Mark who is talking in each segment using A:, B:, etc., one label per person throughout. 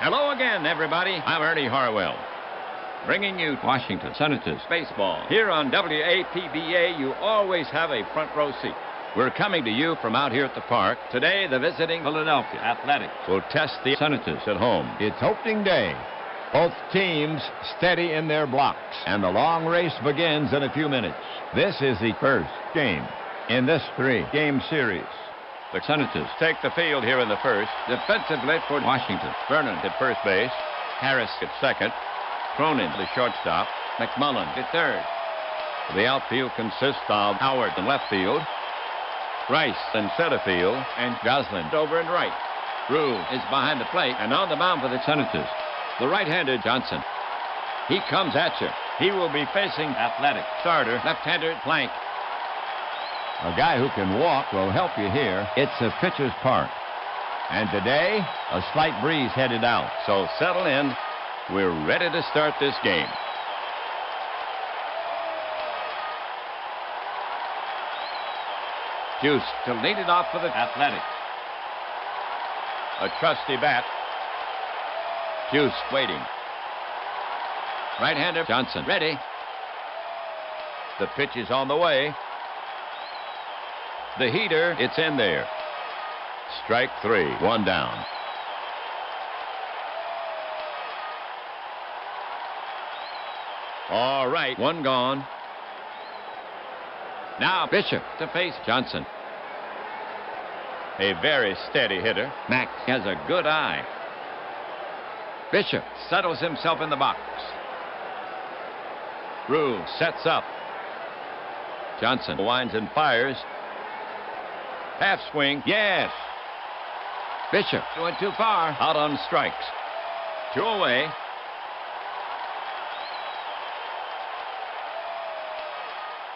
A: Hello again, everybody. I'm Ernie Harwell, bringing you Washington Senators baseball. Here on APBA, you always have a front row seat. We're coming to you from out here at the park. Today, the visiting Philadelphia Athletics will test the Senators at home.
B: It's opening day. Both teams steady in their blocks, and the long race begins in a few minutes. This is the first game in this three-game series.
A: The Senators take the field here in the first. Defensively for Washington. Vernon at first base. Harris at second. Cronin, the shortstop. McMullen at third. The outfield consists of Howard in left field. Rice in center field. And Goslin over in right. Rue is behind the plate and on the mound for the Senators. The right-hander Johnson. He comes at you. He will be facing Athletic starter, left-hander Plank.
B: A guy who can walk will help you here. It's a pitcher's park. And today, a slight breeze headed out.
A: So settle in. We're ready to start this game. Juice to lead it off for the Athletics. A trusty bat. Juice waiting. Right-hander Johnson ready. The pitch is on the way. The heater, it's in there. Strike three, one down. All right, one gone. Now Bishop to face Johnson. A very steady hitter. Mack has a good eye. Bishop settles himself in the box. Rue sets up. Johnson winds and fires. Half swing, yes. Bishop went too far. Out on strikes. Two away.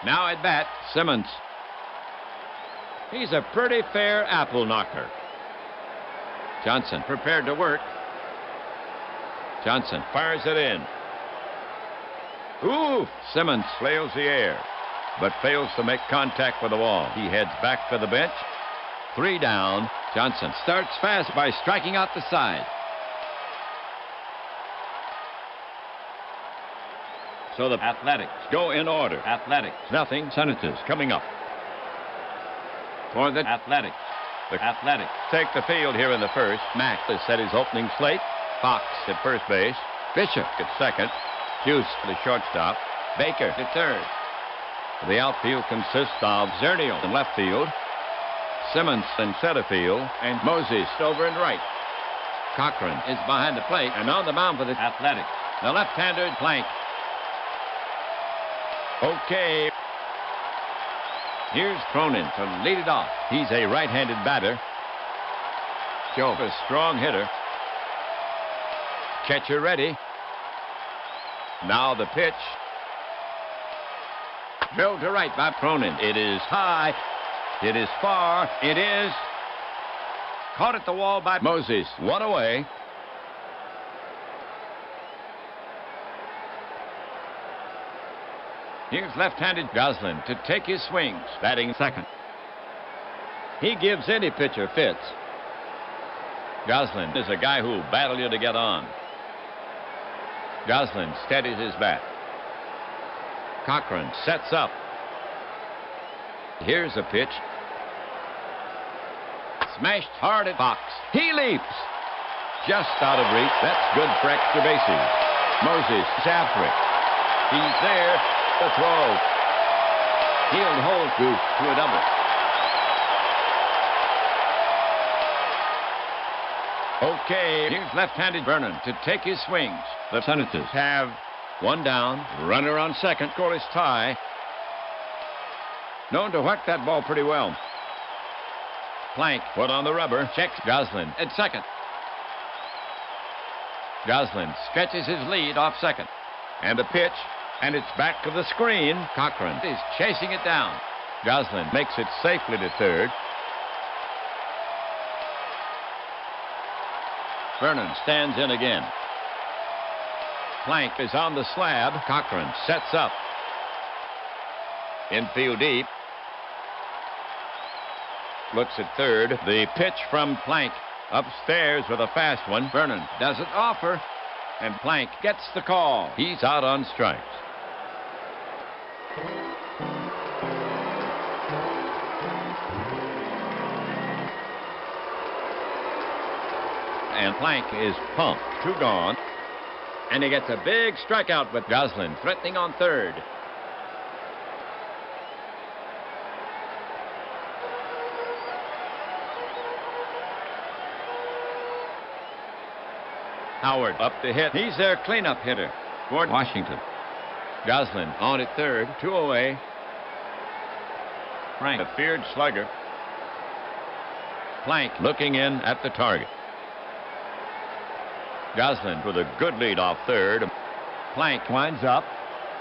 A: Now at bat, Simmons. He's a pretty fair apple knocker. Johnson prepared to work. Johnson fires it in. Ooh! Simmons flails the air, but fails to make contact with the wall. He heads back to the bench. Three down. Johnson starts fast by striking out the side. So the Athletics go in order. Athletics, nothing. Senators coming up. For the Athletics. The Athletics take the field here in the first. Mack has set his opening slate. Fox at first base. Bishop at second. Juice the shortstop. Baker at third. The outfield consists of Zernial in left field, Simmons in center field, and Moses over in right. Cochran is behind the plate and on the mound for the Athletics. The left-hander Plank. Okay. Here's Cronin to lead it off. He's a right-handed batter. Joe, a strong hitter. Catcher ready. Now the pitch. Drilled to right by Cronin. It is high. It is far. It is caught at the wall by Moses. One away. Here's left-handed Goslin to take his swings. Batting second. He gives any pitcher fits. Goslin is a guy who'll battle you to get on. Goslin steadies his bat. Cochran sets up. Here's a pitch. Smashed hard at Fox. He leaps. Just out of reach. That's good for extra bases. Moses is after it. He's there. The throw. He'll hold Goose to a double. Okay, here's left-handed Vernon to take his swings. The Senators have one down, runner on second, scoreless tie. Known to whack that ball pretty well. Plank put on the rubber, checks Goslin at second. Goslin stretches his lead off second. And the pitch, and it's back to the screen. Cochran is chasing it down. Goslin makes it safely to third. Vernon stands in again. Plank is on the slab. Cochran sets up. Infield deep. Looks at third. The pitch from Plank. Upstairs with a fast one. Vernon doesn't offer. And Plank gets the call. He's out on strikes. And Plank is pumped. 2 gone. And he gets a big strikeout with Goslin threatening on third. Howard up to hit. He's their cleanup hitter for Washington. Goslin on at third. 2 away. Frank, a feared slugger. Plank looking in at the target. Goslin with a good lead off third. Plank winds up.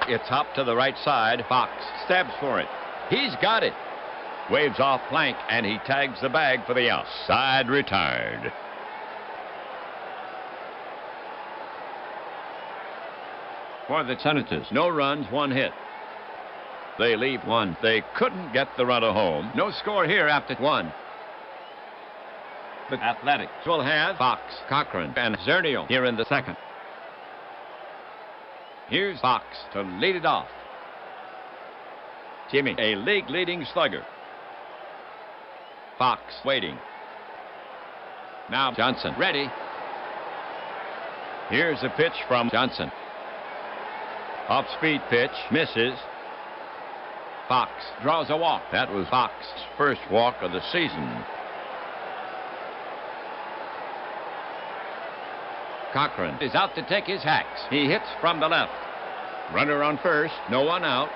A: It's hopped to the right side. Fox stabs for it. He's got it. Waves off Plank, and he tags the bag for the out. Side retired. For the Senators, no runs, 1 hit. They leave 1. They couldn't get the runner home. No score here after 1. The Athletics will have Fox, Cochran, and Zernial here in the second. Here's Fox to lead it off. Jimmy, a league-leading slugger. Fox waiting. Now Johnson ready. Here's a pitch from Johnson. Off-speed pitch, misses. Fox draws a walk. That was Fox's first walk of the season. Cochran is out to take his hacks. He hits from the left. Runner on first, no one out.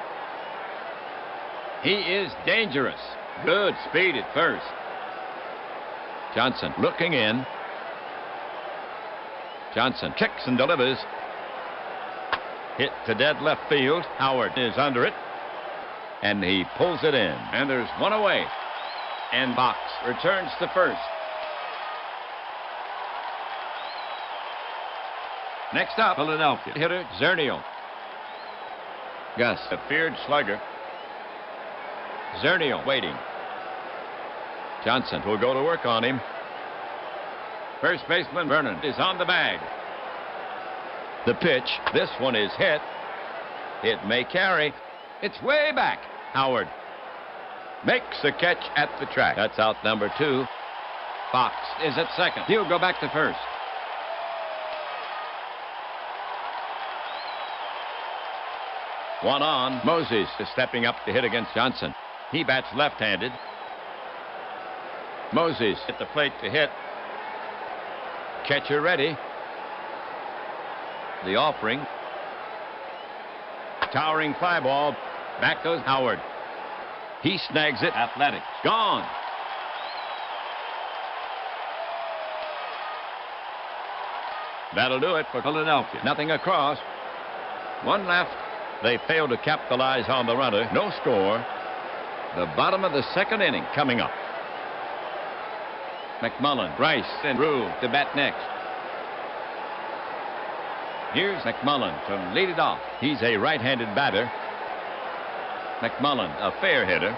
A: He is dangerous. Good speed at first. Johnson looking in. Johnson kicks and delivers. Hit to dead left field. Howard is under it. And he pulls it in. And there's 1 away. And Fox returns to first. Next up, Philadelphia hitter Zernial. Gus, a feared slugger. Zernial waiting. Johnson will go to work on him. First baseman Vernon is on the bag. The pitch, this one is hit. It may carry. It's way back. Howard makes the catch at the track. That's out number 2. Fox is at second. He'll go back to first. One on. Moses is stepping up to hit against Johnson. He bats left-handed. Moses at the plate to hit. Catcher ready. The offering. Towering fly ball. Back goes Howard. He snags it. Athletics. Gone. That'll do it for Philadelphia. Nothing across. 1 left. They failed to capitalize on the runner. No score. The bottom of the second inning coming up. McMullen, Rice, and Rule to bat next. Here's McMullen to lead it off. He's a right-handed batter. McMullen, a fair hitter.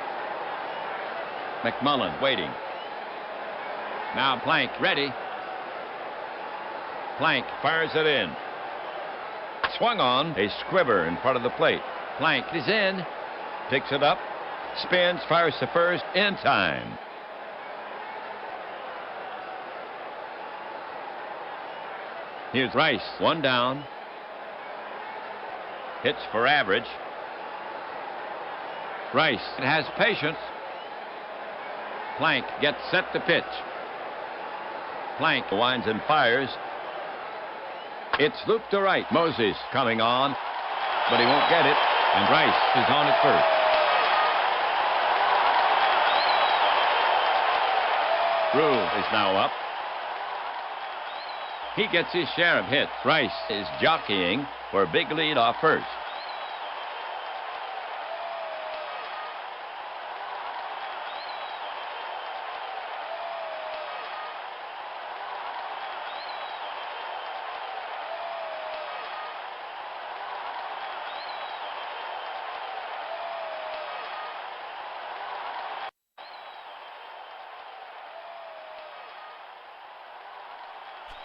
A: McMullen waiting. Now Plank ready. Plank fires it in. Swung on. A squibber in front of the plate. Plank is in. Picks it up. Spins, fires to first in time. Here's Rice. One down. Hits for average. Rice has patience. Plank gets set to pitch. Plank winds and fires. It's looped to right. Moses coming on, but he won't get it, and Rice is on at first. Rule is now up. He gets his share of hits. Rice is jockeying for a big lead off first.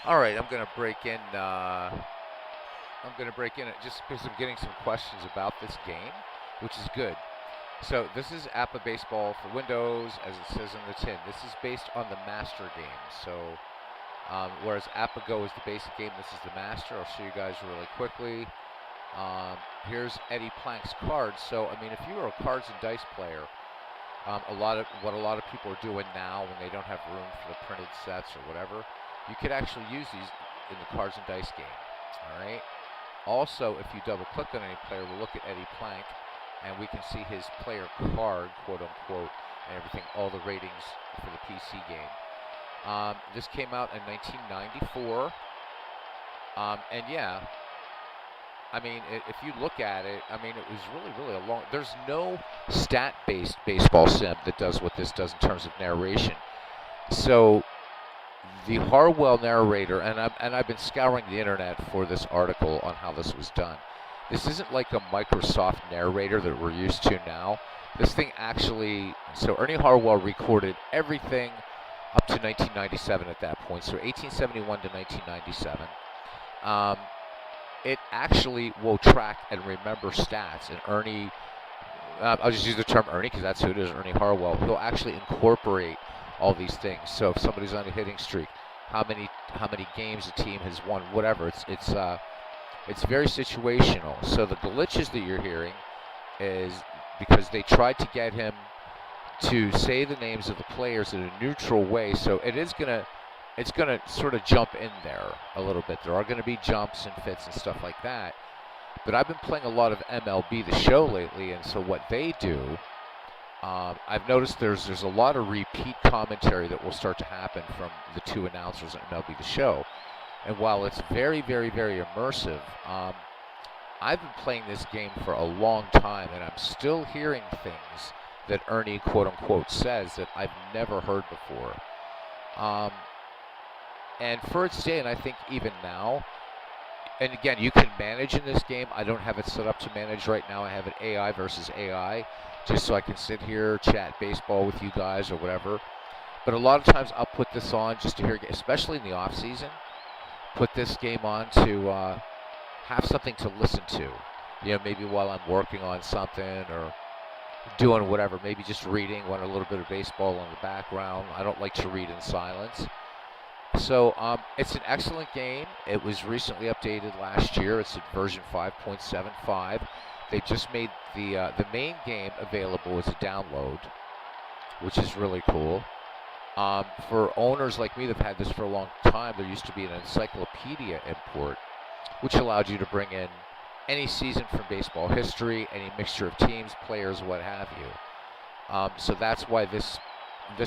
C: All right, I'm going to break in. Just because I'm getting some questions about this game, which is good. So this is APBA Baseball for Windows, as it says on the tin. This is based on the Master game. So whereas APBA Go is the basic game, this is the Master. I'll show you guys really quickly. Here's Eddie Plank's cards. So I mean, if you are a cards and dice player, a lot of people are doing now when they don't have room for the printed sets or whatever, you could actually use these in the cards and dice game. All right. Also, if you double click on any player, we'll look at Eddie Plank, and we can see his player card, quote unquote, and everything, all the ratings for the PC game. This came out in 1994, and yeah, I mean, if you look at it, I mean, it was really a long. There's no stat-based baseball sim that does what this does in terms of narration. So the Harwell narrator, and I've been scouring the internet for this article on how this was done. This isn't like a Microsoft narrator that we're used to now. This thing actually, so Ernie Harwell recorded everything up to 1997 at that point, so 1871 to 1997. It actually will track and remember stats, and Ernie, I'll just use the term Ernie because that's who it is, Ernie Harwell. He'll actually incorporate all these things. So if somebody's on a hitting streak, how many games a team has won, whatever. It's very situational. So the glitches that you're hearing is because they tried to get him to say the names of the players in a neutral way. So it's gonna sort of jump in there a little bit. There are going to be jumps and fits and stuff like that. But I've been playing a lot of MLB The Show lately, and so what they do, I've noticed there's a lot of repeat commentary that will start to happen from the two announcers at MLB The Show. And while it's very, very, very immersive, I've been playing this game for a long time, and I'm still hearing things that Ernie, quote-unquote, says that I've never heard before. And for its day, and I think even now, and again, you can manage in this game. I don't have it set up to manage right now. I have it AI versus AI, just so I can sit here, chat baseball with you guys or whatever. But a lot of times I'll put this on just to hear, especially in the off season, put this game on to have something to listen to. You know, maybe while I'm working on something or doing whatever, maybe just reading, want a little bit of baseball in the background. I don't like to read in silence. So it's an excellent game. It was recently updated last year. It's at version 5.75. They just made the main game available as a download, which is really cool. For owners like me that have had this for a long time, there used to be an encyclopedia import, which allowed you to bring in any season from baseball history, any mixture of teams, players, what have you. So that's why this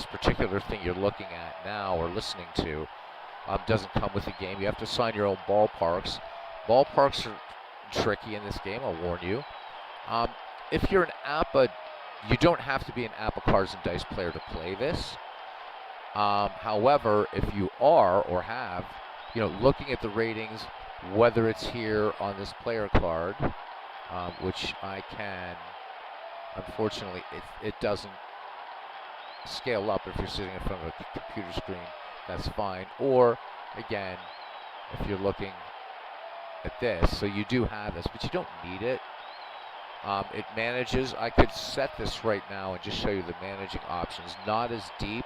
C: particular thing you're looking at now or listening to doesn't come with the game. You have to assign your own ballparks. Ballparks are tricky in this game, I'll warn you. If you're an APBA, you don't have to be an APBA Cards and Dice player to play this. However, if you are or have, looking at the ratings, whether it's here on this player card, which I can, unfortunately, it doesn't scale up if you're sitting in front of a computer screen, that's fine. Or again, if you're looking at this, so you do have this, but you don't need it. It manages. I could set this right now and just show you the managing options. Not as deep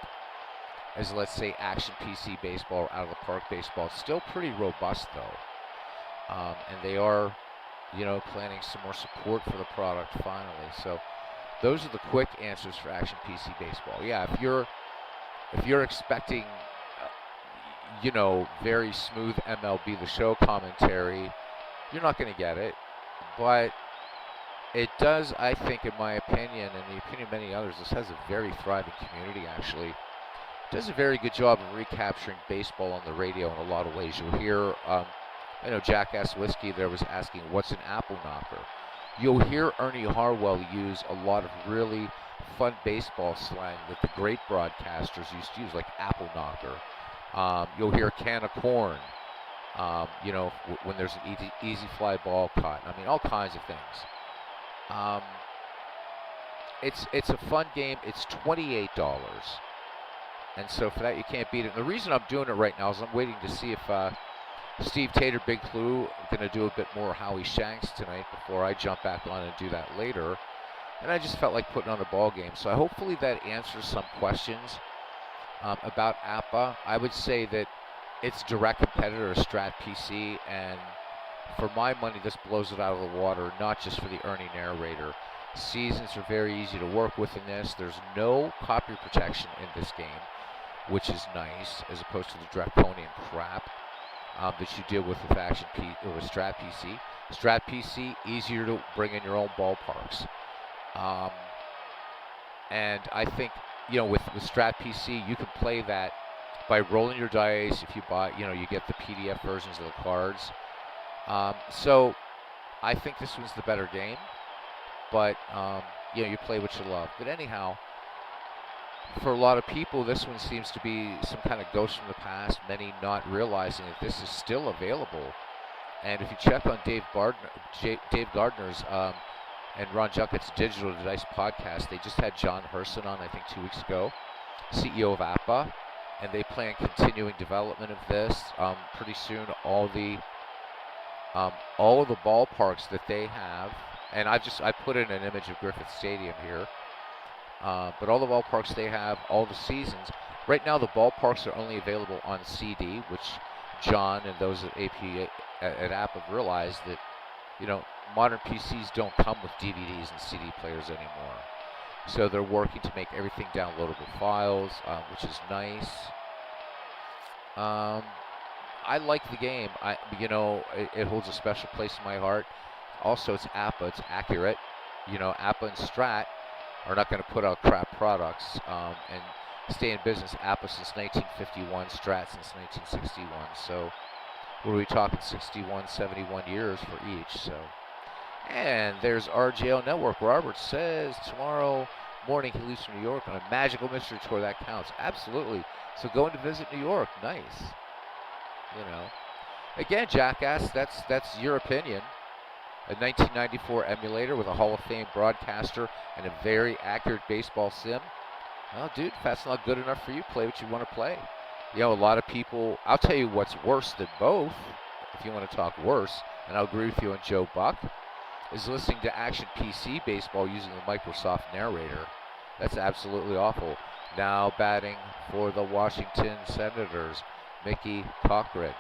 C: as, let's say, Action PC baseball or Out of the Park baseball. It's still pretty robust, though. And they are, planning some more support for the product finally. So those are the quick answers for Action PC baseball. Yeah, if you're expecting, very smooth MLB The Show commentary, you're not going to get it. But it does, I think, in my opinion, and the opinion of many others, this has a very thriving community, actually. It does a very good job of recapturing baseball on the radio in a lot of ways. You'll hear, I know Jackass Whiskey there was asking, what's an apple knocker? You'll hear Ernie Harwell use a lot of really fun baseball slang that the great broadcasters used to use, like apple knocker. You'll hear can of corn, when there's an easy fly ball caught. I mean, all kinds of things. It's a fun game. It's $28. And so for that, you can't beat it. And the reason I'm doing it right now is I'm waiting to see if Steve Tater, Big Clue, going to do a bit more Howie Shanks tonight before I jump back on and do that later. And I just felt like putting on a ball game. So hopefully that answers some questions about APBA. I would say that it's direct competitor to Strat PC, and for my money, this blows it out of the water, not just for the Ernie narrator. Seasons are very easy to work with in this. There's no copy protection in this game, which is nice, as opposed to the draconian crap that you deal with Strat PC. Strat PC, easier to bring in your own ballparks. And I think, with Strat PC, you can play that by rolling your dice. If you buy, you get the PDF versions of the cards. So I think this one's the better game, but you play what you love. But anyhow, for a lot of people, this one seems to be some kind of ghost from the past, many not realizing that this is still available. And if you check on Dave Gardner's and Ron Junkett's Digital to Dice podcast, they just had John Herson on, I think, 2 weeks ago, CEO of APBA, and they plan continuing development of this. Pretty soon, all of the ballparks that they have, and I put in an image of Griffith Stadium here, but all the ballparks they have, all the seasons. Right now, the ballparks are only available on CD, which John and those at APBA have realized that, modern PCs don't come with DVDs and CD players anymore. So they're working to make everything downloadable files, which is nice. I like the game. It holds a special place in my heart. Also, it's APBA. It's accurate. APBA and Strat are not going to put out crap products and stay in business. APBA since 1951, Strat since 1961. So what are we talking? 61, 71 years for each. So, and there's RJO Network. Robert says tomorrow morning he leaves from New York on a magical mystery tour. That counts. Absolutely. So going to visit New York. Nice. Again, Jackass, that's your opinion. A 1994 emulator with a Hall of Fame broadcaster and a very accurate baseball sim. Well, dude, if that's not good enough for you, play what you want to play. A lot of people, I'll tell you what's worse than both, if you want to talk worse, and I'll agree with you on Joe Buck, is listening to Action PC baseball using the Microsoft narrator. That's absolutely awful. Now batting for the Washington Senators, Mickey Cochran.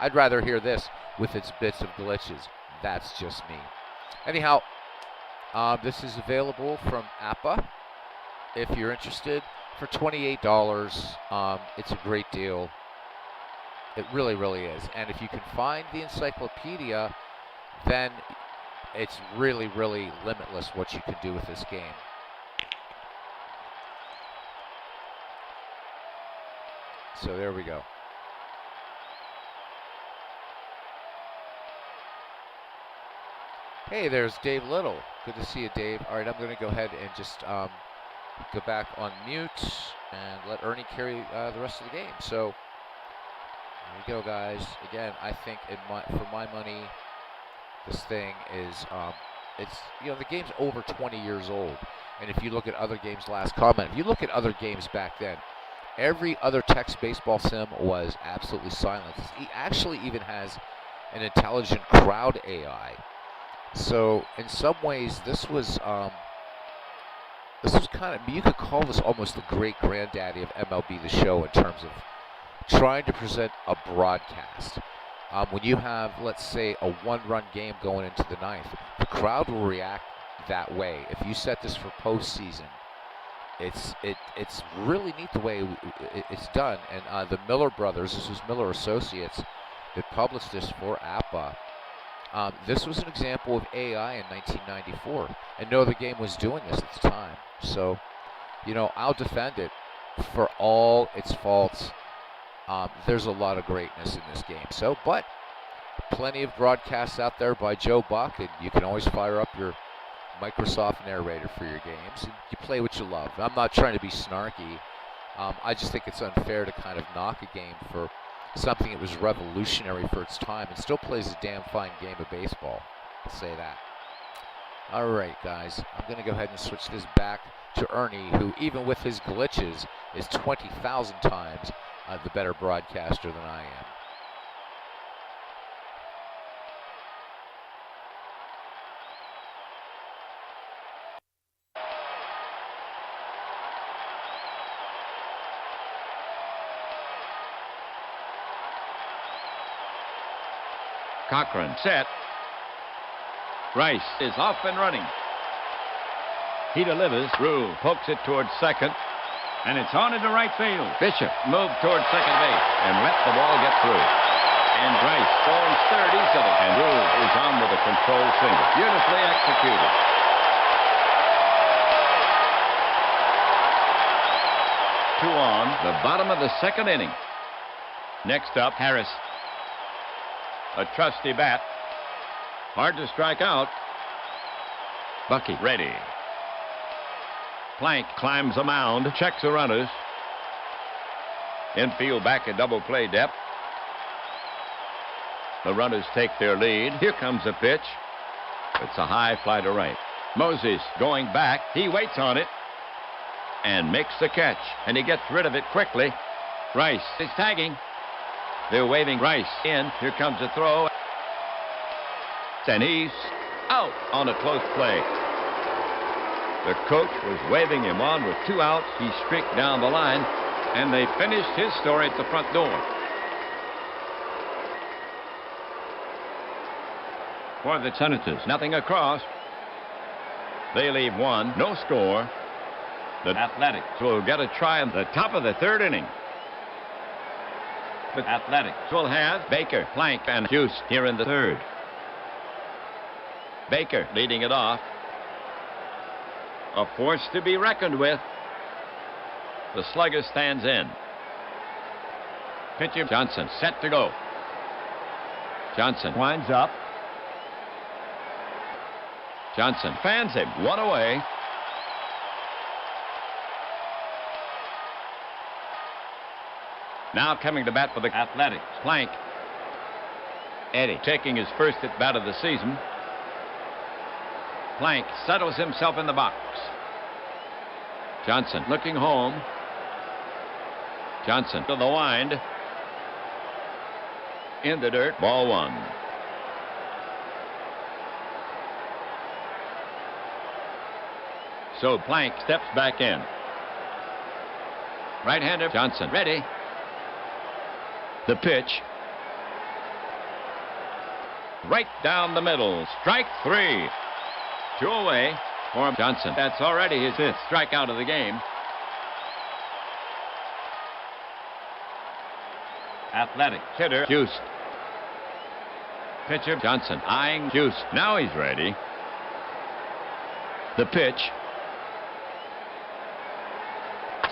C: I'd rather hear this with its bits of glitches. That's just me. Anyhow, this is available from APBA. If you're interested, for $28, it's a great deal. It really, really is. And if you can find the encyclopedia, then it's really, really limitless what you can do with this game. So there we go. Hey, there's Dave Little. Good to see you, Dave. All right, I'm going to go ahead and just go back on mute and let Ernie carry the rest of the game. So there you go, guys. Again, I think for my money, this thing is the game's over 20 years old. And if you look at other games, last comment, if you look at other games back then, every other text baseball sim was absolutely silent. It actually even has an intelligent crowd AI. So in some ways, this was this was kind of, you could call this almost the great granddaddy of MLB The Show in terms of trying to present a broadcast. When you have, let's say, a one-run game going into the ninth, the crowd will react that way. If you set this for postseason, it's really neat the way it's done. And the Miller brothers, this was Miller Associates, that published this for APBA. This was an example of AI in 1994, and no other game was doing this at the time. So, you know, I'll defend it for all its faults. There's a lot of greatness in this game. So, but plenty of broadcasts out there by Joe Buck, and you can always fire up your Microsoft narrator for your games, and you play what you love. I'm not trying to be snarky. I just think it's unfair to kind of knock a game for something that was revolutionary for its time and still plays a damn fine game of baseball. I'll say that. All right, guys, I'm going to go ahead and switch this back to Ernie, who, even with his glitches, is 20,000 times the better broadcaster than I am.
A: Cochran set. Rice is off and running. He delivers. Rule pokes it towards second, and it's on into right field. Bishop moved towards second base and let the ball get through. And Rice owns third easily, and Rule is on with a control single. Beautifully executed. Two on, the bottom of the second inning. Next up, Harris. A trusty bat. Hard to strike out. Bucky ready. Plank climbs the mound, checks the runners. Infield back at double play depth. The runners take their lead. Here comes the pitch. It's a high fly to right. Moses going back. He waits on it and makes the catch, and he gets rid of it quickly. Rice is tagging. They're waving Rice in. Here comes the throw. And he's out on a close play. The coach was waving him on with 2 outs. He streaked down the line, and they finished his story at the front door. For the Senators, nothing across. They leave one, no score. The Athletics will get a try in the top of the third inning. The Athletics will have Baker, Plank, and Hughes here in the third. Baker leading it off. A force to be reckoned with. The slugger stands in. Pitcher Johnson set to go. Johnson winds up. Johnson fans him. One away. Now coming to bat for the Athletics. Plank. Eddie taking his first at bat of the season. Plank settles himself in the box. Johnson looking home. Johnson to the wind. In the dirt. Ball one. So Plank steps back in. Right-hander Johnson ready. The pitch. Right down the middle. Strike 3. 2 away for Johnson. That's already his 5th strikeout of the game. Athletic hitter Juice. Pitcher Johnson eyeing Juice. Now he's ready. The pitch.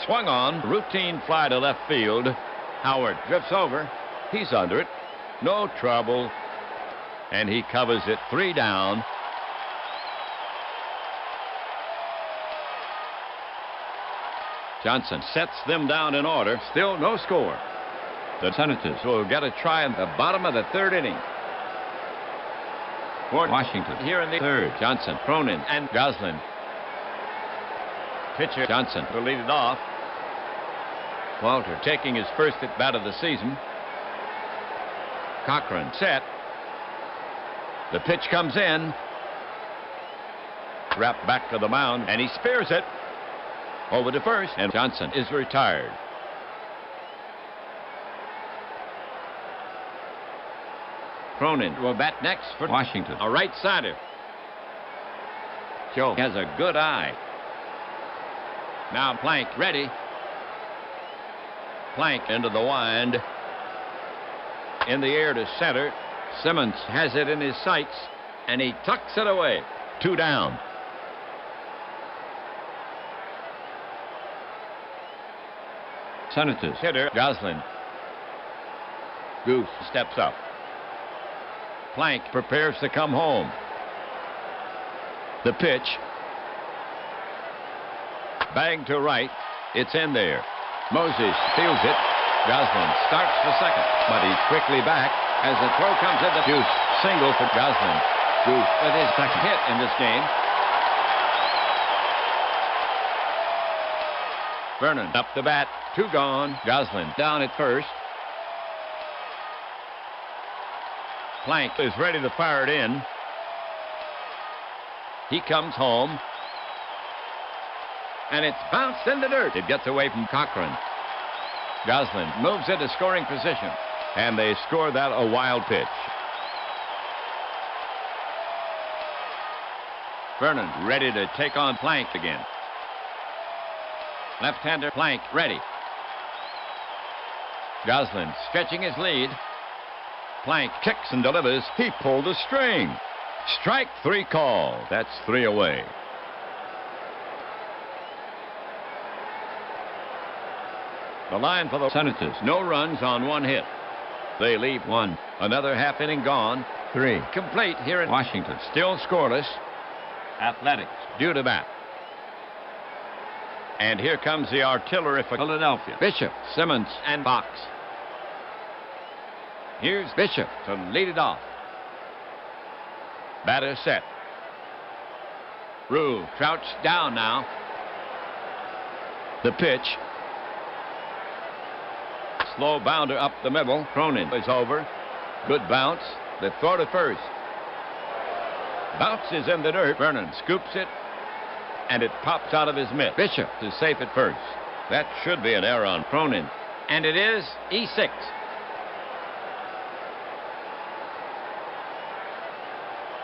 A: Swung on. Routine fly to left field. Howard drifts over. He's under it. No trouble. And he covers it. 3 down. Johnson sets them down in order. Still no score. The Senators will get a try in the bottom of the third inning. For Washington here in the third. Johnson, Cronin, and Goslin. Pitcher Johnson will lead it off. Walter taking his first at bat of the season. Cochran set. The pitch comes in. Wrapped back to the mound, and he spears it. Over to first, and Johnson is retired. Cronin will bat next for Washington. A right-sider. Joe has a good eye. Now Plank ready. Plank into the wind. In the air to center. Simmons has it in his sights, and he tucks it away.
B: 2 down.
A: Senators hitter Goslin. Goose steps up. Plank prepares to come home.
B: The pitch.
A: Bang to right. It's in there. Moses fields it. Goslin starts for second, but he's quickly back as the throw comes in. The Goose single for Goslin. Goose with his second hit in this game. Vernon up the bat. 2 gone. Goslin down at first. Plank is ready to fire it in. He comes home. And it's bounced in the dirt. It gets away from Cochran. Goslin moves into scoring position.
B: And they score that a wild pitch.
A: Vernon ready to take on Plank again. Left-hander Plank ready. Goslin stretching his lead. Plank kicks and delivers.
B: He pulled a string. Strike 3 call.
A: That's 3 away. The line for the Senators. No runs on 1 hit. They leave 1. Another half inning gone.
B: 3
A: complete here in Washington. Still scoreless. Athletics due to bat. And here comes the artillery for Philadelphia. Bishop, Simmons, and Box. Here's Bishop to lead it off. Batter set. Rue crouched down now.
B: The pitch.
A: Slow bounder up the middle. Cronin is over. Good bounce. The throw to first. Bounces in the dirt. Vernon scoops it. And it pops out of his mitt. Bishop is safe at first. That should be an error on Cronin. And it is E6.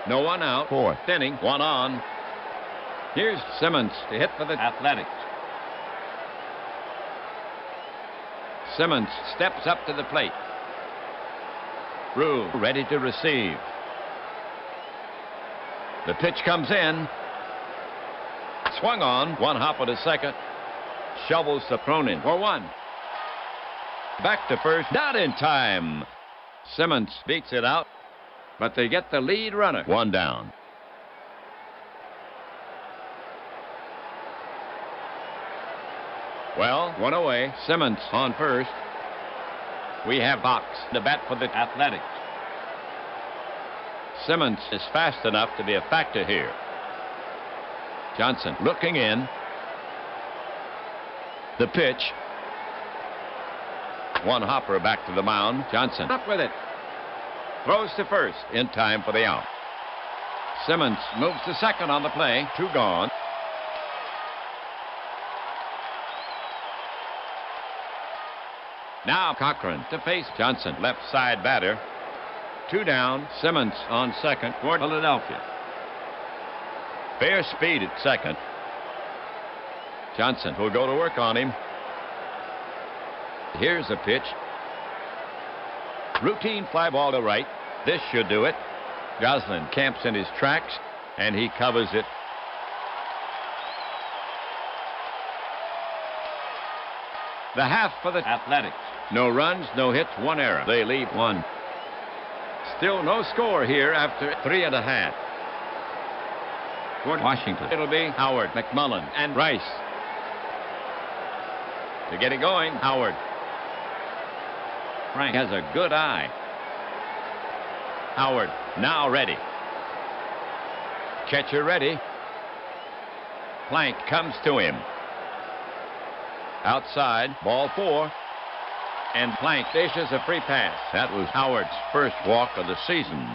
A: No one out.
B: 4th
A: inning. 1 on. Here's Simmons to hit for the Athletics. Simmons steps up to the plate. Rue ready to receive. The pitch comes in. Swung on. 1 hop at a second. Shovels to Cronin for 1. Back to first. Not in time. Simmons beats it out. But they get the lead runner.
B: 1 down.
A: Well, 1 away. Simmons on first. We have Box to bat for the Athletics. Simmons is fast enough to be a factor here. Johnson looking in.
B: The pitch.
A: 1 hopper back to the mound. Johnson up with it. Throws to first in time for the out. Simmons moves to second on the play. 2 gone. Now Cochran to face Johnson, left side batter. 2 down. Simmons on second for Philadelphia. Fair speed at second. Johnson will go to work on him. Here's a pitch. Routine fly ball to right. This should do it. Goslin camps in his tracks, and he covers it. The half for the Athletics. No runs, no hits, 1 error. They leave 1. Still no score here after 3 1/2. For Washington, it'll be Howard, McMullen, and Rice. To get it going, Howard. Frank has a good eye. Howard now ready. Catcher ready. Plank comes to him. Outside, ball 4. And Plank dishes a free pass. That was Howard's first walk of the season.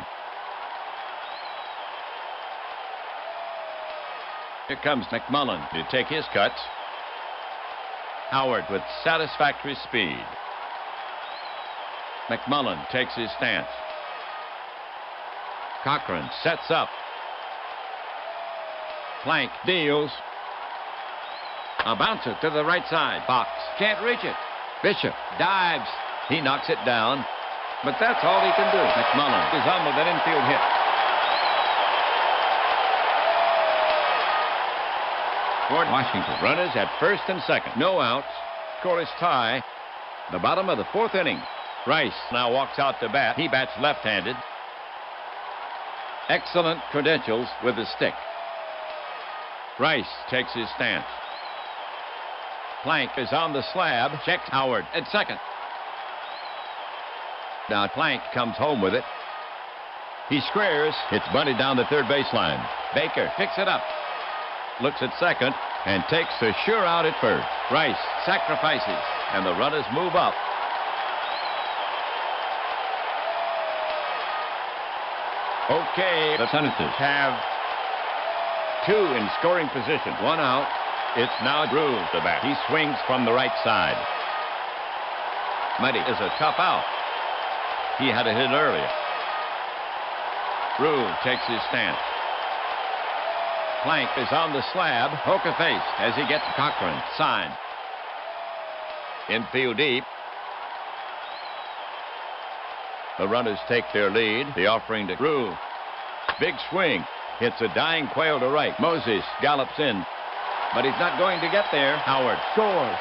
A: Here comes McMullen to take his cuts. Howard with satisfactory speed. McMullen takes his stance. Cochran sets up. Plank deals. A bouncer to the right side. Fox can't reach it. Bishop dives. He knocks it down. But that's all he can do. McMullen is on with an infield hit. Ford Washington. Runners at first and second. No outs. Scoreless tie. The bottom of the fourth inning. Rice now walks out to bat. He bats left-handed. Excellent credentials with the stick. Rice takes his stance. Plank is on the slab. Checks Howard at second. Now Plank comes home with it. He squares. It's bunted down the third baseline. Baker picks it up. Looks at second and takes a sure out at first. Rice sacrifices, and the runners move up. Okay, the Senators have two in scoring position. One out. It's now Drew the bat. He swings from the right side. Muddy is a tough out. He had a hit earlier. Drew takes his stance. Plank is on the slab. Poker face as he gets Cochran signed. Infield deep. The runners take their lead. The offering to Drew. Big swing. Hits a dying Quail to right. Moses gallops in. But he's not going to get there. Howard scores.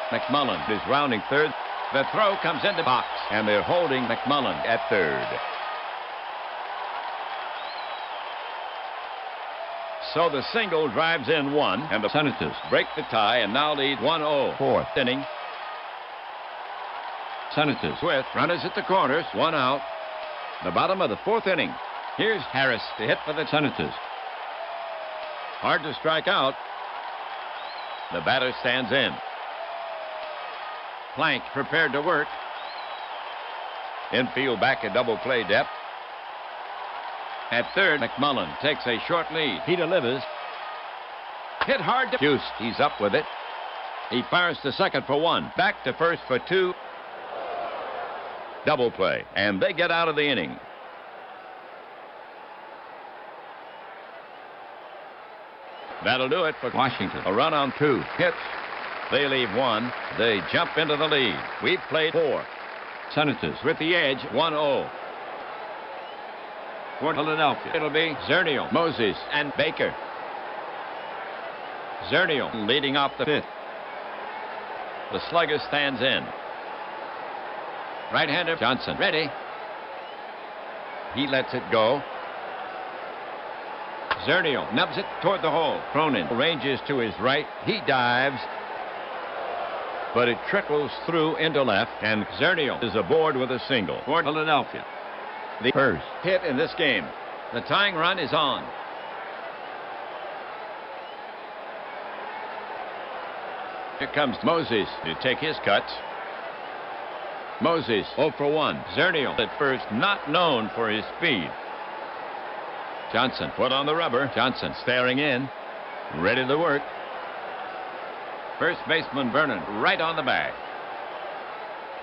A: McMullen is rounding third. The throw comes into box. And they're holding McMullen at third. So the single drives in one. And the Senators break the tie and now lead 1-0. Fourth inning. Senators with runners at the corners. One out. The bottom of the fourth inning. Here's Harris to hit for the Senators. Hard to strike out. The batter stands in. Plank prepared to work. Infield back at double play depth. At third, McMullen takes a short lead. He delivers. Hit hard to Hughes. He's up with it. He fires to second for one. Back to first for two. Double play. And they get out of the inning. That'll do it for Washington. A run on two. Hits. They leave one. They jump into the lead. We've played four. Senators with the edge. 1-0. For Philadelphia, it'll be Zernial, Moses, and Baker. Zernial leading off the fifth. The slugger stands in. Right-hander Johnson ready. He lets it go. Zernial nubs it toward the hole. Cronin ranges to his right. He dives. But it trickles through into left, and Zernial is aboard with a single for Philadelphia. The first hit in this game. The tying run is on. Here comes Moses to take his cuts. Moses 0 for 1. Zernial at first not known for his speed. Johnson put on the rubber. Johnson staring in. Ready to work. First baseman Vernon right on the bag.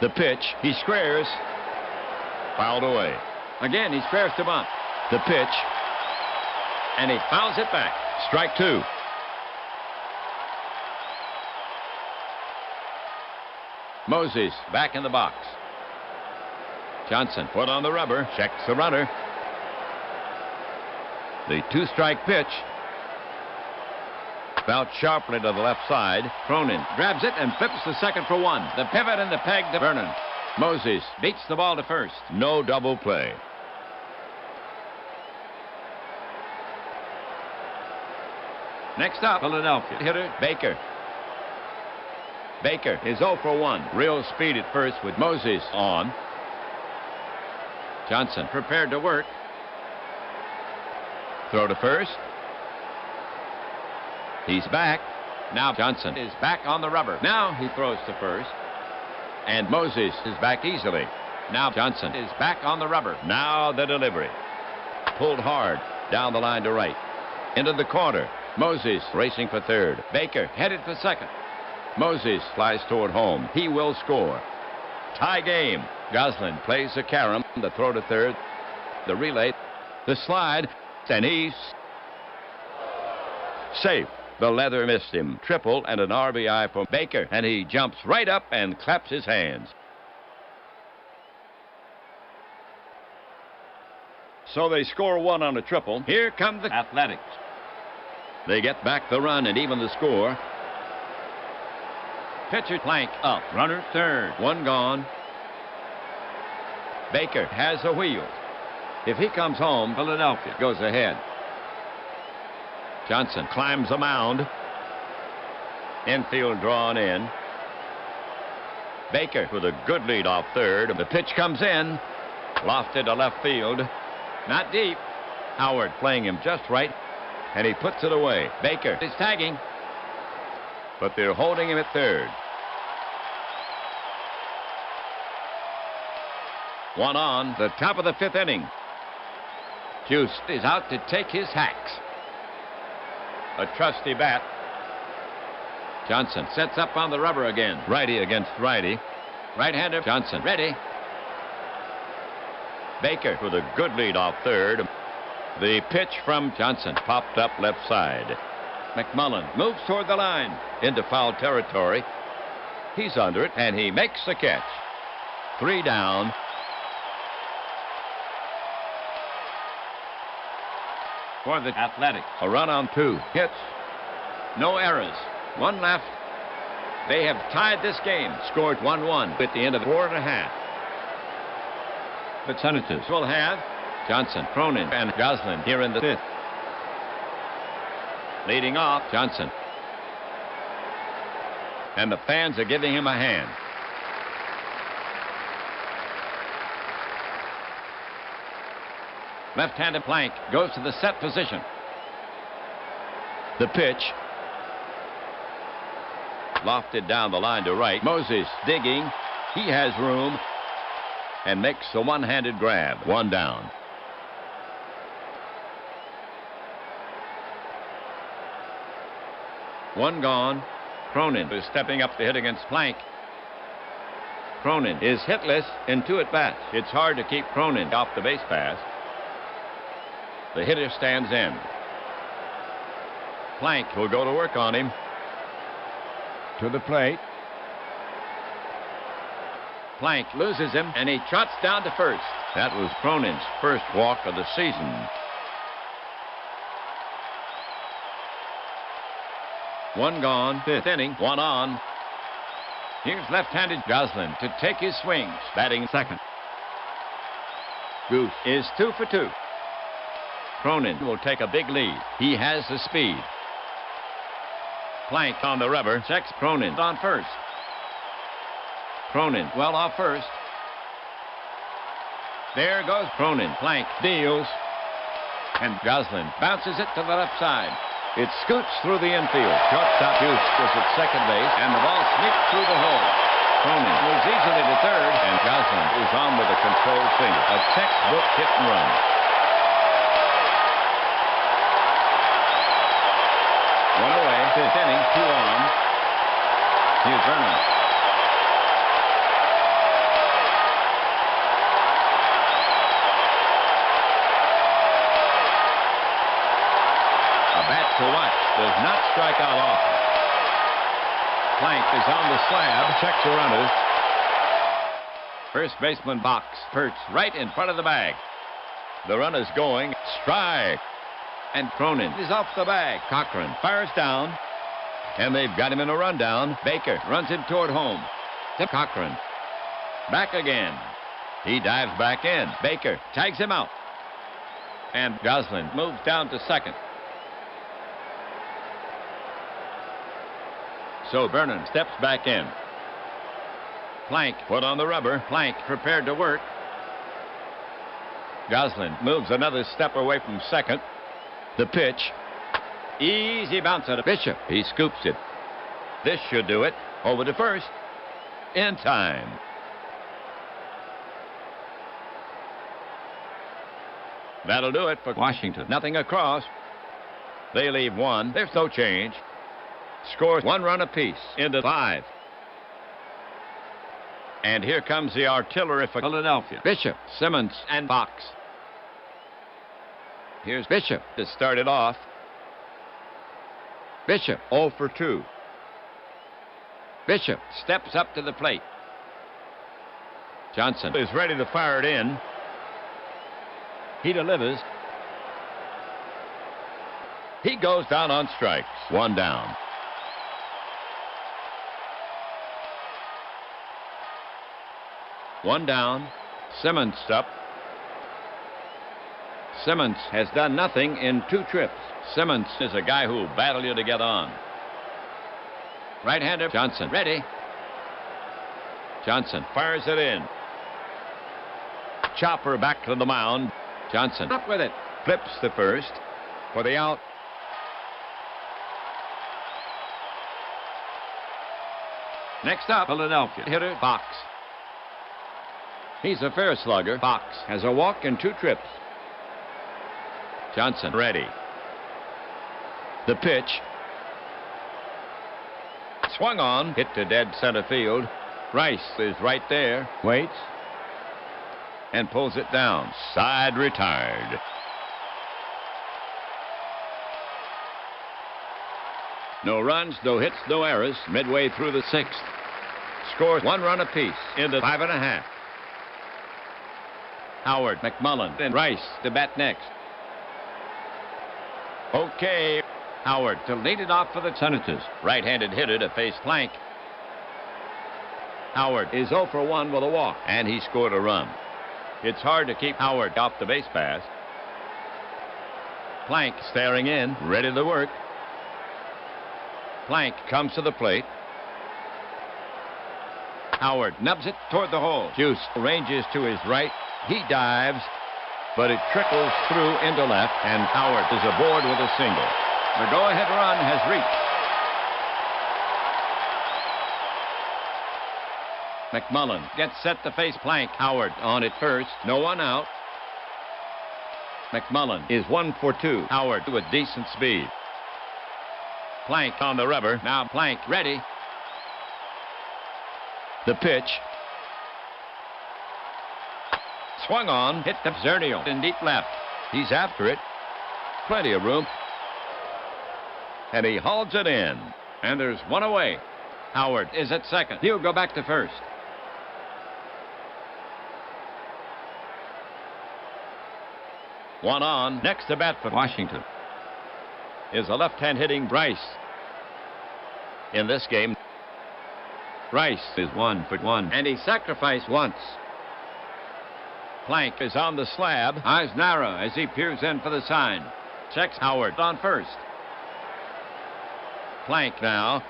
A: The pitch. He squares. Fouled away. Again, he squares to bunt. The pitch. And he fouls it back. Strike two. Moses back in the box. Johnson put on the rubber. Checks the runner. The two-strike pitch. Bounced sharply to the left side. Cronin grabs it and flips to second for one. The pivot and the peg to Vernon. Moses beats the ball to first. No double play. Next up, Philadelphia hitter Baker. Baker is 0 for 1. Real speed at first with Moses on. Johnson prepared to work. Throw to first. He's back. Now Johnson is back on the rubber. Now he throws to first. And Moses is back easily. Now Johnson is back on the rubber. Now the delivery. Pulled hard down the line to right. Into the corner. Moses racing for third. Baker headed for second. Moses flies toward home. He will score. Tie game. Goslin plays the carom. The throw to third. The relay. The slide. And he's safe. The leather missed him. Triple and an RBI for Baker. And he jumps right up and claps his hands. So they score one on a triple. Here come the Athletics. They get back the run and even the score. Pitcher Plank up. Runner third. One gone. Baker has a wheel. If he comes home, Philadelphia goes ahead. Johnson climbs the mound. Infield drawn in. Baker with a good lead off third. The pitch comes in. Lofted to left field. Not deep. Howard playing him just right. And he puts it away. Baker is tagging. But they're holding him at third. One on, the top of the fifth inning. Juice is out to take his hacks. A trusty bat. Johnson sets up on the rubber again. Righty against righty. Right-hander Johnson ready. Baker with a good lead off third. The pitch from Johnson popped up left side. McMullen moves toward the line into foul territory. He's under it, and he makes the catch. 3 down. For the Athletics, a run on 2 hits. No errors. 1 left. They have tied this game. Scored 1-1 at the end of the 4.5. The Senators will have Johnson, Cronin, and Goslin here in the 5th. Leading off, Johnson. And the fans are giving him a hand. Left-handed Plank goes to the set position. The pitch. Lofted down the line to right. Moses digging. He has room. And makes a one-handed grab. 1 down. One gone. Cronin is stepping up to hit against Plank. Cronin is hitless in 2 at-bats. It's hard to keep Cronin off the base pass. The hitter stands in. Plank will go to work on him.
B: To the plate.
A: Plank loses him, and he trots down to first. That was Cronin's first walk of the season. One gone, 5th inning, 1 on. Here's left-handed Goslin to take his swings, batting second. Goose is 2 for 2. Cronin will take a big lead. He has the speed. Plank on the rubber, checks Cronin on first. Cronin well off first. There goes Cronin. Plank deals. And Goslin bounces it to the left side. It scoots through the infield. Shortstop Juice was at second base, and the ball sneaked through the hole. Cronin moves easily to third, and Goslin is on with a controlled single. A textbook hit and run. One away, 5th inning, 2 on. Here's Vernon. A bat to watch. Does not strike out often. Plank is on the slab. Checks the runners. First baseman box perched right in front of the bag. The runner's going. Strike. And Cronin is off the bag. Cochran fires down. And they've got him in a rundown. Baker runs him toward home. To Cochran. Back again. He dives back in. Baker tags him out. And Goslin moves down to second. So Vernon steps back in. Plank put on the rubber. Plank prepared to work. Goslin moves another step away from second. The pitch. Easy bounce at a Bishop. He scoops it. This should do it. Over to first. In time. That'll do it for Washington. Nothing across. They leave 1. There's no change.
B: Scores 1 run apiece into 5. And here comes the artillery for Philadelphia. Bishop, Simmons, and Fox. Here's Bishop to start it off. Bishop, 0 for 2. Bishop steps up to the plate. Johnson is ready to fire it in. He delivers. He goes down on strikes. 1 down. One down. Simmons up. Simmons has done nothing in 2 trips. Simmons is a guy who will battle you to get on. Right-hander Johnson ready. Johnson fires it in. Chopper back to the mound. Johnson up with it. Flips the first for the out. Next up, Philadelphia hitter Fox. He's a fair slugger. Fox has a walk in 2 trips. Johnson ready. The pitch. Swung on, hit to dead center field. Rice is right there. Waits. And pulls it down. Side retired. No runs, no hits, no errors. Midway through the 6th. Scores 1 run apiece into 5.5. Howard, McMullen, and Rice to bat next. Okay. Howard to lead it off for the Senators. Right-handed hitter to face Plank. Howard is 0 for 1 with a walk, and he scored a run. It's hard to keep Howard off the base pass. Plank staring in, ready to work. Plank comes to the plate. Howard nubs it toward the hole. Juice ranges to his right. He dives, but it trickles through into left, and Howard is aboard with a single. The go-ahead run has reached. McMullen gets set to face Plank. Howard on at first. No one out. McMullen is 1 for 2. Howard with decent speed. Plank on the rubber. Now Plank ready. The pitch. Swung on. Hit to Zernial in deep left. He's after it. Plenty of room. And he hauls it in. And there's 1 away. Howard is at second. He'll go back to first. One on. Next to bat for Washington is a left-hand hitting Bryce. In this game, Bryce is 1 for 1, and he sacrificed once. Plank is on the slab. Eyes narrow as he peers in for the sign. Checks Howard on first. Plank now.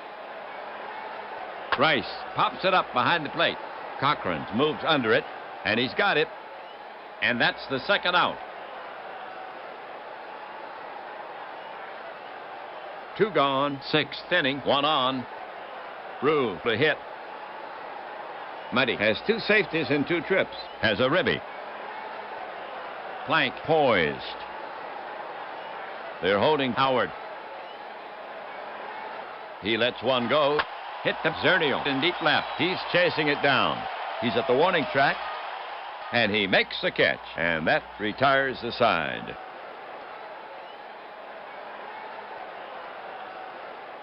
B: Bryce pops it up behind the plate. Cochran moves under it, and he's got it. And that's the second out. 2 gone, 6th inning, 1 on. Rule to hit. Muddy has 2 safeties in 2 trips. Has a ribby. Plank poised. They're holding Howard. He lets one go. Hit to Zernial in deep left. He's chasing it down. He's at the warning track. And he makes the catch. And that retires the side.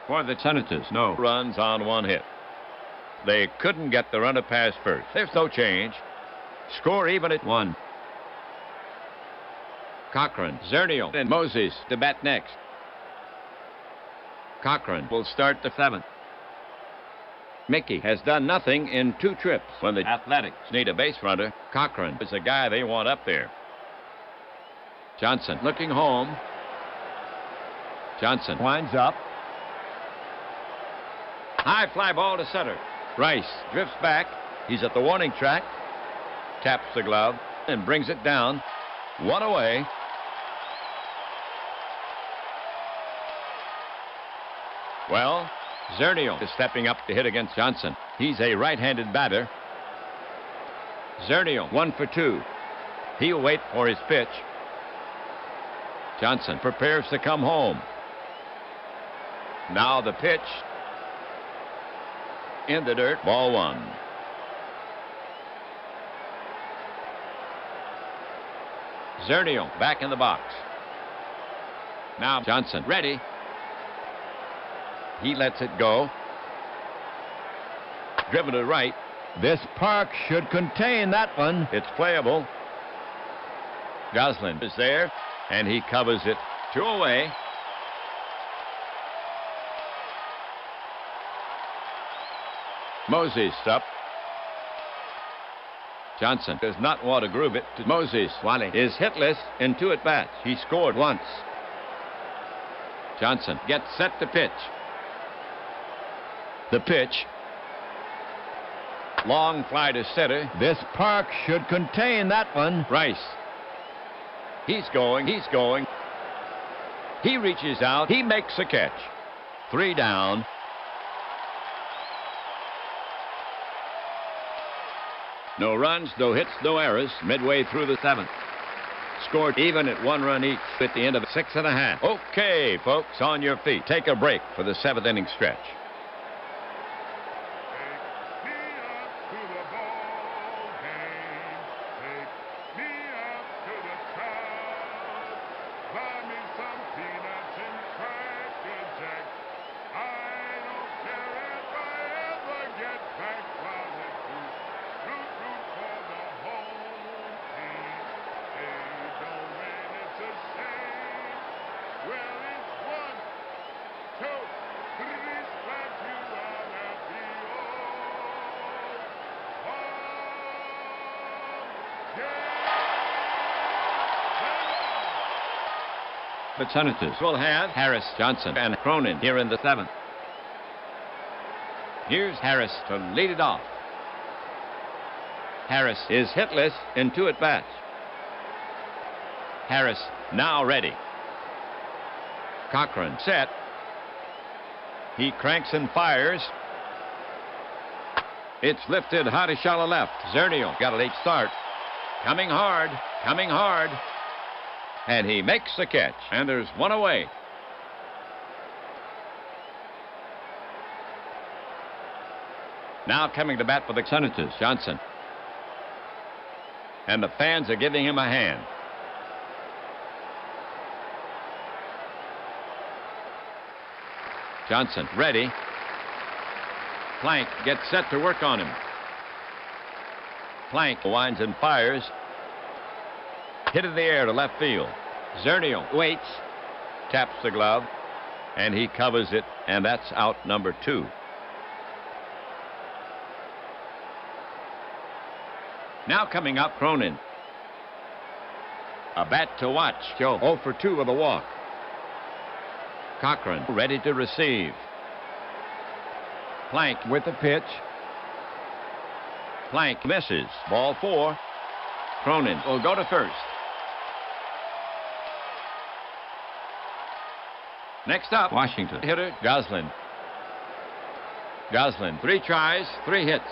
B: For the Senators, no runs on 1 hit. They couldn't get the runner past first. There's no change. Score even at 1. Cochran, Zernial, and Moses to bat next. Cochran will start the 7th. Mickey has done nothing in 2 trips. When the Athletics need a base runner, Cochran is the guy they want up there. Johnson looking home. Johnson winds up. High fly ball to center. Rice drifts back. He's at the warning track. Taps the glove and brings it down. 1 away. Well, Zernial is stepping up to hit against Johnson. He's a right-handed batter. Zernial 1 for 2. He'll wait for his pitch. Johnson prepares to come home. Now the pitch. In the dirt. Ball one. Zernial back in the box. Now Johnson ready. He lets it go. Driven to right.
A: This park should contain that one.
B: It's playable. Goslin is there, and he covers it. 2 away. Moses up. Johnson does not want to groove it to Moses. Wally is hitless in 2 at-bats. He scored once. Johnson gets set to pitch. The pitch. Long fly to center.
A: This park should contain that one.
B: Rice. He's going. He's going. He reaches out. He makes a catch. 3 down. No runs, no hits, no errors. Midway through the 7th. Scored even at 1 run each at the end of 6.5. Okay, folks, on your feet. Take a break for the 7th inning stretch. The Senators will have Harris, Johnson, and Cronin here in the 7th. Here's Harris to lead it off. Harris is hitless in 2 at-bats. Harris now ready. Cochran set. He cranks and fires. It's lifted high to shallow left. Zernial got a late start. Coming hard, coming hard. And he makes the catch. And there's 1 away. Now coming to bat for the Senators, Johnson. And the fans are giving him a hand. Johnson ready. Plank gets set to work on him. Plank winds and fires. Hit in the air to left field. Zernial waits. Taps the glove. And he covers it. And that's out number 2. Now coming up, Cronin. A bat to watch. Joe 0 for 2 with a walk. Cochran ready to receive. Plank with the pitch. Plank misses. Ball 4. Cronin will go to first. Next up, Washington hitter Goslin. Goslin, 3 tries, 3 hits.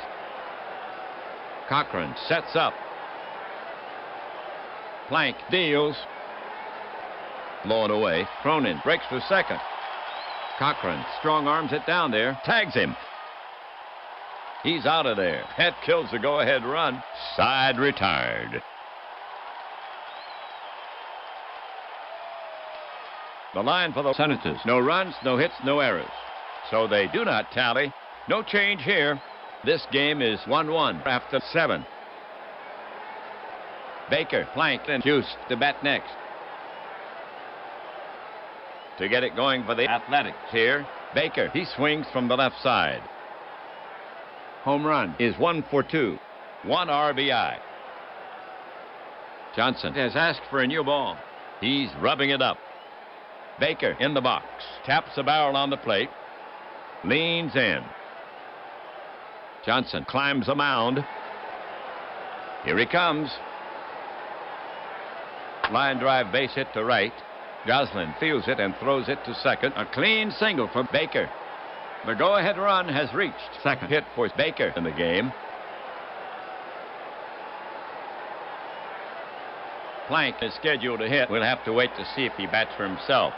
B: Cochran sets up. Plank deals. Low and away. Cronin breaks for second. Cochran strong arms it down there. Tags him. He's out of there. That kills the go-ahead run. Side retired. The line for the Senators. No runs, no hits, no errors. So they do not tally. No change here. This game is 1-1 after 7. Baker, Plank, and Juice to bat next. To get it going for the Athletics here. Baker, he swings from the left side. Home run is 1 for 2. 1 RBI. Johnson has asked for a new ball. He's rubbing it up. Baker in the box. Taps the barrel on the plate. Leans in. Johnson climbs the mound. Here he comes. Line drive base hit to right. Goslin fields it and throws it to second. A clean single for Baker. The go-ahead run has reached second. Hit for Baker in the game. Plank is scheduled to hit. We'll have to wait to see if he bats for himself.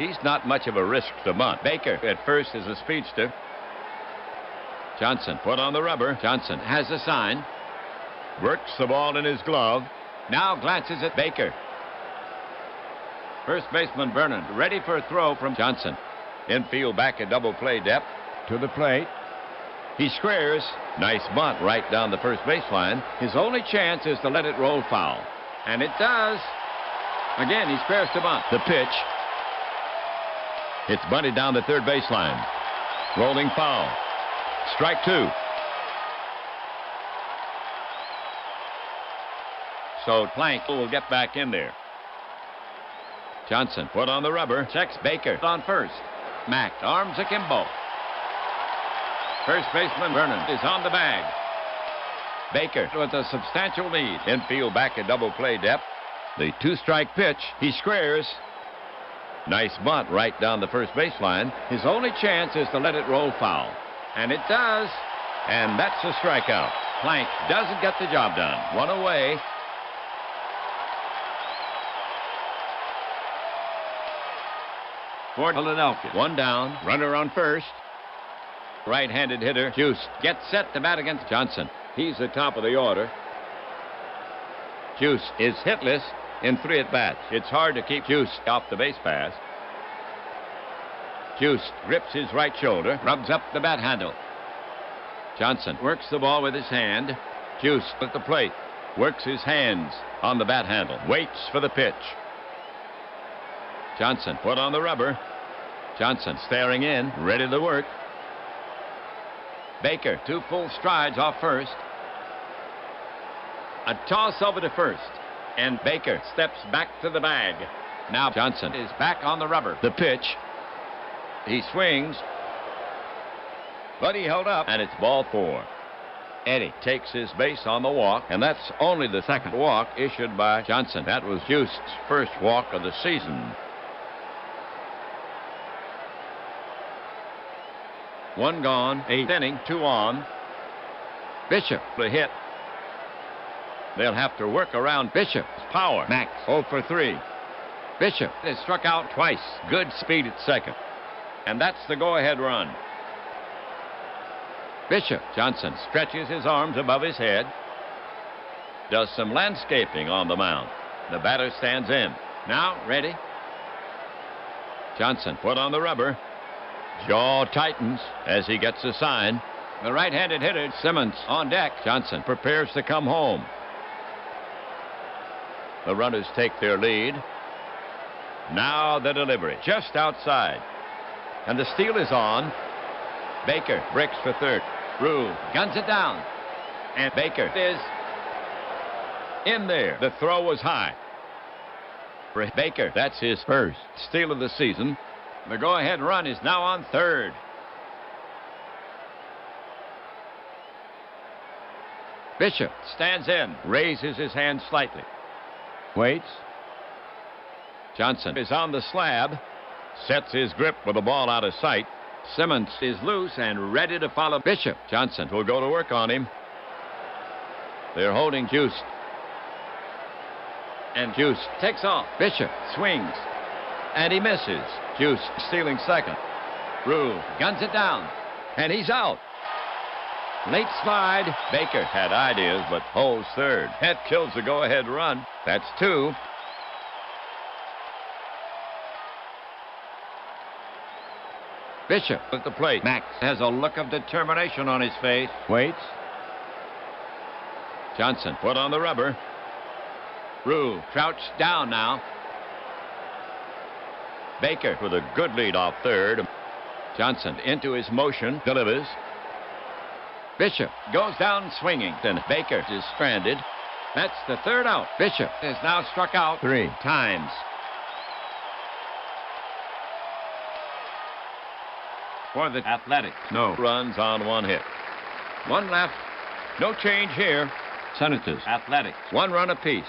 B: He's not much of a risk to bunt. Baker at first is a speedster. Johnson put on the rubber. Johnson has a sign. Works the ball in his glove. Now glances at Baker. First baseman Vernon ready for a throw from Johnson. Infield back at double play depth. To the plate. He squares. Nice bunt right down the first baseline. His only chance is to let it roll foul. And it does. Again, he squares to bunt. The pitch. It's bunted down the third baseline. Rolling foul. Strike two. So Plank will get back in there. Johnson put on the rubber. Checks Baker on first. Mack arms akimbo. First baseman Vernon is on the bag. Baker with a substantial lead. Infield back at double play depth. The two-strike pitch. He squares. Nice bunt right down the first baseline. His only chance is to let it roll foul. And it does. And that's a strikeout. Plank doesn't get the job done. One away. For Philadelphia. One down. Runner on first. Right-handed hitter Juice gets set to bat against Johnson. He's the top of the order. Juice is hitless in 3 at-bats. It's hard to keep Juice off the base pass. Juice grips his right shoulder, rubs up the bat handle. Johnson works the ball with his hand. Juice at the plate, works his hands on the bat handle, waits for the pitch. Johnson put on the rubber. Johnson staring in, ready to work. Baker, 2 full strides off first. A toss over to first. And Baker steps back to the bag. Now Johnson is back on the rubber. The pitch. He swings. But he held up. And it's ball 4. Eddie takes his base on the walk. And that's only the second walk issued by Johnson. That was Juice's first walk of the season. 1 gone, 8th inning, 2 on. Bishop, the hit. They'll have to work around Bishop's power. Max, 0 for 3. Bishop is struck out twice. Good speed at second. And that's the go-ahead run. Bishop. Johnson stretches his arms above his head. Does some landscaping on the mound. The batter stands in. Now, ready. Johnson put on the rubber. Jaw tightens as he gets a sign. The right-handed hitter, Simmons, on deck. Johnson prepares to come home. The runners take their lead. Now the delivery, just outside. And the steal is on. Baker breaks for third. Rue guns it down. And Baker is in there. The throw was high. For Baker, that's his first steal of the season. The go-ahead run is now on third. Bishop stands in, raises his hand slightly. Waits. Johnson is on the slab. Sets his grip with the ball out of sight. Simmons is loose and ready to follow Bishop. Johnson will go to work on him. They're holding Juice. And Juice takes off. Bishop swings. And he misses. Juice stealing second. Rue guns it down. And he's out. Late slide. Baker had ideas, but holds third. That kills the go-ahead run. That's 2. Bishop at the plate. Max has a look of determination on his face. Waits. Johnson put on the rubber. Rue crouched down now. Baker with a good lead off third. Johnson into his motion. Delivers. Bishop goes down swinging. Then Baker is stranded. That's the third out. Bishop is now struck out 3 times. For the Athletics, no runs on 1 hit. 1 left. No change here. Senators, Athletics, 1 run apiece.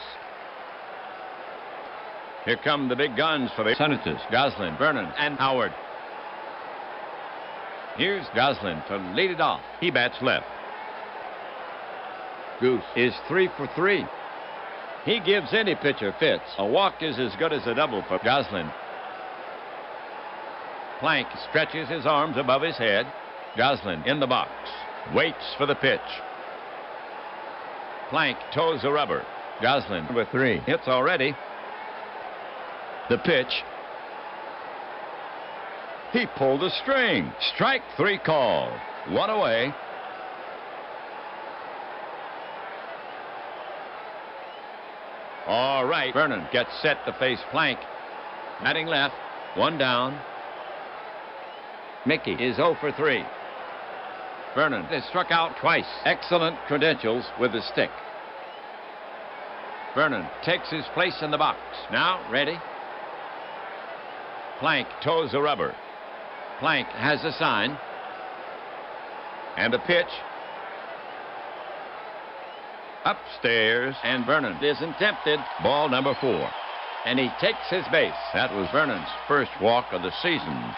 B: Here come the big guns for the Senators. Goslin, Vernon, and Howard. Here's Goslin to lead it off. He bats left. Goose is 3 for 3. He gives any pitcher fits. A walk is as good as a double for Goslin. Plank stretches his arms above his head. Goslin in the box. Waits for the pitch. Plank toes the rubber. Goslin with 3 hits already. The pitch. He pulled the string. Strike 3 called. 1 away. All right. Vernon gets set to face Plank. Batting left. 1 down. Mickey is 0 for 3. Vernon has struck out twice. Excellent credentials with the stick. Vernon takes his place in the box. Now ready. Plank toes the rubber. Plank has a sign. And a pitch. Upstairs, and Vernon isn't tempted. Ball number 4. And he takes his base. That was Vernon's first walk of the season.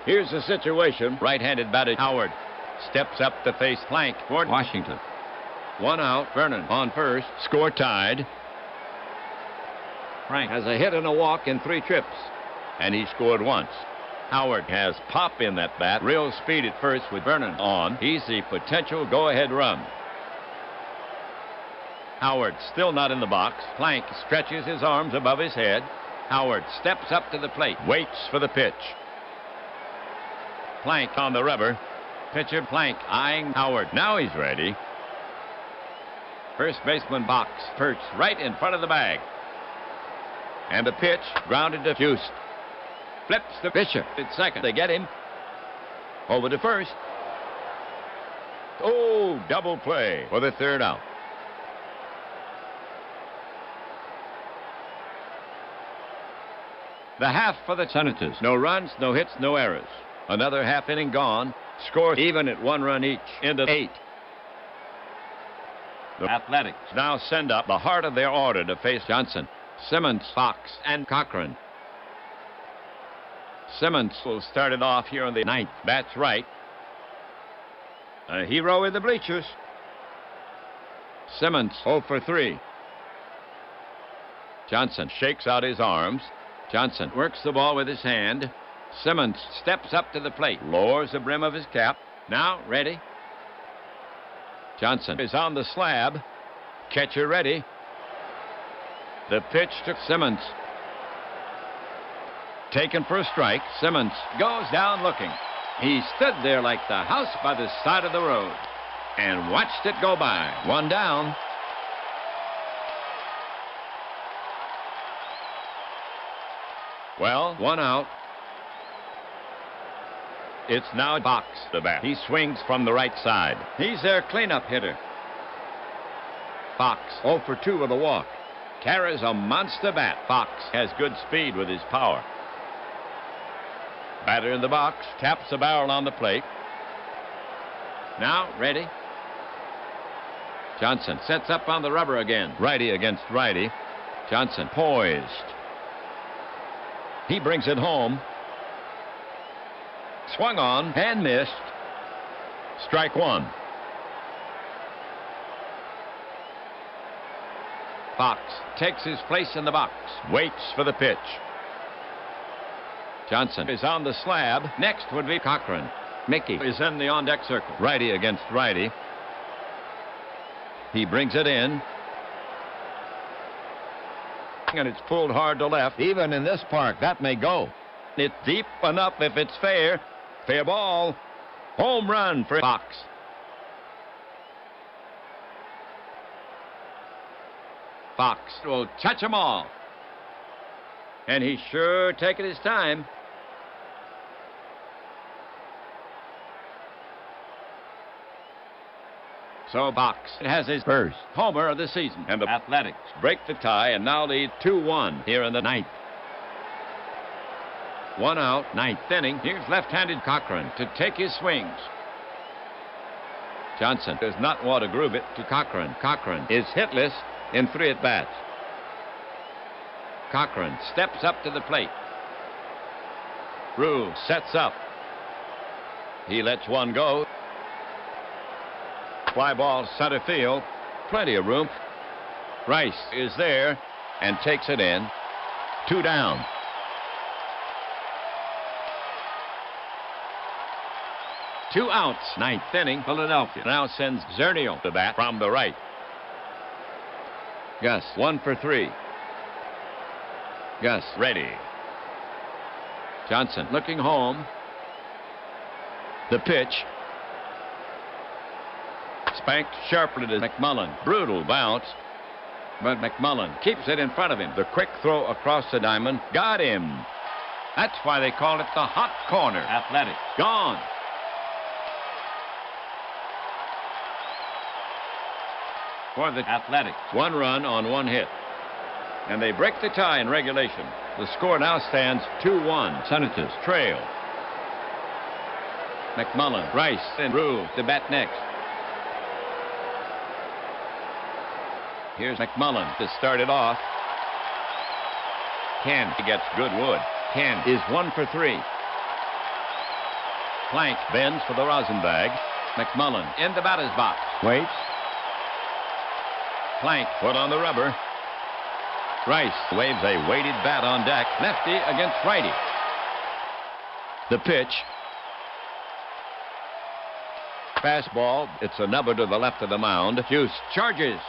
B: Here's the situation. Right-handed batter Howard steps up to face Plank for Washington. 1 out. Vernon on first. Score tied. Frank has a hit and a walk in 3 trips. And he scored once. Howard has pop in that bat. Real speed at first with Vernon on. He's the potential go-ahead run. Howard still not in the box. Plank stretches his arms above his head. Howard steps up to the plate. Waits for the pitch. Plank on the rubber. Pitcher Plank eyeing Howard. Now he's ready. First baseman box perched right in front of the bag. And the pitch grounded to Hust. Flips the pitcher at second. They get him. Over to first. Oh, double play for the 3rd out. The half for the Senators. No runs, no hits, no errors. Another half inning gone. Scores even at 1 run each into 8. The Athletics now send up the heart of their order to face Johnson, Simmons, Fox, and Cochran. Simmons will start it off here in the 9th. Bats right. A hero in the bleachers. Simmons 0 for 3. Johnson shakes out his arms. Johnson works the ball with his hand. Simmons steps up to the plate, lowers the brim of his cap. Now ready. Johnson is on the slab. Catcher ready. The pitch to Simmons. Taken for a strike. Simmons goes down looking. He stood there like the house by the side of the road and watched it go by. 1 down. Well, 1 out. It's now Fox, the bat. He swings from the right side. He's their cleanup hitter. Fox 0 for 2 with a walk. Carries a monster bat. Fox has good speed with his power. Batter in the box, taps the barrel on the plate. Now ready. Johnson sets up on the rubber again. Righty against righty. Johnson poised. He brings it home. Swung on and missed. Strike 1. Fox takes his place in the box. Waits for the pitch. Johnson is on the slab. Next would be Cochran. Mickey is in the on-deck circle. Righty against righty. He brings it in. And it's pulled hard to left. Even in this park, that may go. It's deep enough if it's fair. Fair ball. Home run for Fox. Fox will touch them all. And he's sure taking his time. So Fox has his first homer of the season. And the Athletics break the tie and now lead 2-1 here in the 9th. 1 out, 9th inning. Here's left-handed Cochran to take his swings. Johnson does not want to groove it to Cochran. Cochran is hitless in 3 at-bats. Cochran steps up to the plate. Rue sets up. He lets one go. Fly ball center field. Plenty of room. Rice is there and takes it in. 2 down. Two outs. Ninth inning. Philadelphia now sends Zernio to bat from the right. Gus 1 for 3. Gus ready. Johnson looking home. The pitch. Spanked sharply to McMullen. Brutal bounce. But McMullen keeps it in front of him. The quick throw across the diamond got him. That's why they call it the hot corner. Athletics gone. For the Athletics, 1 run on 1 hit. And they break the tie in regulation. The score now stands 2-1. Senators trail. McMullen, Rice, and Rue to bat next. Here's McMullen to start it off. Ken gets good wood. Ken is 1 for 3. Plank bends for the rosin bag. McMullen in the batter's box. Waits. Plank put on the rubber. Rice waves a weighted bat on deck. Lefty against righty. The pitch. Fastball. It's a nubber to the left of the mound. Juice charges.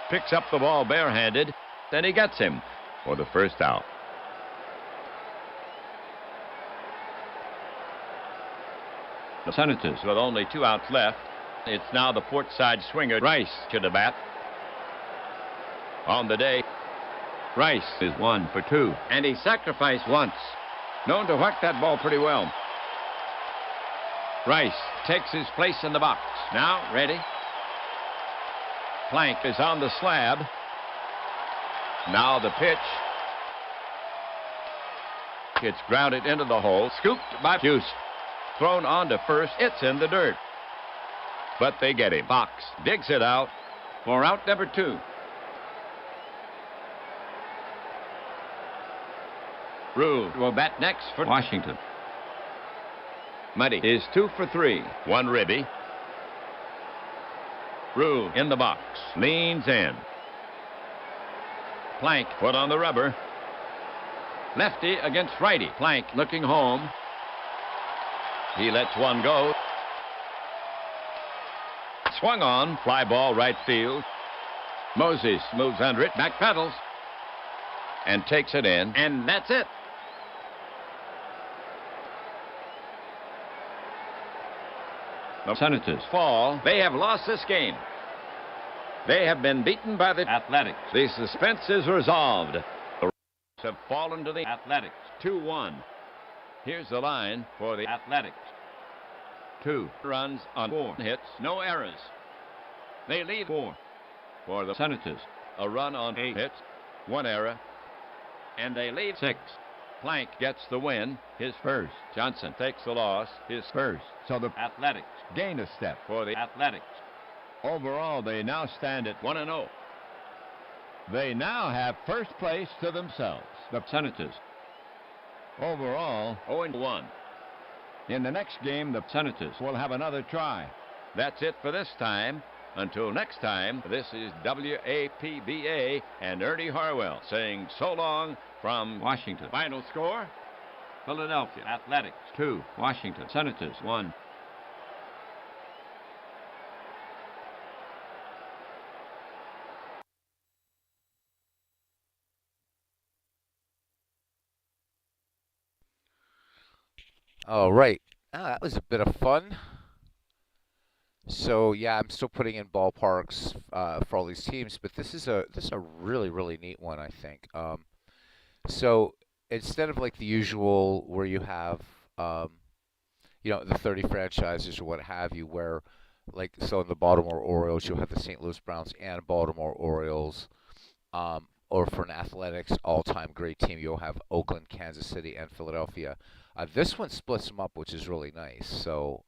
B: Picks up the ball barehanded. Then he gets him for the first out. The Senators with only 2 outs left. It's now the port side swinger Rice to the bat. On the day, Rice is 1 for 2. And he sacrificed once. Known to whack that ball pretty well. Rice takes his place in the box. Now ready. Plank is on the slab. Now the pitch. It's grounded into the hole. Scooped by Juice. Thrown on to first. It's in the dirt. But they get him. Fox digs it out for out number 2. Rue will bat next for Washington. Muddy is 2 for 3. 1 ribby. Rue in the box. Leans in. Plank put on the rubber. Lefty against righty. Plank looking home. He lets one go. Swung on. Fly ball right field. Moses moves under it. Back pedals. And takes it in. And that's it. The Senators fall. They have lost this game. They have been beaten by the Athletics. The suspense is resolved. The Reds have fallen to the Athletics. 2-1. Here's the line for the Athletics. 2 runs on 4 hits. No errors. They lead 4 for the Senators. A run on 8 hits. 1 error. And they lead 6. Plank gets the win, his first. Johnson takes the loss, his first. So the Athletics gain a step for the Athletics. Overall, they now stand at 1-0. They now have first place to themselves. The Senators. Overall, 0-1. In the next game, the Senators will have another try. That's it for this time. Until next time, this is WAPBA and Ernie Harwell saying so long from Washington. Final score, Philadelphia Athletics 2, Washington Senators 1.
C: All right. That was a bit of fun. So yeah, I'm still putting in ballparks for all these teams, but this is a really neat one, I think. So instead of like the usual where you have the 30 franchises or what have you, where like so in the Baltimore Orioles you'll have the St. Louis Browns and Baltimore Orioles, or for an athletics all-time great team you'll have Oakland, Kansas City, and Philadelphia. This one splits them up, which is really nice. So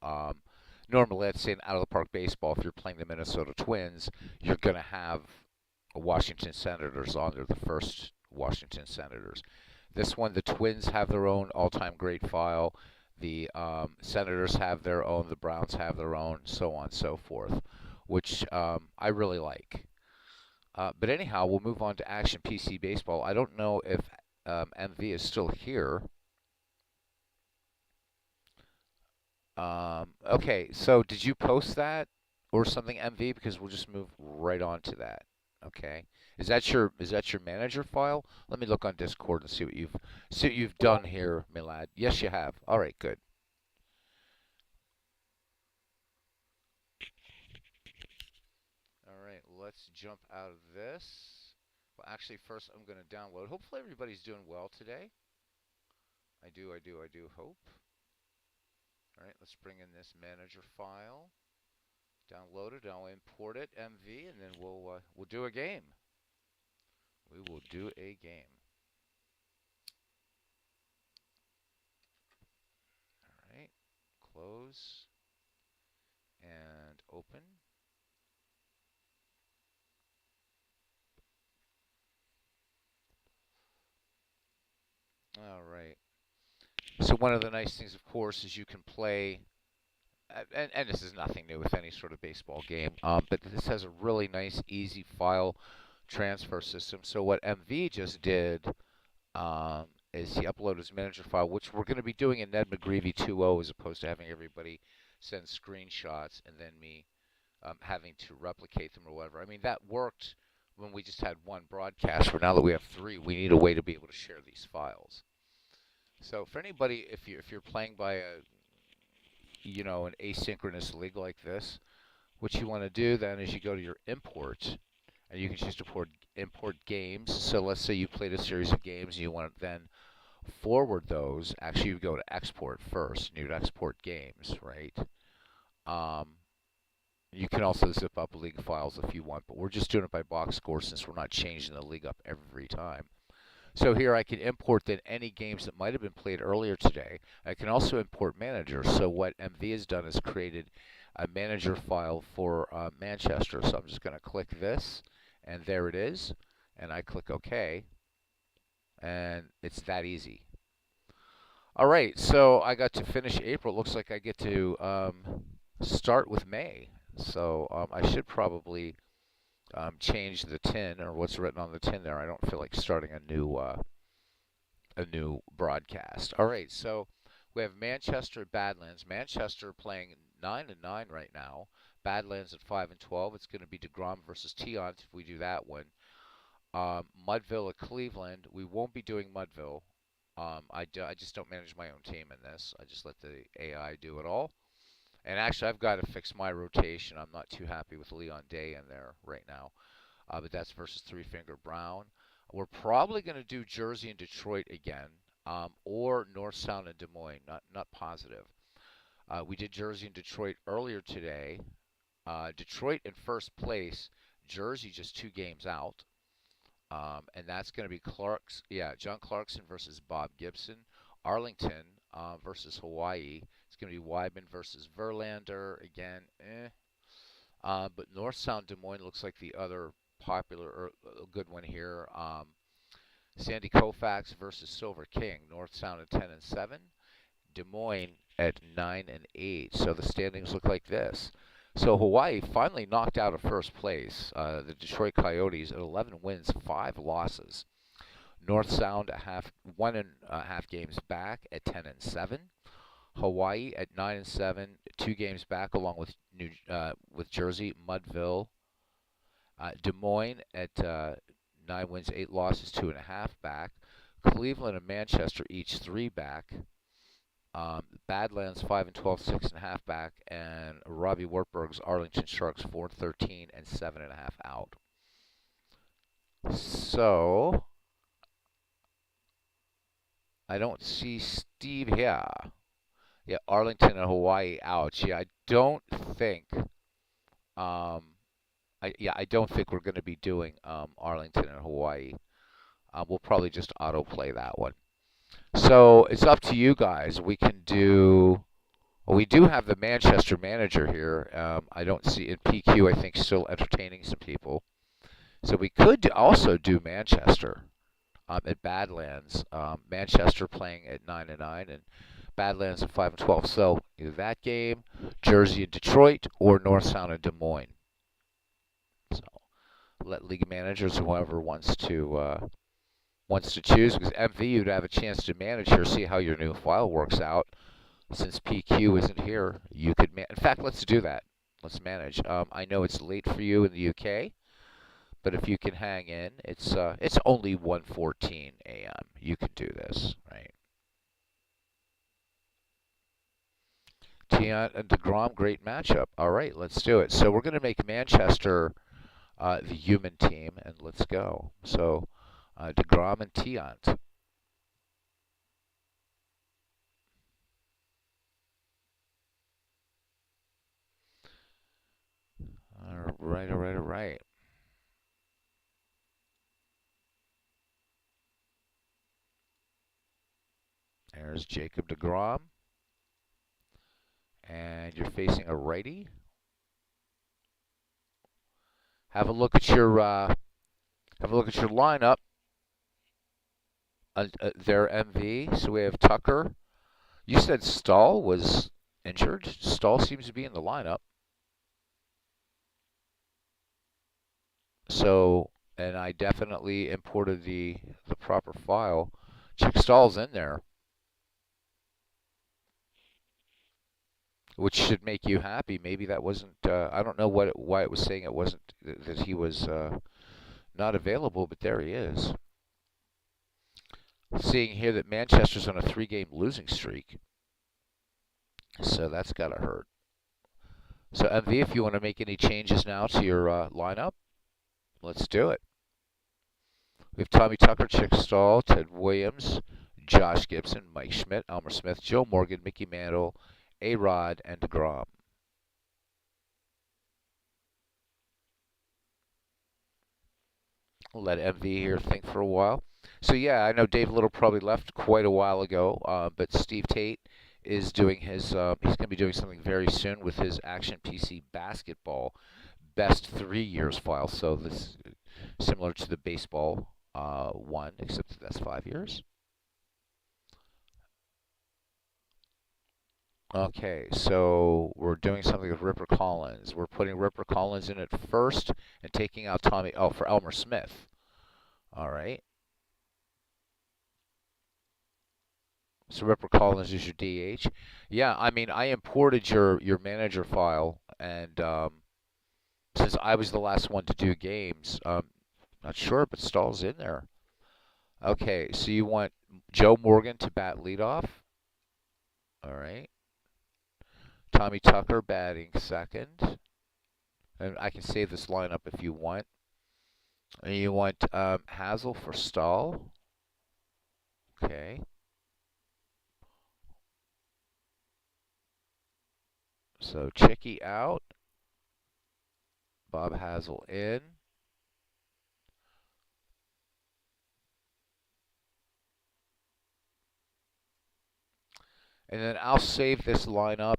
C: normally, let's say in out-of-the-park baseball, if you're playing the Minnesota Twins, you're going to have a Washington Senators on there, the first Washington Senators. This one, the Twins have their own all-time great file. The Senators have their own. The Browns have their own, so on and so forth, which I really like. But anyhow, we'll move on to Action PC Baseball. I don't know if MV is still here. Okay, so did you post that or something, MV? Because we'll just move right on to that. Okay, is that your manager file? Let me look on Discord and see what you've done here, my lad. Yes, you have. All right, good. All right, let's jump out of this. Well, actually, first I'm going to download. Hopefully everybody's doing well today. I do hope. All right, let's bring in this manager file. Download it. I'll import it, MV, and then we'll do a game. We will do a game. All right, close and open. All right. So one of the nice things, of course, is you can play, and this is nothing new with any sort of baseball game, but this has a really nice, easy file transfer system. So what MV just did is he uploaded his manager file, which we're going to be doing in Ned McGreevy 2.0 as opposed to having everybody send screenshots and then me having to replicate them or whatever. I mean, that worked when we just had one broadcast, but now that we have three, we need a way to be able to share these files. So for anybody, if you're playing by an asynchronous league like this, what you want to do then is you go to your import, and you can just import games. So let's say you played a series of games, and you want to then forward those. Actually, you go to export first, and you'd export games, right? You can also zip up league files if you want, but we're just doing it by box score since we're not changing the league up every time. So here I can import then any games that might have been played earlier today. I can also import managers. So what MV has done is created a manager file for Manchester. So I'm just going to click this, and there it is. And I click OK, and it's that easy. All right, so I got to finish April. It looks like I get to start with May. So I should probably change the tin or what's written on the tin there. I don't feel like starting a new broadcast. All right, so we have Manchester Badlands. Manchester playing 9-9 right now. Badlands at 5-12. It's going to be DeGrom versus Tiant if we do that one. Mudville at Cleveland. We won't be doing Mudville. I just don't manage my own team in this. I just let the AI do it all. And actually, I've got to fix my rotation. I'm not too happy with Leon Day in there right now. But that's versus Three Finger Brown. We're probably going to do Jersey and Detroit again, or North Sound and Des Moines. Not positive. We did Jersey and Detroit earlier today. Detroit in first place. Jersey just 2 games out. And that's going to be John Clarkson versus Bob Gibson. Arlington versus Hawaii. It's going to be Weidman versus Verlander. Again, but North Sound Des Moines looks like the other popular or good one here. Sandy Koufax versus Silver King. North Sound at 10-7. Des Moines at 9-8. So the standings look like this. So Hawaii finally knocked out of first place. The Detroit Coyotes at 11 wins, 5 losses. North Sound at 1.5 games back at 10-7. Hawaii at 9-7, 2 games back, along with Jersey, Mudville. Des Moines at 9 wins, 8 losses, 2.5 back. Cleveland and Manchester each 3 back. Badlands 5-12, 6.5 back, and Robbie Wartburg's Arlington Sharks 4-13 and 7.5 out. So I don't see Steve here. Yeah, Arlington and Hawaii out. Yeah, I don't think. I don't think we're going to be doing Arlington and Hawaii. We'll probably just autoplay that one. So it's up to you guys. We can do. Well, we do have the Manchester manager here. I don't see in PQ. I think still entertaining some people. So we could also do Manchester at Badlands. Manchester playing at 9-9 and Badlands at 5-12. So either that game, Jersey and Detroit, or North Sound and Des Moines. So let league managers, whoever wants to wants to choose, because MV, you'd have a chance to manage here, see how your new file works out. Since PQ isn't here, you could in fact, let's do that. Let's manage. I know it's late for you in the UK, but if you can hang in, it's only 1:14 a.m. You can do this, right? Tiant and DeGrom, great matchup. All right, let's do it. So we're going to make Manchester the human team, and let's go. So DeGrom and Tiant. All right, all right, all right. There's Jacob DeGrom. And you're facing a righty. Have a look at your lineup. Their MV. So we have Tucker. You said Stahl was injured. Stahl seems to be in the lineup. So, and I definitely imported the proper file. Chick Stahl's in there, which should make you happy. Maybe that wasn't. I don't know why it was saying it wasn't that he was not available, but there he is. Seeing here that Manchester's on a 3-game losing streak, so that's gotta hurt. So MV, if you want to make any changes now to your lineup, let's do it. We have Tommy Tucker, Chick Stahl, Ted Williams, Josh Gibson, Mike Schmidt, Elmer Smith, Joe Morgan, Mickey Mantle, A-Rod, and DeGrom. We'll let MV here think for a while. So yeah, I know Dave Little probably left quite a while ago, but Steve Tate is doing his, he's going to be doing something very soon with his Action PC Basketball Best 3 Years file. So this is similar to the baseball one, except that that's 5 years. Okay, so we're doing something with Ripper Collins. We're putting Ripper Collins in at first and taking out Tommy, for Elmer Smith. All right. So Ripper Collins is your DH. Yeah, I mean, I imported your manager file, and since I was the last one to do games, not sure, but Stahl's in there. Okay, so you want Joe Morgan to bat leadoff. All right. Tommy Tucker batting second. And I can save this lineup if you want. And you want Hazel for Stahl. Okay. So Chicky out. Bob Hazel in. And then I'll save this lineup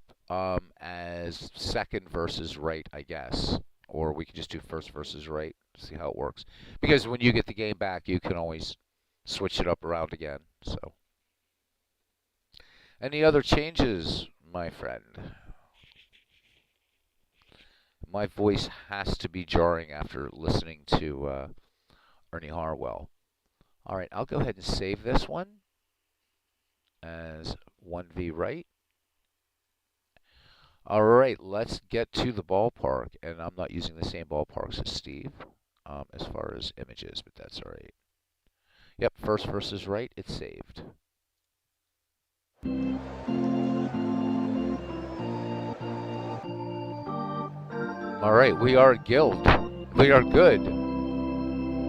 C: as second versus right, I guess. Or we can just do first versus right, see how it works. Because when you get the game back, you can always switch it up around again. So, any other changes, my friend? My voice has to be jarring after listening to Ernie Harwell. All right, I'll go ahead and save this one as 1V right. All right, let's get to the ballpark. And I'm not using the same ballparks as Steve as far as images, but that's all right. Yep, first versus right, it's saved. All right, we are Guild. We are good.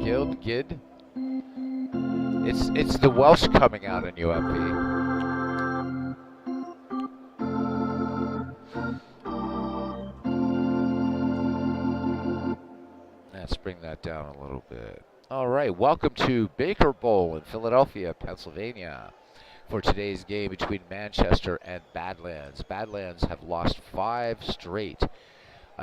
C: Guild, Gid. It's the Welsh coming out in UMP. Let's bring that down a little bit. All right, welcome to Baker Bowl in Philadelphia, Pennsylvania, for today's game between Manchester and Badlands. Badlands have lost 5 straight.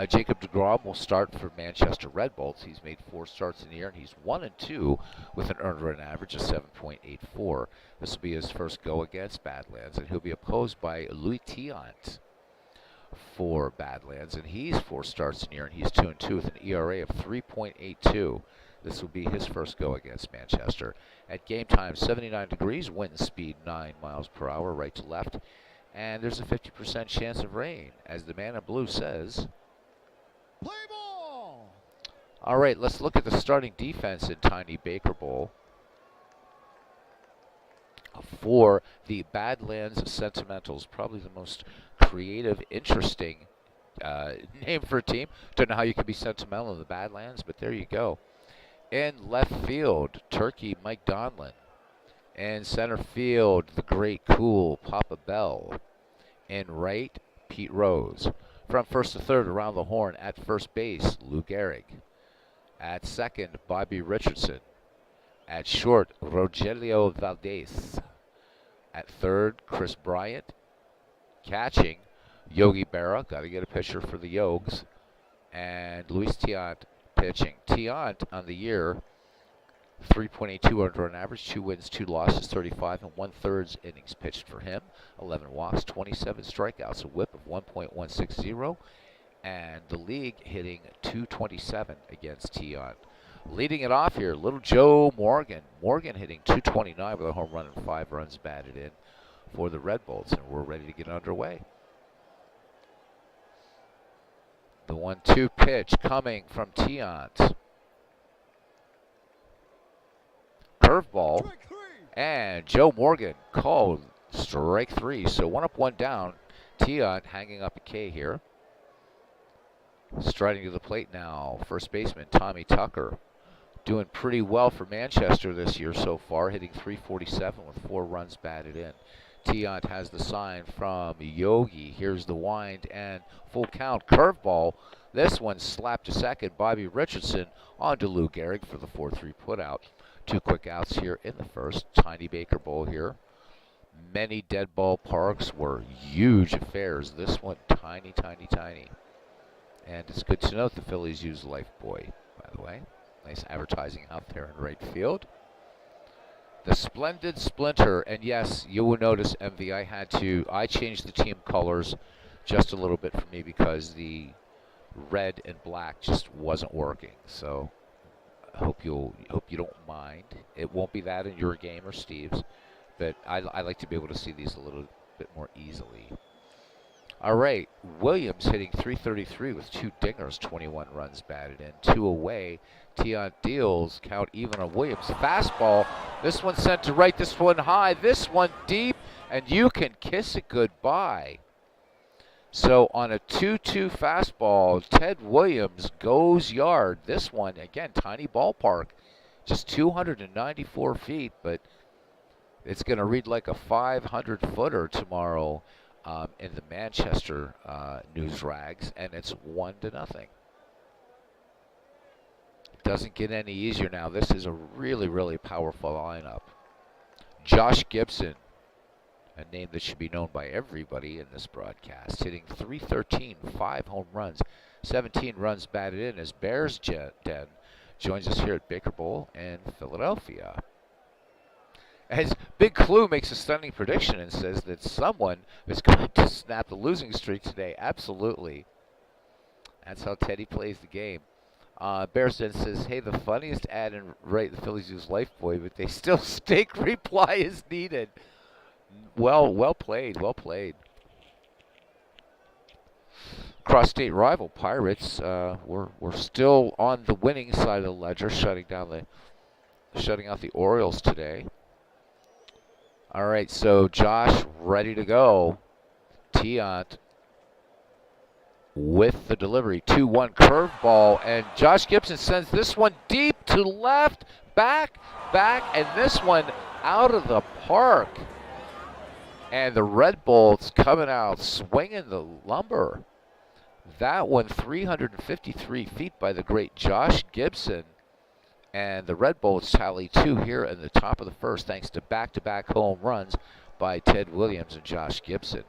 C: Jacob DeGrom will start for Manchester Red Bolts. He's made 4 starts in the year, and he's 1-2 with an earned run average of 7.84. This will be his first go against Badlands, and he'll be opposed by Louis Tiant for Badlands, and he's 4 starts in the year, and he's 2-2 with an ERA of 3.82. This will be his first go against Manchester. At game time, 79 degrees, wind speed 9 miles per hour, right to left. And there's a 50% chance of rain, as the man in blue says.
D: Play ball!
C: All right, let's look at the starting defense in Tiny Baker Bowl. For the Badlands Sentimentals, probably the most creative, interesting name for a team. Don't know how you can be sentimental in the Badlands, but there you go. In left field, Turkey Mike Donlin. In center field, the great cool Papa Bell. In right, Pete Rose. From first to third around the horn at first base, Lou Gehrig. At second, Bobby Richardson. At short, Rogelio Valdez. At third, Chris Bryant. Catching, Yogi Berra. Got to get a pitcher for the Yogs. And Luis Tiant pitching. Tiant on the year, 3.82 under an average, 2 wins, 2 losses, 35 and 1/3 innings pitched for him. 11 walks, 27 strikeouts, a whip of 1.160, and the league hitting .227 against Tiant. Leading it off here, little Joe Morgan. Morgan hitting .229 with a home run and 5 runs batted in for the Red Bolts, and we're ready to get underway. The 1-2 pitch coming from Tiant. Curveball, and Joe Morgan called strike 3. So 1 up, 1 down. Tiant hanging up a K here. Striding to the plate now, first baseman Tommy Tucker. Doing pretty well for Manchester this year so far, hitting .347 with 4 runs batted in. Tiant has the sign from Yogi. Here's the wind and full count. Curveball. This one slapped to second. Bobby Richardson on to Lou Gehrig for the 4-3 putout. 2 quick outs here in the first. Tiny Baker Bowl here. Many dead ball parks were huge affairs. This one tiny, tiny, tiny. And it's good to note the Phillies use Lifebuoy, by the way. Nice advertising out there in right field. The Splendid Splinter, and yes, you will notice, MV, I changed the team colors just a little bit for me because the red and black just wasn't working. So I hope you don't mind. It won't be that in your game or Steve's, but I like to be able to see these a little bit more easily. All right, Williams hitting .333 with 2 dingers, 21 runs batted in, 2 away. Tiant deals, count even on Williams. Fastball, this one sent to right, this one high, this one deep, and you can kiss it goodbye. So on a 2-2 fastball, Ted Williams goes yard. This one, again, tiny ballpark, just 294 feet, but it's going to read like a 500-footer tomorrow in the Manchester news rags, and it's 1-0. Doesn't get any easier now. This is a really, really powerful lineup. Josh Gibson, a name that should be known by everybody in this broadcast, hitting .313, 5 home runs, 17 runs batted in as Bears Den joins us here at Baker Bowl in Philadelphia. As Big Clue makes a stunning prediction and says that someone is going to snap the losing streak today. Absolutely. That's how Teddy plays the game. Bears Den says, hey, the funniest ad in right, the Phillies use Lifebuoy, but they still stink. Reply is needed. Well played, well played. Cross-state rival Pirates, we're still on the winning side of the ledger, shutting out the Orioles today. All right, so Josh ready to go. Tiant with the delivery, 2-1 curveball, and Josh Gibson sends this one deep to left, back, and this one out of the park. And the Red Bolts coming out swinging the lumber. That one 353 feet by the great Josh Gibson. And the Red Bolts tally 2 here in the top of the first, thanks to back-to-back home runs by Ted Williams and Josh Gibson.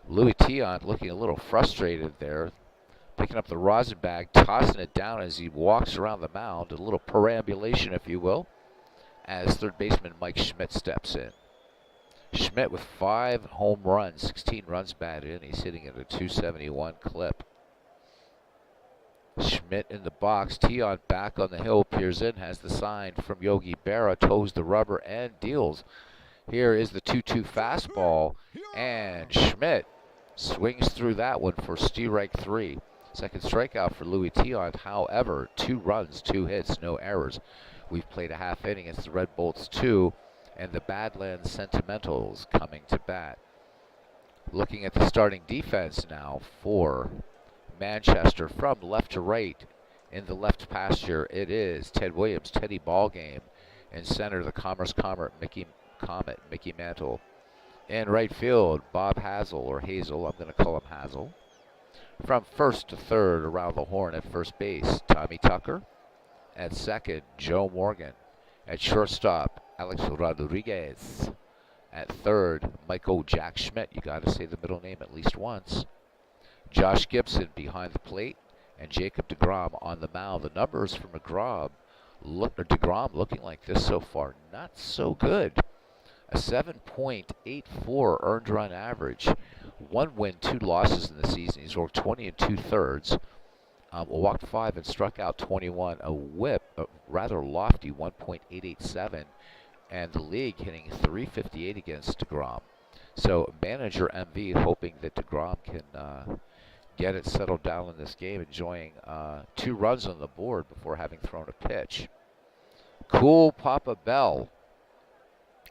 C: Louis Tiant looking a little frustrated there, picking up the rosin bag, tossing it down as he walks around the mound, a little perambulation, if you will, as third baseman Mike Schmidt steps in. Schmidt with 5 home runs, 16 runs batted in. He's hitting at a .271 clip. Schmidt Schmidt in the box. Tion back on the hill. Peers in, has the sign from Yogi Berra. Toes the rubber and deals. Here is the 2-2 fastball. And Schmidt swings through that one for strike 3. Second strikeout for Louis Tion. However, 2 runs, 2 hits, no errors. We've played a half inning. It's the Red Bolts 2 and the Badlands Sentimentals coming to bat. Looking at the starting defense now for Manchester from left to right. In the left pasture, it is Ted Williams, Teddy Ballgame. In center, the Commerce Comet, Mickey Mantle. In right field, Bob Hazel, or Hazel, I'm going to call him Hazel. From first to third, around the horn at first base, Tommy Tucker. At second, Joe Morgan. At shortstop, Alex Rodriguez. At third, Michael Jack Schmidt. You got to say the middle name at least once. Josh Gibson behind the plate, and Jacob deGrom on the mound. The numbers from deGrom looking like this so far, not so good. A 7.84 earned run average. 1 win, 2 losses in the season. He's worked 20 2/3. Walked 5 and struck out 21. A whip, a rather lofty 1.887. And the league hitting .358 against deGrom. So manager MV hoping that deGrom can get it settled down in this game, enjoying 2 runs on the board before having thrown a pitch. Cool Papa Bell.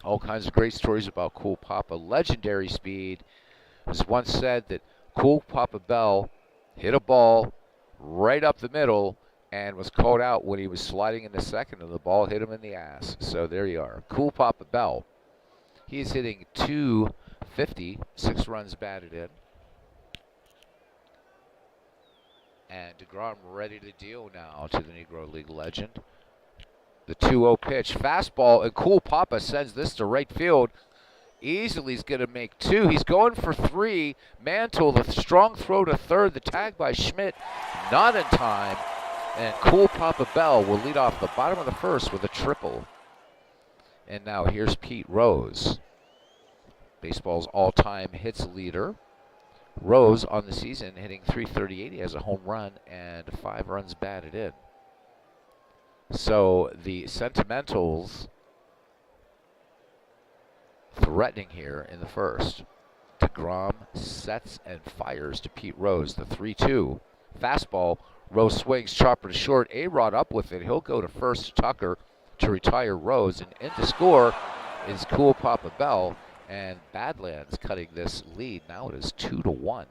C: All kinds of great stories about Cool Papa. Legendary speed. It was once said that Cool Papa Bell hit a ball right up the middle and was called out when he was sliding into second, and the ball hit him in the ass. So there you are. Cool Papa Bell. He is hitting .250, 6 runs batted in. And deGrom ready to deal now to the Negro League legend. The 2-0 pitch, fastball, and Cool Papa sends this to right field. Easily is going to make 2. He's going for 3. Mantle, the strong throw to third. The tag by Schmidt, not in time. And Cool Papa Bell will lead off the bottom of the first with a triple. And now here's Pete Rose, baseball's all-time hits leader. Rose on the season hitting .338. He has a home run and 5 runs batted in. So the Sentimentals threatening here in the first. deGrom sets and fires to Pete Rose. The 3-2 fastball. Rose swings, chopper to short. A-Rod up with it. He'll go to first to Tucker to retire Rose. And in to score is Cool Papa Bell. And Badlands cutting this lead. Now it is 2-1.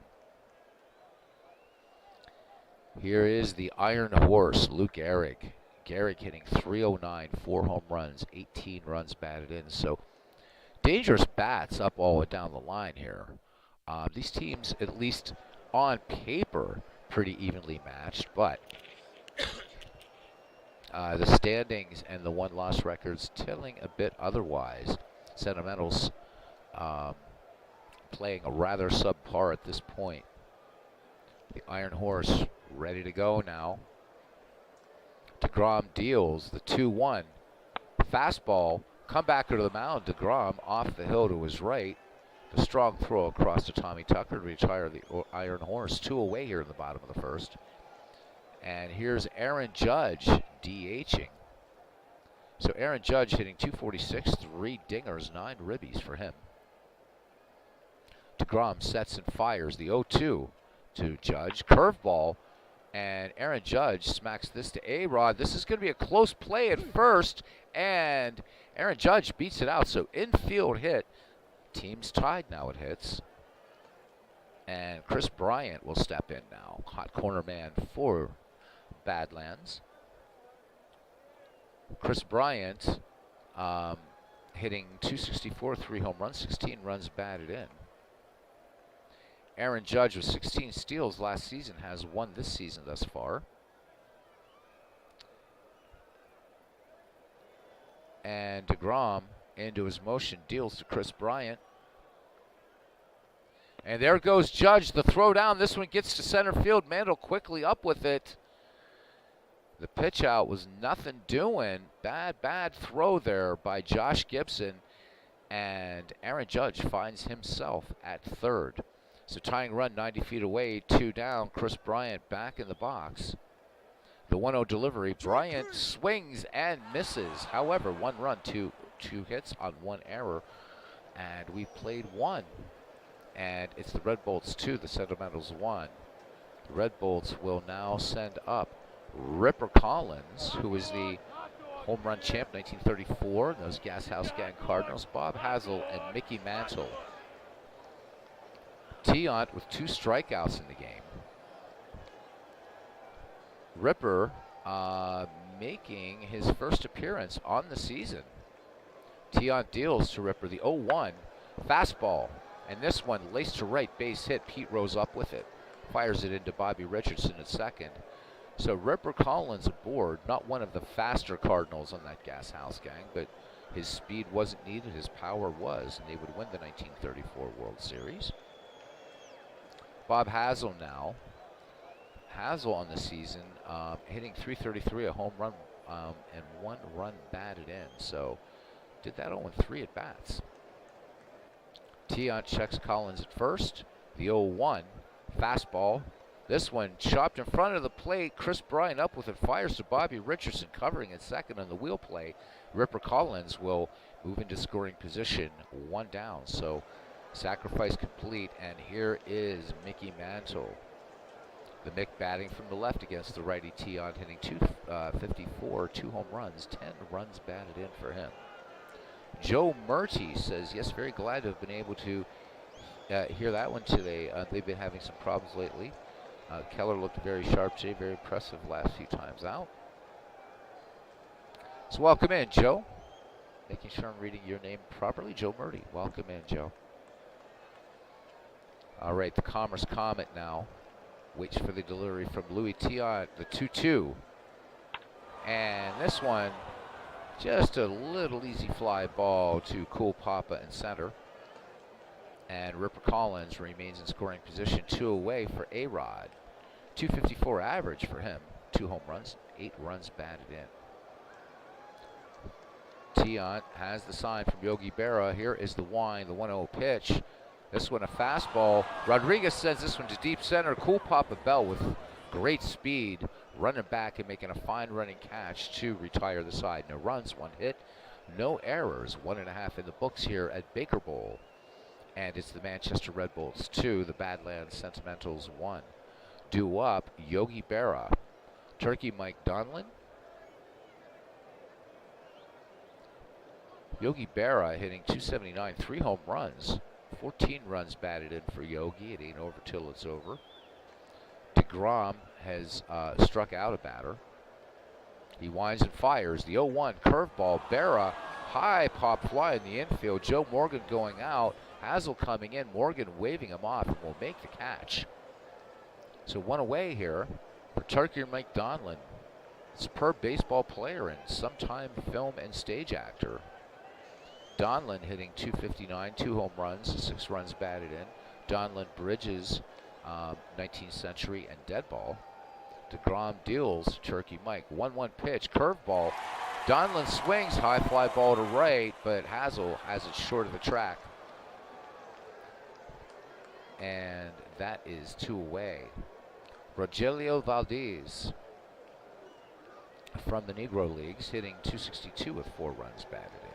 C: Here is the Iron Horse, Luke Gehrig. Gehrig hitting .309, 4 home runs, 18 runs batted in. So dangerous bats up all down the line here. These teams, at least on paper, pretty evenly matched, but the standings and the won-loss records telling a bit otherwise. Sentimentals playing a rather subpar at this point. The Iron Horse ready to go now. deGrom deals the 2-1 fastball. Come back to the mound. deGrom off the hill to his right. The strong throw across to Tommy Tucker to retire the Iron Horse. 2 away here in the bottom of the first. And here's Aaron Judge DHing. So Aaron Judge hitting .246, 3 dingers, 9 ribbies for him. deGrom sets and fires the 0-2 to Judge. Curveball. And Aaron Judge smacks this to A-Rod. This is going to be a close play at first. And Aaron Judge beats it out. So infield hit. Team's tied now at hits. And Chris Bryant will step in now. Hot corner man for Badlands. Chris Bryant hitting .264, 3 home runs, 16 runs batted in. Aaron Judge with 16 steals last season has 1 this season thus far. And deGrom into his motion deals to Chris Bryant. And there goes Judge, the throw down. This one gets to center field. Mantle quickly up with it. The pitch out was nothing doing. Bad throw there by Josh Gibson. And Aaron Judge finds himself at third. So tying run 90 feet away, 2 down. Chris Bryant back in the box. The 1-0 delivery. Bryant swings and misses. However, 1 run, two hits on 1 error. And we've played 1. And it's the Red Bolts 2, the Sentimentals 1. The Red Bolts will now send up Ripper Collins, who was the home run champ 1934, those Gas House Gang Cardinals, Bob Hazel and Mickey Mantle. Tiant with 2 strikeouts in the game. Ripper making his first appearance on the season. Tiant deals to Ripper the 0-1 fastball, and this one laced to right, base hit. Pete Rose up with it, fires it into Bobby Richardson at second. So Ripper Collins aboard, not one of the faster Cardinals on that Gas House Gang, but his speed wasn't needed, his power was, and they would win the 1934 World Series. Bob Hazel now. Hazel on the season hitting .333, a home run, and 1 run batted in. So did that 0-3 at bats. Tiant checks Collins at first. The 0-1 fastball. This one chopped in front of the plate. Chris Bryant up with it, fires to Bobby Richardson, covering at second on the wheel play. Ripper Collins will move into scoring position, 1 down. So sacrifice complete, and here is Mickey Mantle. The Mick batting from the left against the righty Tiant, hitting .254, 2 home runs, 10 runs batted in for him. Joe Murty says, yes, very glad to have been able to hear that one today. They've been having some problems lately. Keller looked very sharp today, very impressive last few times out. So welcome in, Joe. Making sure I'm reading your name properly. Joe Murty. Welcome in, Joe. All right, the Commerce Comet now waits for the delivery from Louis Tiant, the 2-2. And this one, just a little easy fly ball to Cool Papa in center. And Ripper Collins remains in scoring position, 2 away for A-Rod. .254 average for him, 2 home runs, 8 runs batted in. Tiant has the sign from Yogi Berra. Here is the wind, the 1-0 pitch. This one a fastball. Rodriguez sends this one to deep center. Cool Papa Bell with great speed, running back and making a fine running catch to retire the side. No runs, 1 hit, no errors. 1.5 in the books here at Baker Bowl. And it's the Manchester Red Bulls 2, the Badlands Sentimentals 1. Due up, Yogi Berra. Turkey Mike Donlin. Yogi Berra hitting .279, 3 home runs. 14 runs batted in for Yogi. It ain't over till it's over. DeGrom has struck out a batter. He winds and fires. The 0-1 curveball. Berra, high pop fly in the infield. Joe Morgan going out. Hazel coming in. Morgan waving him off and will make the catch. So 1 away here for Turkey Mike Donlin. Superb baseball player and sometime film and stage actor. Donlin hitting .259, 2 home runs, 6 runs batted in. Donlin bridges 19th century and dead ball. DeGrom deals Turkey Mike. 1-1 pitch, curveball. Donlin swings, high fly ball to right, but Hazel has it short of the track. And that is 2 away. Rogelio Valdez from the Negro Leagues hitting .262 with 4 runs batted in.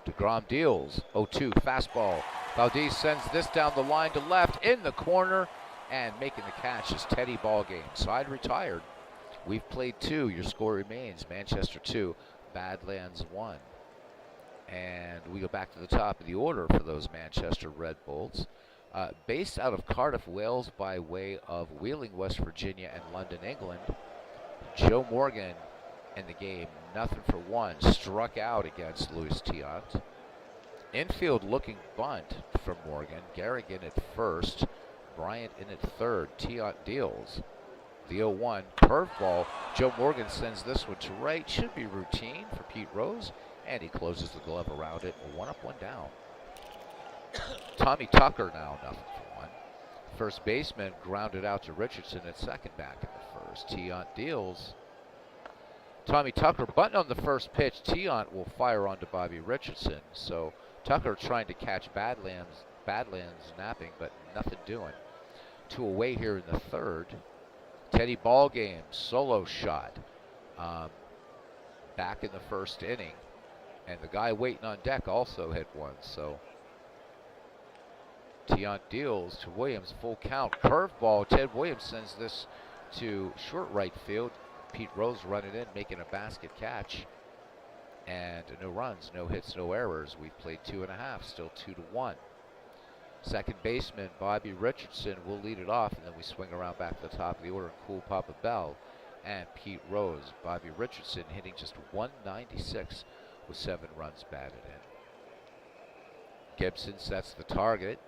C: DeGrom deals, 0-2 fastball. Valdez sends this down the line to left in the corner, and making the catch is Teddy Ballgame. Side retired. We've played 2. Your score remains Manchester 2, Badlands 1. And we go back to the top of the order for those Manchester Red Bolts. Based out of Cardiff, Wales, by way of Wheeling, West Virginia, and London, England, Joe Morgan in the game, 0-for-1, struck out against Louis Tiant. Infield looking bunt from Morgan. Garrigan at first, Bryant in at third. Tiant deals. The 0-1 curveball. Joe Morgan sends this one to right. Should be routine for Pete Rose, and he closes the glove around it. 1 up, 1 down. Tommy Tucker now 0-for-1. First baseman grounded out to Richardson at second, back in the first. Tiant deals. Tommy Tucker bunting on the first pitch. Tiant will fire onto Bobby Richardson. So Tucker trying to catch Badlands napping, but nothing doing. 2 away here in the third. Teddy Ballgame, solo shot. Back in the first inning. And the guy waiting on deck also hit one. So Tiant deals to Williams, full count. Curveball. Ted Williams sends this to short right field. Pete Rose running in, making a basket catch. And no runs, no hits, no errors. We've played 2.5, still 2-1. Second baseman Bobby Richardson will lead it off, and then we swing around back to the top of the order. Cool Papa Bell and Pete Rose. Bobby Richardson hitting just 196 with 7 runs batted in. Gibson sets the target.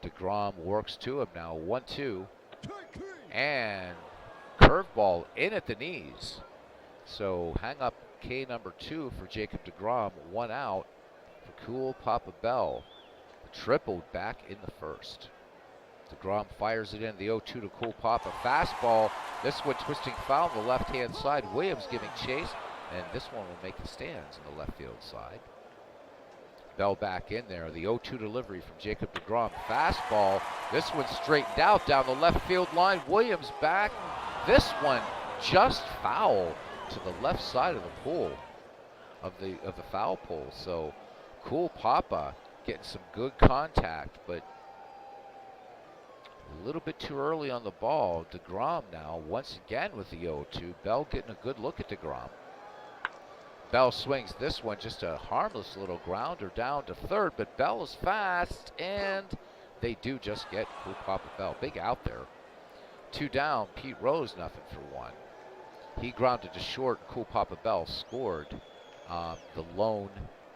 C: DeGrom works to him now. 1-2. And curveball in at the knees. So hang up K number 2 for Jacob DeGrom. 1 out for Cool Papa Bell. Tripled back in the first. DeGrom fires it in. The 0-2 to Cool Papa. Fastball. This one twisting foul on the left-hand side. Williams giving chase. And this one will make the stands on the left field side. Bell back in there. The 0-2 delivery from Jacob DeGrom. Fastball. This one straightened out down the left field line. Williams back. This one just foul to the left side of the pool, of the foul pole. So Cool Papa getting some good contact, but a little bit too early on the ball. DeGrom now once again with the 0-2. Bell getting a good look at DeGrom. Bell swings this one, just a harmless little grounder down to third, but Bell is fast, and they do just get Cool Papa Bell. Big out there. 2 down, Pete Rose, nothing for 1. He grounded to short, Cool Papa Bell scored the lone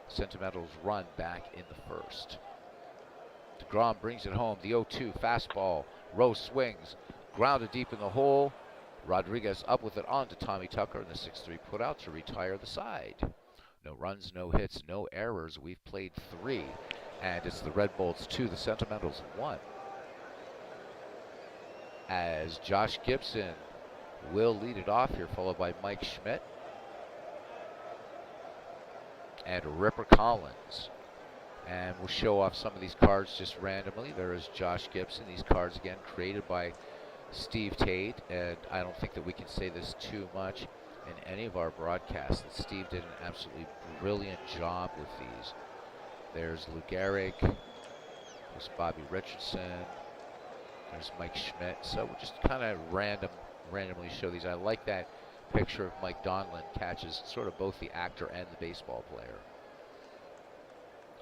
C: Sentimentals run back in the first. DeGrom brings it home, the 0-2 fastball. Rose swings, grounded deep in the hole. Rodriguez up with it on to Tommy Tucker, and the 6-3 put out to retire the side. No runs, no hits, no errors. We've played 3, and it's the Red Bolts 2, the Sentimentals 1. As Josh Gibson will lead it off here, followed by Mike Schmidt and Ripper Collins. And we'll show off some of these cards just randomly. There is Josh Gibson. These cards, again, created by Steve Tate, and I don't think that we can say this too much in any of our broadcasts, that Steve did an absolutely brilliant job with these. There's Lou Gehrig, there's Bobby Richardson, there's Mike Schmidt. So we'll just kind of randomly show these. I like that picture of Mike Donlin, catches sort of both the actor and the baseball player.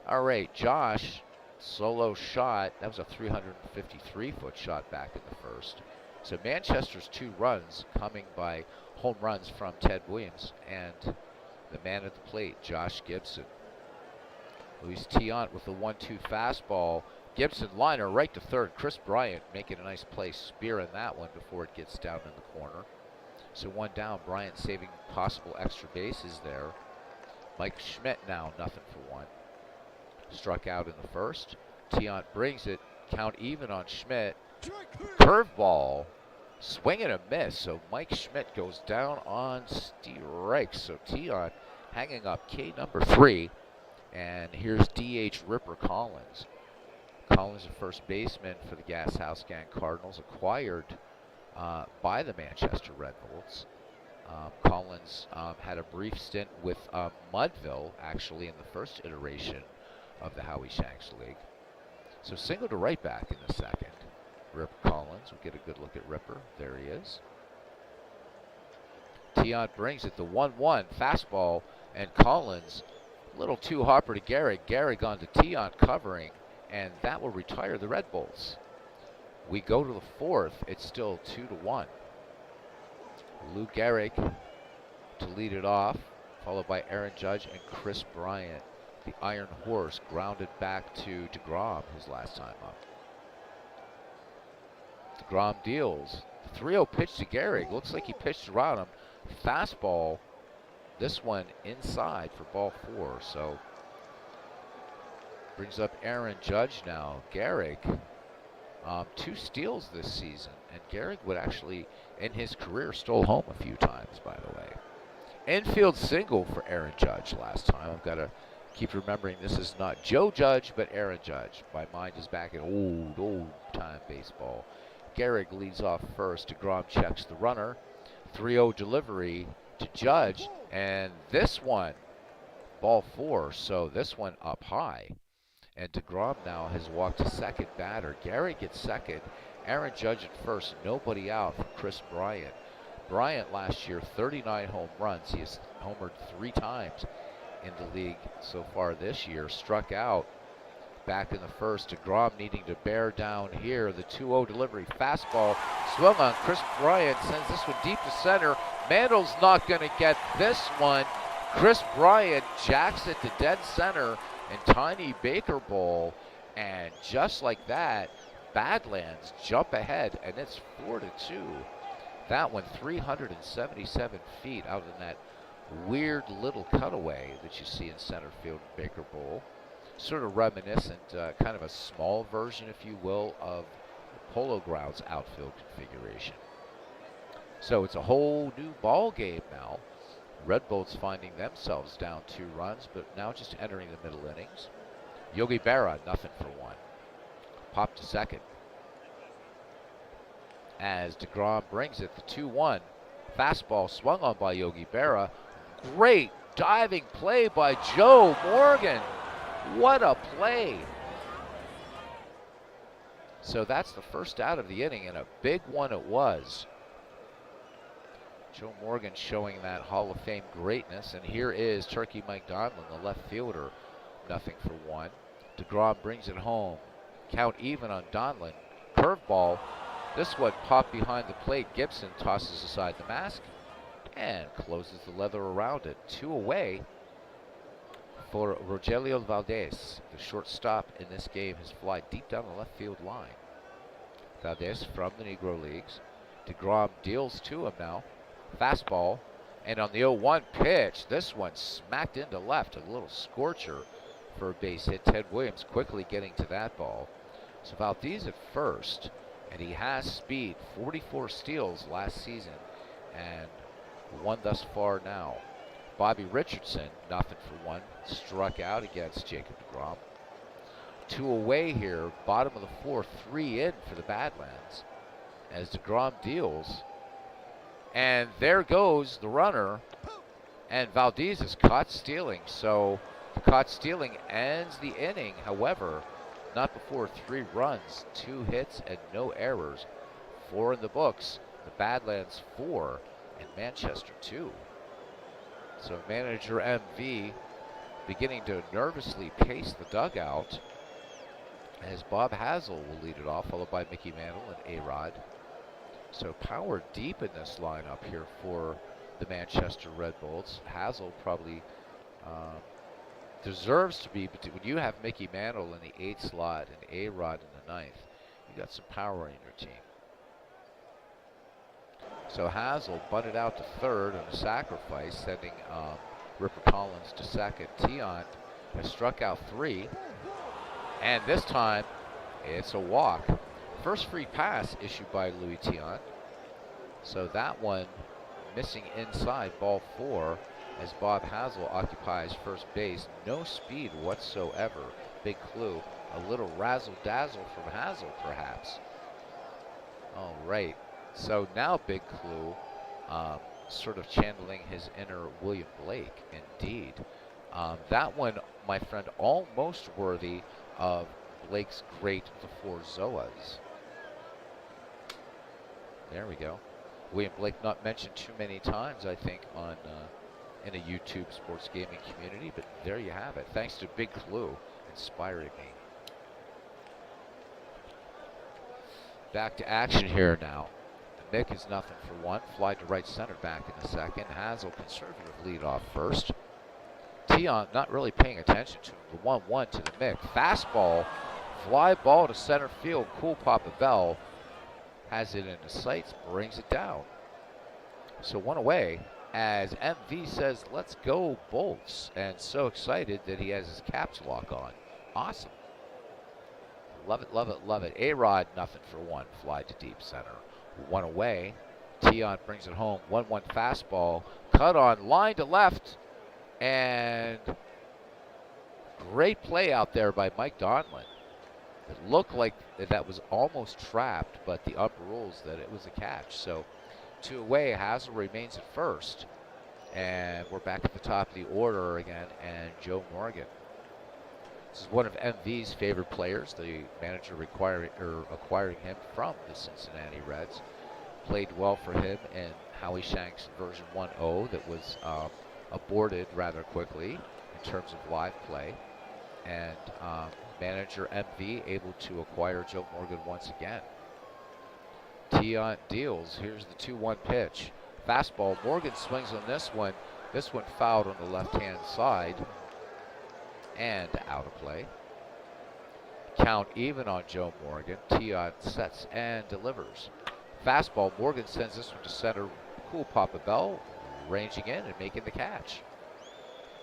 C: All right, Josh, solo shot. That was a 353-foot shot back in the first. So Manchester's 2 runs coming by home runs from Ted Williams and the man at the plate, Josh Gibson. Luis Tiant with the 1-2 fastball. Gibson liner right to third. Chris Bryant making a nice play, spearing that one before it gets down in the corner. So 1 down, Bryant saving possible extra bases there. Mike Schmidt now nothing for 1. Struck out in the first. Tiant brings it, count even on Schmidt. Curveball, swing and a miss. So Mike Schmidt goes down on strikes. So Tiant hanging up K number 3. And here's DH Ripper Collins. Collins, a first baseman for the Gas House Gang Cardinals, acquired by the Manchester Red Bolts. Collins had a brief stint with Mudville, actually, in the first iteration of the Howie Shanks League. So single to right back in the second. Ripper Collins, we'll get a good look at Ripper. There he is. Tiant brings it, the 1-1 fastball, and Collins, a little too hopper to Gehrig. Gehrig on to Tiant covering, and that will retire the Red Bolts. We go to the fourth, it's still 2-1. Lou Gehrig to lead it off, followed by Aaron Judge and Chris Bryant. The Iron Horse grounded back to DeGrom his last time up. DeGrom deals. 3-0 pitch to Gehrig. Looks like he pitched around him. Fastball. This one inside for ball 4. So brings up Aaron Judge now. Gehrig, 2 steals this season. And Gehrig would actually, in his career, stole home a few times, by the way. Infield single for Aaron Judge last time. I've got to keep remembering this is not Joe Judge, but Aaron Judge. My mind is back in old time baseball. Gehrig leads off first. DeGrom checks the runner. 3-0 delivery to Judge. And this one, ball 4. So this one up high. And DeGrom now has walked to second batter. Gehrig gets second. Aaron Judge at first. Nobody out for Chris Bryant. Bryant last year, 39 home runs. He has homered 3 times in the league so far this year. Struck out back in the first. DeGrom needing to bear down here. The 2-0 delivery. Fastball swung on. Chris Bryant sends this one deep to center. Mantl's not going to get this one. Chris Bryant jacks it to dead center and tiny Baker ball. And just like that, Badlands jump ahead, and it's 4-2. That one 377 feet out in that weird little cutaway that you see in center field in Baker Bowl. Sort of reminiscent, kind of a small version, if you will, of Polo Grounds outfield configuration. So it's a whole new ball game now. Red Bolts finding themselves down 2 runs, but now just entering the middle innings. Yogi Berra, nothing for 1. Pop to second. As DeGrom brings it, the 2-1. Fastball swung on by Yogi Berra. Great diving play by Joe Morgan. What a play. So that's the first out of the inning, and a big one it was. Joe Morgan showing that Hall of Fame greatness, and here is Turkey Mike Donlin, the left fielder, nothing for 1. DeGrom brings it home. Count even on Donlin. Curveball. This one popped behind the plate. Gibson tosses aside the mask and closes the leather around it. 2 away for Rogelio Valdez. The shortstop in this game has flied deep down the left field line. Valdez from the Negro Leagues. DeGrom deals to him now. Fastball. And on the 0-1 pitch, this one smacked into left. A little scorcher for a base hit. Ted Williams quickly getting to that ball. So Valdez at first. And he has speed, 44 steals last season, and 1 thus far now. Bobby Richardson, nothing for 1, struck out against Jacob DeGrom. 2 away here, bottom of the 4th, 3 in for the Badlands as DeGrom deals. And there goes the runner, and Valdez is caught stealing. So the caught stealing ends the inning. However, not before 3 runs, 2 hits, and no errors. 4 in the books. The Badlands 4 and Manchester 2. So manager MV beginning to nervously pace the dugout as Bob Hazel will lead it off, followed by Mickey Mantle and A-Rod. So power deep in this lineup here for the Manchester Red Bolts. Hazel probably deserves to be, but when you have Mickey Mantle in the 8th slot and A-Rod in the 9th, you got some power in your team. So Hazel bunted out to third on a sacrifice, sending Ripper Collins to second. Tion has struck out 3, and this time it's a walk. First free pass issued by Louis Tion. So that one missing inside, ball 4. As Bob Hazel occupies first base. No speed whatsoever. Big clue. A little razzle-dazzle from Hazel, perhaps. All right. So now big clue, sort of channeling his inner William Blake, indeed. That one, my friend, almost worthy of Blake's great The Four Zoas. There we go. William Blake not mentioned too many times, I think, on in a YouTube sports gaming community, but there you have it. Thanks to Big Clue inspiring me. Back to action here now. The Mick is nothing for 1. Fly to right center back in the second. Hazel conservative lead off first. Tion not really paying attention to him. The 1-1 to the Mick. Fastball. Fly ball to center field. Cool Papa Bell has it in the sights. Brings it down. So 1 away. As MV says, let's go Bolts. And so excited that he has his caps lock on. Awesome. Love it, love it, love it. A-Rod, nothing for 1. Fly to deep center. 1 away. Tion brings it home. 1-1 fastball. Cut on, line to left. And great play out there by Mike Donlin. It looked like that was almost trapped, but the ump rules that it was a catch. So 2 away, Hazel remains at first. And we're back at the top of the order again, and Joe Morgan. This is one of MV's favorite players, the manager acquiring him from the Cincinnati Reds. Played well for him in Howie Shanks version 1.0 that was aborted rather quickly in terms of live play. And manager MV able to acquire Joe Morgan once again. Tion deals. Here's the 2-1 pitch. Fastball. Morgan swings on this one. This one fouled on the left-hand side. And out of play. Count even on Joe Morgan. Tion sets and delivers. Fastball. Morgan sends this one to center. Cool Papa Bell ranging in and making the catch.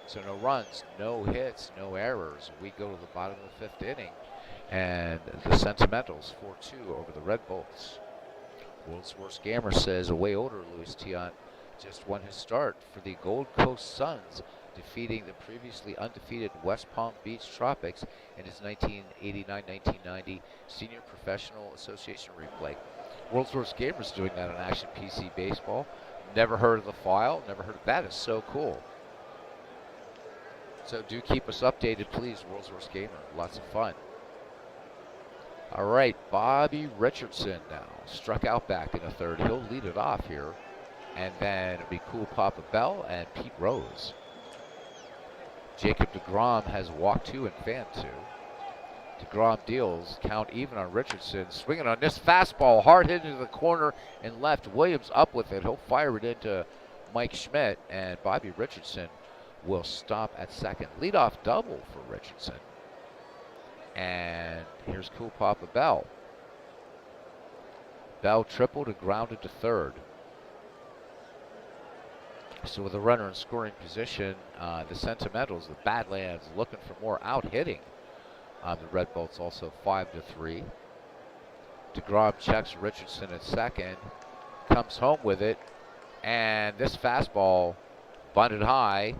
C: So no runs, no hits, no errors. We go to the bottom of the 5th inning. And the Sentimentals 4-2 over the Red Bulls. World's Worst Gamer says away older Luis Tion just won his start for the Gold Coast Suns, defeating the previously undefeated West Palm Beach Tropics in his 1989-1990 Senior Professional Association replay. World's Worst Gamer's doing that on Action PC Baseball. Never heard of the file, never heard of that. Is so cool. So do keep us updated, please, World's Worst Gamer. Lots of fun. All right, Bobby Richardson now struck out back in the 3rd. He'll lead it off here. And then it'll be Cool Papa Bell and Pete Rose. Jacob deGrom has walked 2 and fanned 2. deGrom deals, count even on Richardson. Swinging on this fastball, hard hit into the corner and left. Williams up with it. He'll fire it into Mike Schmidt, and Bobby Richardson will stop at second. Leadoff double for Richardson. And here's Cool Papa Bell. Bell tripled and grounded to 3rd. So with a runner in scoring position, the Sentimentals, the Badlands, looking for more out hitting. The Red Bolts also 5-3. deGrom checks Richardson at second, comes home with it, and this fastball bunted high.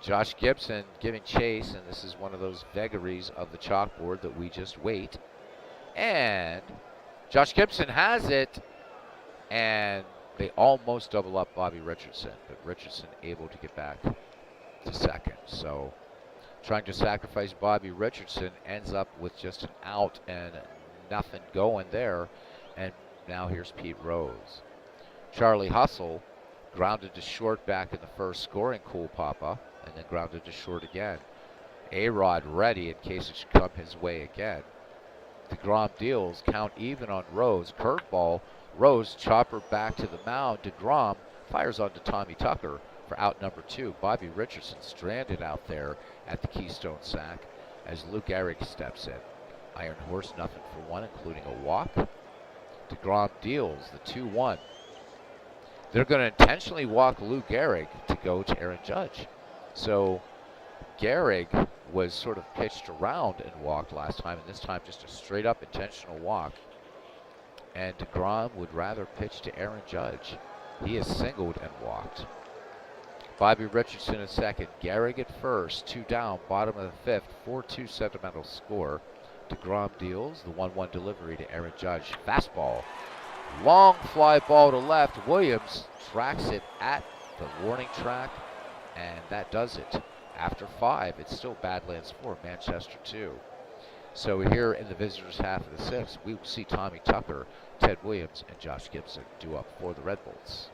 C: Josh Gibson giving chase, and this is one of those vagaries of the chalkboard that we just wait. And Josh Gibson has it, and they almost double up Bobby Richardson, but Richardson able to get back to second. So trying to sacrifice Bobby Richardson ends up with just an out and nothing going there. And now here's Pete Rose. Charlie Hustle grounded to short back in the 1st, scoring Cool Papa, and then grounded to short again. A-Rod ready in case it should come his way again. deGrom deals, count even on Rose. Curveball, Rose chopper back to the mound. deGrom fires onto Tommy Tucker for out number 2. Bobby Richardson stranded out there at the Keystone Sack as Lou Gehrig steps in. Iron Horse nothing for 1, including a walk. deGrom deals the 2-1. They're going to intentionally walk Lou Gehrig to go to Aaron Judge. So Gehrig was sort of pitched around and walked last time, and this time just a straight up intentional walk. And deGrom would rather pitch to Aaron Judge. He is singled and walked. Bobby Richardson at second, Gehrig at first, 2 down, bottom of the 5th, 4-2 Sentimental score. deGrom deals the 1-1 delivery to Aaron Judge. Fastball, long fly ball to left. Williams tracks it at the warning track, and that does it. After 5, it's still Badlands 4, Manchester 2. So here in the visitors' half of the 6th, we will see Tommy Tucker, Ted Williams, and Josh Gibson due up for the Red Bolts.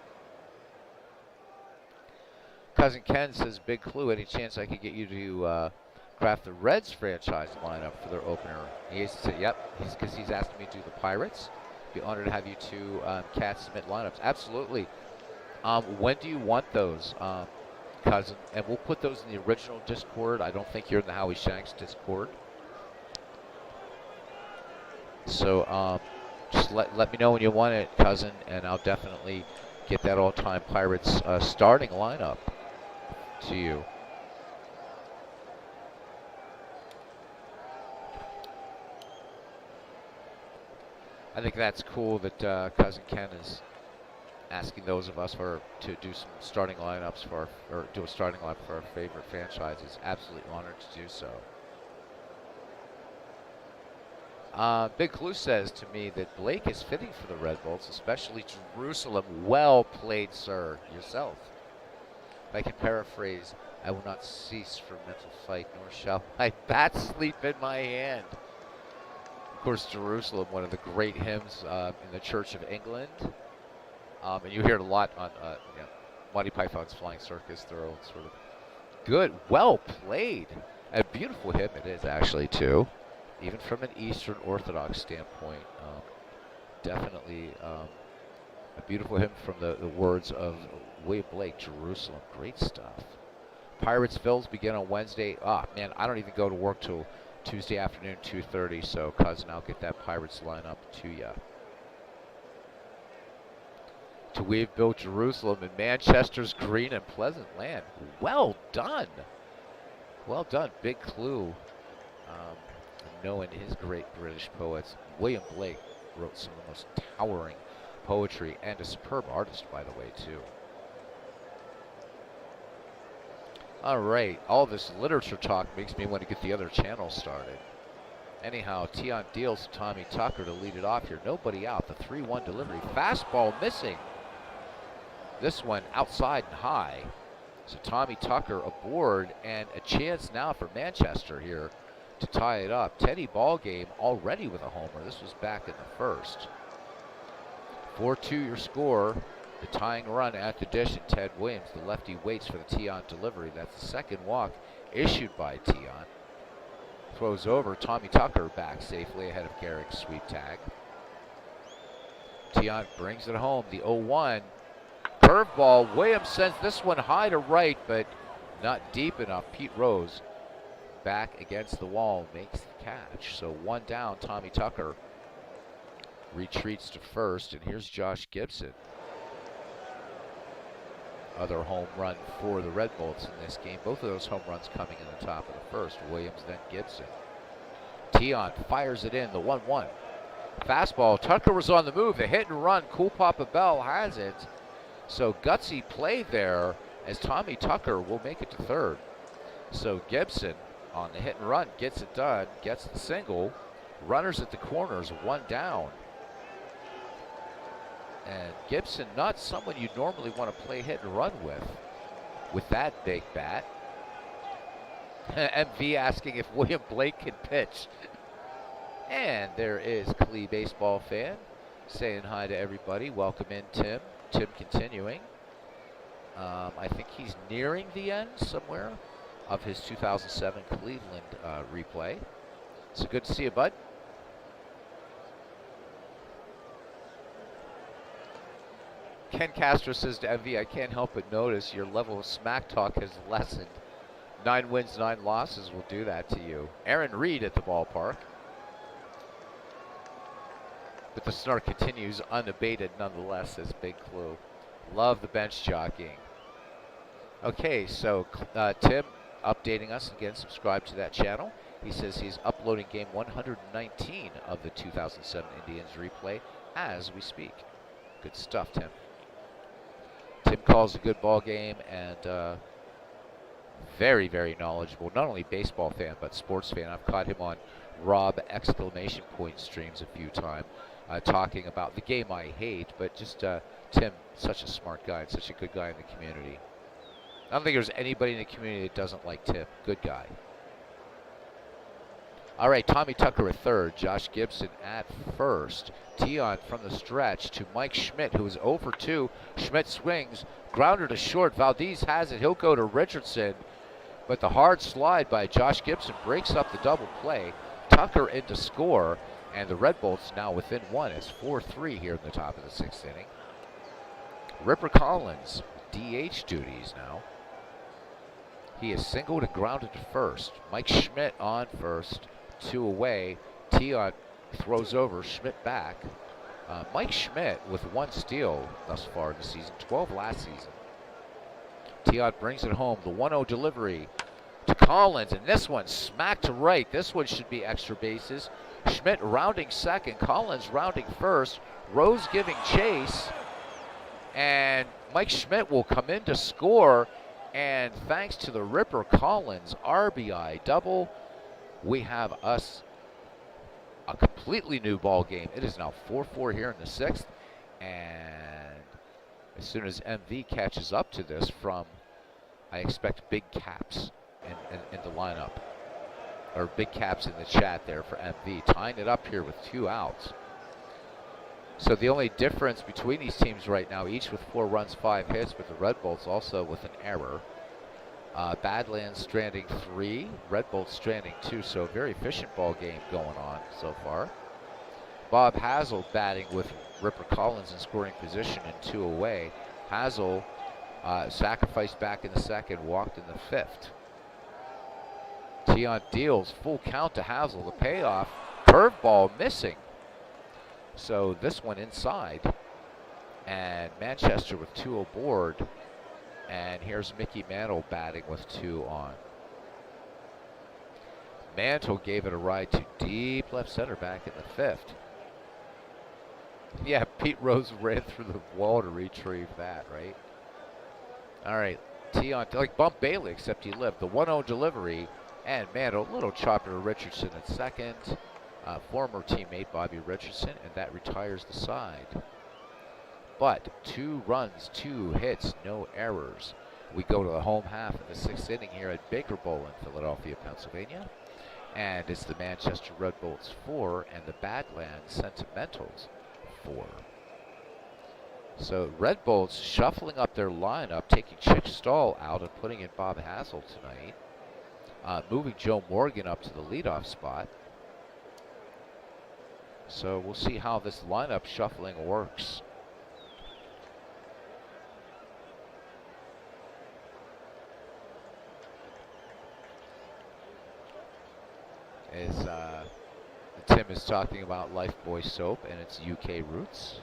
C: Cousin Ken says, big clue, any chance I could get you to craft the Reds franchise lineup for their opener? He said, yep, because he's asking me to do the Pirates. Be honored to have you two cats submit lineups. Absolutely. When do you want those, Cousin? And we'll put those in the original Discord. I don't think you're in the Howie Shanks Discord. So just let me know when you want it, Cousin, and I'll definitely get that all-time Pirates starting lineup to you. I think that's cool that Cousin Ken is asking those of us to do some starting lineups or do a starting lineup for our favorite franchises. Absolutely honored to do so. Big Clue says to me that Blake is fitting for the Red Bulls, especially Jerusalem. Well played, sir, yourself. If I can paraphrase, I will not cease from mental fight, nor shall my bat sleep in my hand. Of course, Jerusalem, one of the great hymns in the Church of England. And you hear it a lot on Monty Python's Flying Circus. They're all sort of good, well played. A beautiful hymn it is, actually, too. Even from an Eastern Orthodox standpoint, definitely a beautiful hymn from the words of William Blake, Jerusalem. Great stuff. Pirates Phils begin on Wednesday. Man, I don't even go to work till Tuesday afternoon, 2:30, so Cousin, I'll get that Pirates lineup to you. To we've built Jerusalem in Manchester's green and pleasant land. Well done. Well done, Big Clue. Knowing his great British poets. William Blake wrote some of the most towering poetry, and a superb artist, by the way, too. All right, all this literature talk makes me want to get the other channel started. Anyhow, Tion deals to Tommy Tucker to lead it off here. Nobody out. The 3-1 delivery. Fastball missing. This one outside and high. So Tommy Tucker aboard, and a chance now for Manchester here to tie it up. Teddy ball game already with a homer. This was back in the first. 4-2 your score. The tying run at the dish, and Ted Williams, the lefty, waits for the Tion delivery. That's the second walk issued by Tion. Throws over. Tommy Tucker back safely ahead of Garrick's sweep tag. Tion brings it home. The 0-1. Curveball. Williams sends this one high to right, but not deep enough. Pete Rose back against the wall, makes the catch. So one down. Tommy Tucker retreats to first, and here's Josh Gibson. Other home run for the Red Bulls in this game. Both of those home runs coming in the top of the first. Williams, then Gibson. Tion fires it in, the 1-1. Fastball. Tucker was on the move. The hit and run. Cool Papa Bell has it. So gutsy play there as Tommy Tucker will make it to third. So Gibson on the hit and run gets it done, gets the single. Runners at the corners, one down. And Gibson, not someone you'd normally want to play hit and run with that big bat. MV asking if William Blake can pitch. And there is Clee baseball fan saying hi to everybody. Welcome in, Tim. Tim continuing. I think he's nearing the end somewhere of his 2007 Cleveland replay. So good to see you, bud. Ken Castro says to MV, I can't help but notice your level of smack talk has lessened. 9 wins, 9 losses will do that to you. Aaron Reed at the ballpark. But the snark continues unabated nonetheless, says Big Clue. Love the bench jockeying. Okay, so Tim updating us again. Subscribe to that channel. He says he's uploading game 119 of the 2007 Indians replay as we speak. Good stuff, Tim. Tim calls a good ball game, and very, very knowledgeable. Not only baseball fan, but sports fan. I've caught him on Rob exclamation point streams a few times, talking about the game I hate. But just Tim, such a smart guy, and such a good guy in the community. I don't think there's anybody in the community that doesn't like Tim. Good guy. All right, Tommy Tucker at third. Josh Gibson at first. Tion from the stretch to Mike Schmidt, who is 0 for 2. Schmidt swings. Grounder to short. Valdez has it. He'll go to Richardson. But the hard slide by Josh Gibson breaks up the double play. Tucker in to score. And the Red Bulls now within one. It's 4-3 here in the top of the 6th inning. Ripper Collins, DH duties now. He is singled and grounded to first. Mike Schmidt on first. 2 away. Tion throws over. Schmidt back. Mike Schmidt with 1 steal thus far this season. 12 last season. Tion brings it home. The 1-0 delivery to Collins. And this one smacked to right. This one should be extra bases. Schmidt rounding second. Collins rounding first. Rose giving chase. And Mike Schmidt will come in to score. And thanks to the Ripper Collins RBI double, we have us a completely new ball game. It is now 4-4 here in the 6th. And as soon as MV catches up to this from, I expect big caps in the lineup. Or big caps in the chat there for MV. Tying it up here with 2 outs. So the only difference between these teams right now, each with 4 runs, 5 hits, but the Red Bolts also with an error. Badlands stranding 3, Red Bolts stranding 2, so a very efficient ball game going on so far. Bob Hazel batting with Ripper Collins in scoring position and 2 away. Hazel sacrificed back in the 2nd, walked in the 5th. Tion deals, full count to Hazel. The payoff, curveball missing. So this one inside. And Manchester with 2 aboard. And here's Mickey Mantle batting with 2 on. Mantle gave it a ride to deep left center back in the 5th. Yeah, Pete Rose ran through the wall to retrieve that, right? All right, Tion, like Bump Bailey, except he lived. The 1-0 delivery, and Mantle, little chopper to Richardson at 2nd. Former teammate Bobby Richardson, and that retires the side. But 2 runs, 2 hits, no errors. We go to the home half of the 6th inning here at Baker Bowl in Philadelphia, Pennsylvania. And it's the Manchester Red Bolts 4 and the Badlands Sentimentals 4. So Red Bolts shuffling up their lineup, taking Chick Stahl out and putting in Bob Hazel tonight. Moving Joe Morgan up to the leadoff spot. So we'll see how this lineup shuffling works. As Tim is talking about Lifebuoy soap and its UK roots.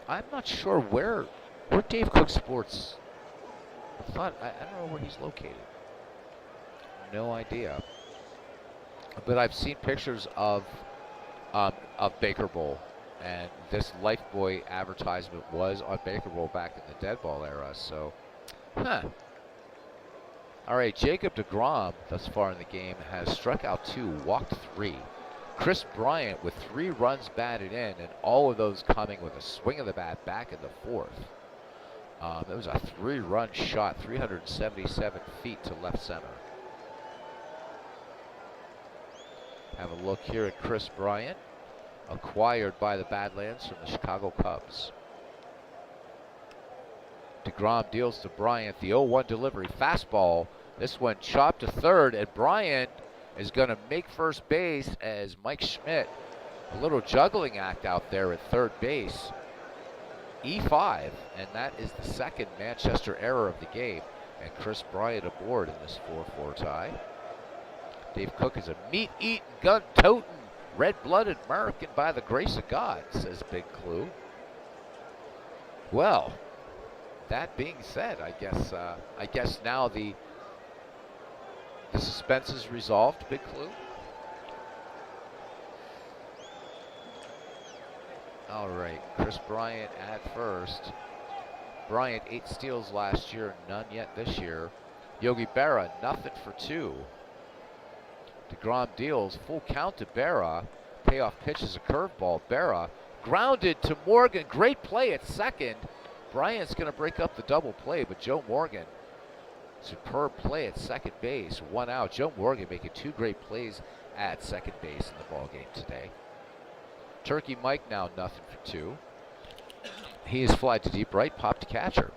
C: I'm not sure where Dave Cook Sports. I don't know where he's located. No idea. But I've seen pictures of Baker Bowl, and this Lifebuoy advertisement was on Baker Bowl back in the dead ball era. So, All right, Jacob deGrom, thus far in the game, has struck out 2, walked 3. Chris Bryant with 3 runs batted in, and all of those coming with a swing of the bat back in the 4th. It was a 3-run shot, 377 feet to left center. Have a look here at Chris Bryant, acquired by the Badlands from the Chicago Cubs. deGrom deals to Bryant. The 0-1 delivery, fastball. This one chopped to 3rd, and Bryant is going to make first base as Mike Schmidt, a little juggling act out there at 3rd base. E5, and that is the 2nd Manchester error of the game. And Chris Bryant aboard in this 4-4 tie. Dave Cook is a meat-eating, gun-toting, red-blooded American by the grace of God, says Big Clue. Well, that being said, I guess now the suspense is resolved, Big Clue. All right, Chris Bryant at first. Bryant 8 steals last year, none yet this year. Yogi Berra, nothing for 2. deGrom deals, full count to Berra. Payoff pitch is a curveball. Berra grounded to Morgan. Great play at 2nd. Bryant's going to break up the double play, but Joe Morgan, superb play at 2nd base. 1 out. Joe Morgan making 2 great plays at 2nd base in the ball game today. Turkey Mike now nothing for 2. He is fly to deep right, pop to catcher.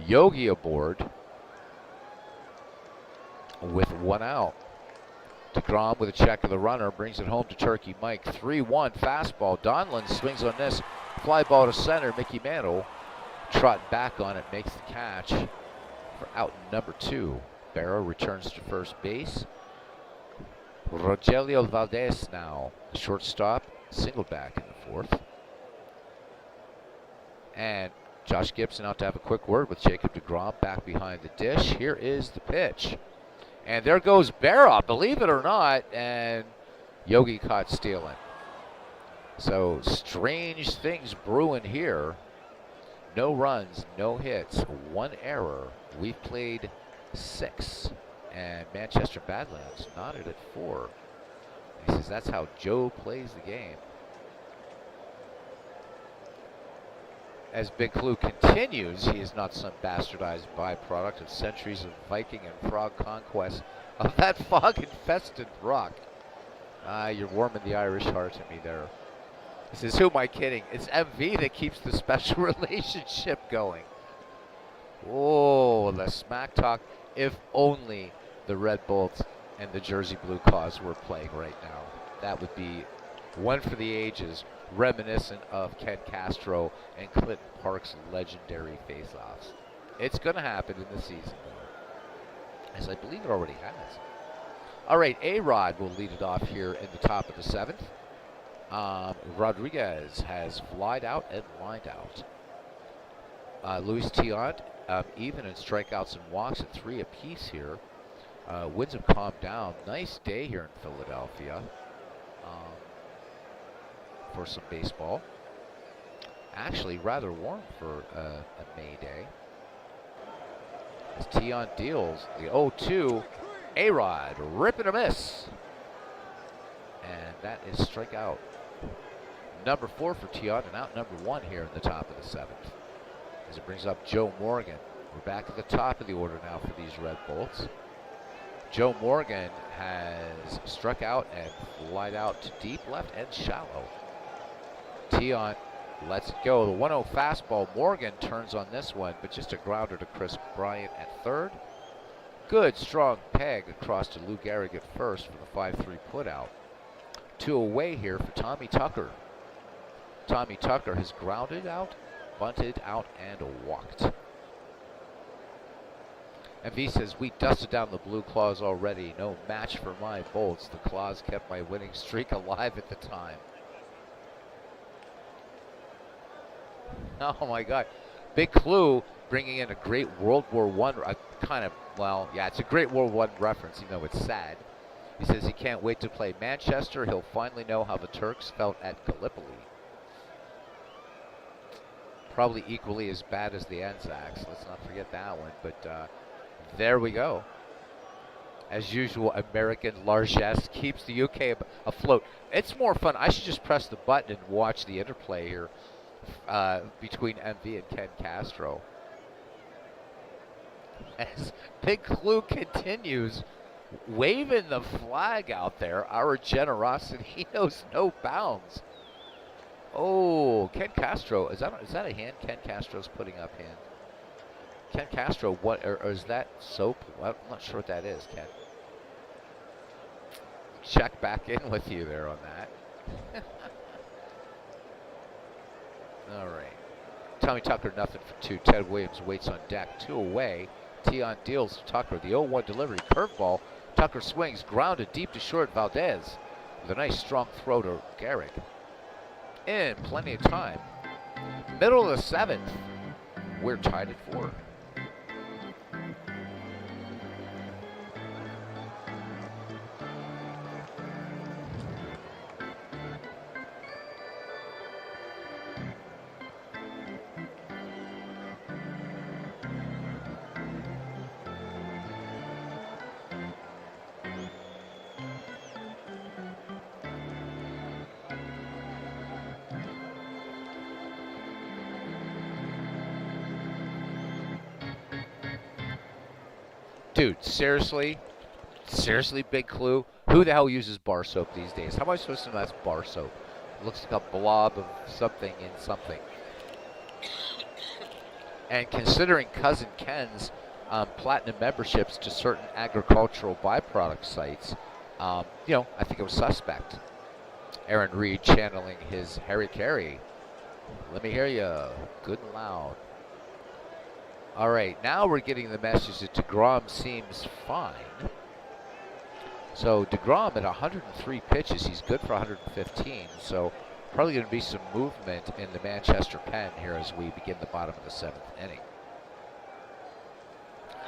C: Yogi aboard with 1 out. deGrom with a check of the runner, brings it home to Turkey Mike. 3-1 fastball. Donlin swings on this. Fly ball to center. Mickey Mantle trotting back on it, makes the catch for out number 2. Berra returns to first base. Rogelio Valdez now, shortstop, single back in the 4th. And Josh Gibson out to have a quick word with Jacob deGrom back behind the dish. Here is the pitch. And there goes Berra, believe it or not, and Yogi caught stealing. So strange things brewing here. No runs, no hits, 1 error. We've played 6, and Manchester Badlands knotted at 4. He says that's how Joe plays the game. As Big Clue continues, he is not some bastardized byproduct of centuries of Viking and frog conquest of that fog-infested rock. You're warming the Irish heart to me there. He says, who am I kidding? It's MV that keeps the special relationship going. Oh, the smack talk. If only the Red Bolts and the Jersey Blue Claws were playing right now. That would be one for the ages, reminiscent of Ken Castro and Clinton Park's legendary face-offs. It's going to happen in the season, though, as I believe it already has. All right, A-Rod will lead it off here in the top of the 7th. Rodriguez has flied out and lined out. Luis Tiant, even in strikeouts and walks at 3 apiece here. Winds have calmed down. Nice day here in Philadelphia for some baseball. Actually, rather warm for a May day. As Tiant deals the 0-2, A-Rod ripping a miss. And that is strikeout number 4 for Tiant, and out number 1 here in the top of the 7th. As it brings up Joe Morgan. We're back at the top of the order now for these Red Bolts. Joe Morgan has struck out and flied out to deep left and shallow. Tiant lets it go. The 1-0 fastball. Morgan turns on this one, but just a grounder to Chris Bryant at third. Good strong peg across to Lou Gehrig at first for the 5-3 putout. 2 away here for Tommy Tucker. Tommy Tucker has grounded out, bunted out, and walked. MV says, we dusted down the Blue Claws already. No match for my Bolts. The Claws kept my winning streak alive at the time. Oh my God. Big Clue bringing in a great World War I it's a great World War I reference, even though it's sad. He says he can't wait to play Manchester. He'll finally know how the Turks felt at Gallipoli. Probably equally as bad as the Anzacs. Let's not forget that one. But there we go. As usual, American largesse keeps the UK afloat. It's more fun. I should just press the button and watch the interplay here between MV and Ken Castro. As Big Clue continues waving the flag out there, our generosity knows no bounds. Oh, Ken Castro, is that a hand Ken Castro's putting up hand? Ken Castro, what, or is that soap? Well, I'm not sure what that is, Ken. Check back in with you there on that. All right. Tommy Tucker, nothing for 2. Ted Williams waits on deck. 2 away. Tiant deals to Tucker. The 0-1 delivery, curveball. Tucker swings, grounded deep to short. Valdez with a nice strong throw to Gehrig. In plenty of time. Middle of the 7th. We're tied at 4. Dude, seriously, Big Clue, who the hell uses bar soap these days? How am I supposed to know that's bar soap? It looks like a blob of something in something. And considering Cousin Ken's platinum memberships to certain agricultural byproduct sites, I think it was suspect. Aaron Reed channeling his Harry Carey. Let me hear you, good and loud. All right, now we're getting the message that DeGrom seems fine. So DeGrom at 103 pitches, he's good for 115. So probably going to be some movement in the Manchester pen here as we begin the bottom of the 7th inning.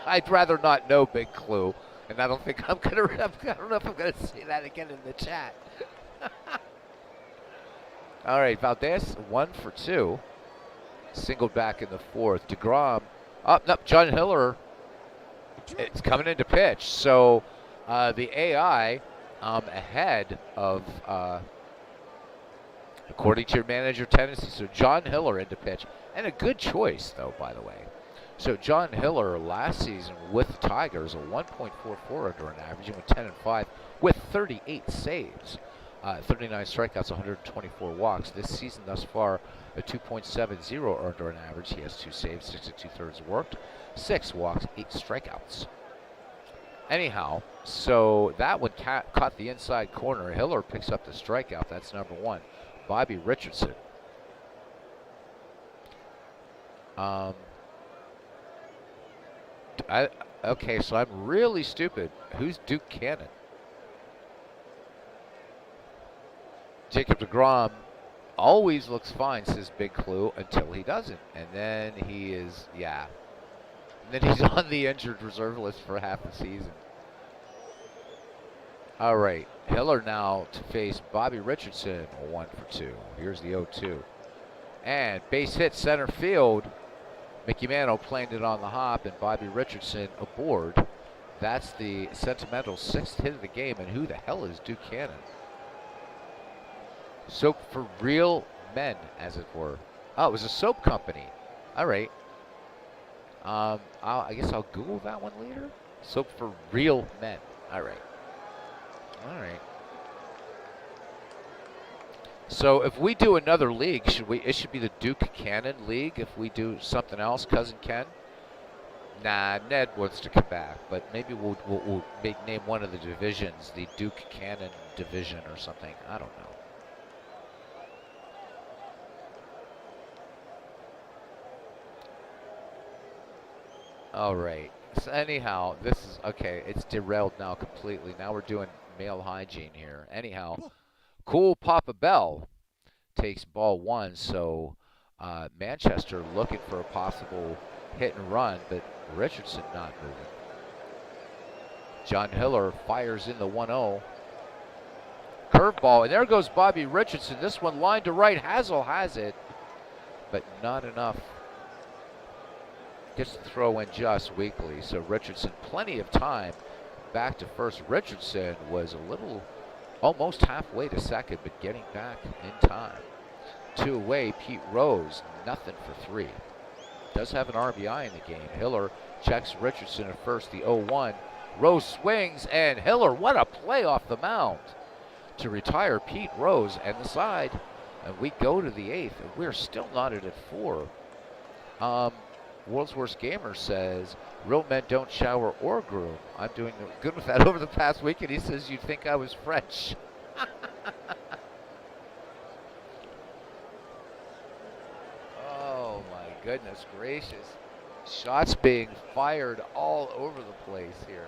C: I'd rather not know, Big Clue, and I don't think I don't know if I'm going to say that again in the chat. All right, Valdez 1 for 2, singled back in the 4th. DeGrom. John Hiller, it's coming into pitch. So the AI ahead of, according to your manager tendency. So John Hiller into pitch, and a good choice though, by the way. So John Hiller last season with the Tigers, a 1.44 under an average, and went 10-5 with 38 saves, 39 strikeouts, 124 walks. This season thus far, a 2.70 under an average. He has 2 saves, 6 2/3 worked, 6 walks, 8 strikeouts. Anyhow, so that one caught the inside corner. Hiller picks up the strikeout. That's number 1. Bobby Richardson. Okay, so I'm really stupid. Who's Duke Cannon? Jacob deGrom always looks fine, says Big Clue, until he doesn't. And then he is, yeah. And then he's on the injured reserve list for half the season. All right, Hiller now to face Bobby Richardson, 1 for 2. Here's the 0-2. And base hit center field. Mickey Mantle playing it on the hop, and Bobby Richardson aboard. That's the sentimental 6th hit of the game, and who the hell is Duke Cannon? Soap for real men, as it were. Oh, it was a soap company. All right. I guess I'll Google that one later. Soap for real men. All right. All right. So if we do another league, it should be the Duke Cannon League. If we do something else, Cousin Ken. Nah, Ned wants to come back, but maybe we'll name one of the divisions the Duke Cannon Division or something. I don't know. All right. So anyhow, this is okay. It's derailed now completely. Now we're doing male hygiene here. Anyhow. Cool Papa Bell takes ball 1, so Manchester looking for a possible hit and run, but Richardson not moving. John Hiller fires in the 1-0. Curveball, and there goes Bobby Richardson. This one lined to right. Hazel has it, but not enough. Gets the throw in just weakly, so Richardson plenty of time. Back to first. Richardson was a little almost halfway to second, but getting back in time. 2 away, Pete Rose, nothing for 3. Does have an RBI in the game. Hiller checks Richardson at first, the 0-1. Rose swings, and Hiller, what a play off the mound to retire Pete Rose and the side. And we go to the 8th, and we're still knotted at 4. World's Worst Gamer says, real men don't shower or groom. I'm doing good with that over the past week, and he says, you'd think I was French. Oh, my goodness gracious. Shots being fired all over the place here.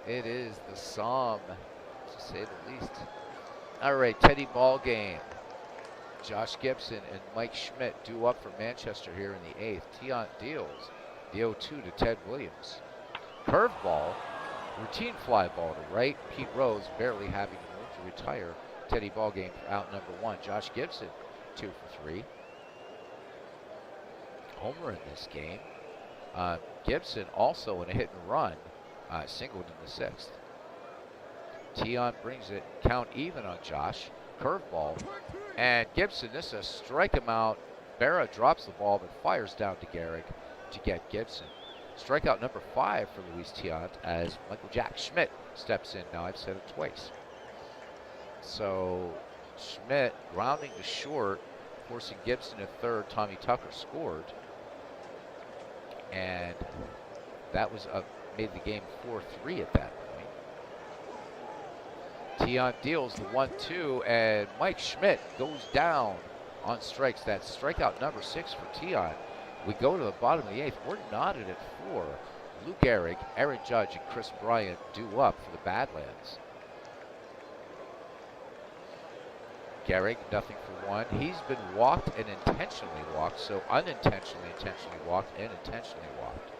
C: It is the Somme, to say the least. All right, Teddy ball game. Josh Gibson and Mike Schmidt due up for Manchester here in the 8th. Tiant deals the 0-2 to Ted Williams. Curveball, routine fly ball to right. Pete Rose barely having room to retire Teddy ball game for out number 1. Josh Gibson, 2 for 3. Homer in this game. Gibson also in a hit and run, singled in the 6th. Tiant brings it, count even on Josh. Curveball. And Gibson, this is a strike him out. Berra drops the ball but fires down to Gehrig to get Gibson. Strikeout number 5 for Luis Tiant as Michael Jack Schmidt steps in. Now I've said it twice. So Schmidt grounding to short, forcing Gibson at third. Tommy Tucker scored. And that was made the game 4-3 at that point. Tiant deals the 1-2, and Mike Schmidt goes down on strikes. That's strikeout number 6 for Tiant. We go to the bottom of the 8th. We're knotted at 4. Lou Gehrig, Aaron Judge, and Chris Bryant due up for the Badlands. Gehrig, nothing for 1. He's been walked and intentionally walked, so unintentionally, intentionally walked, and intentionally walked.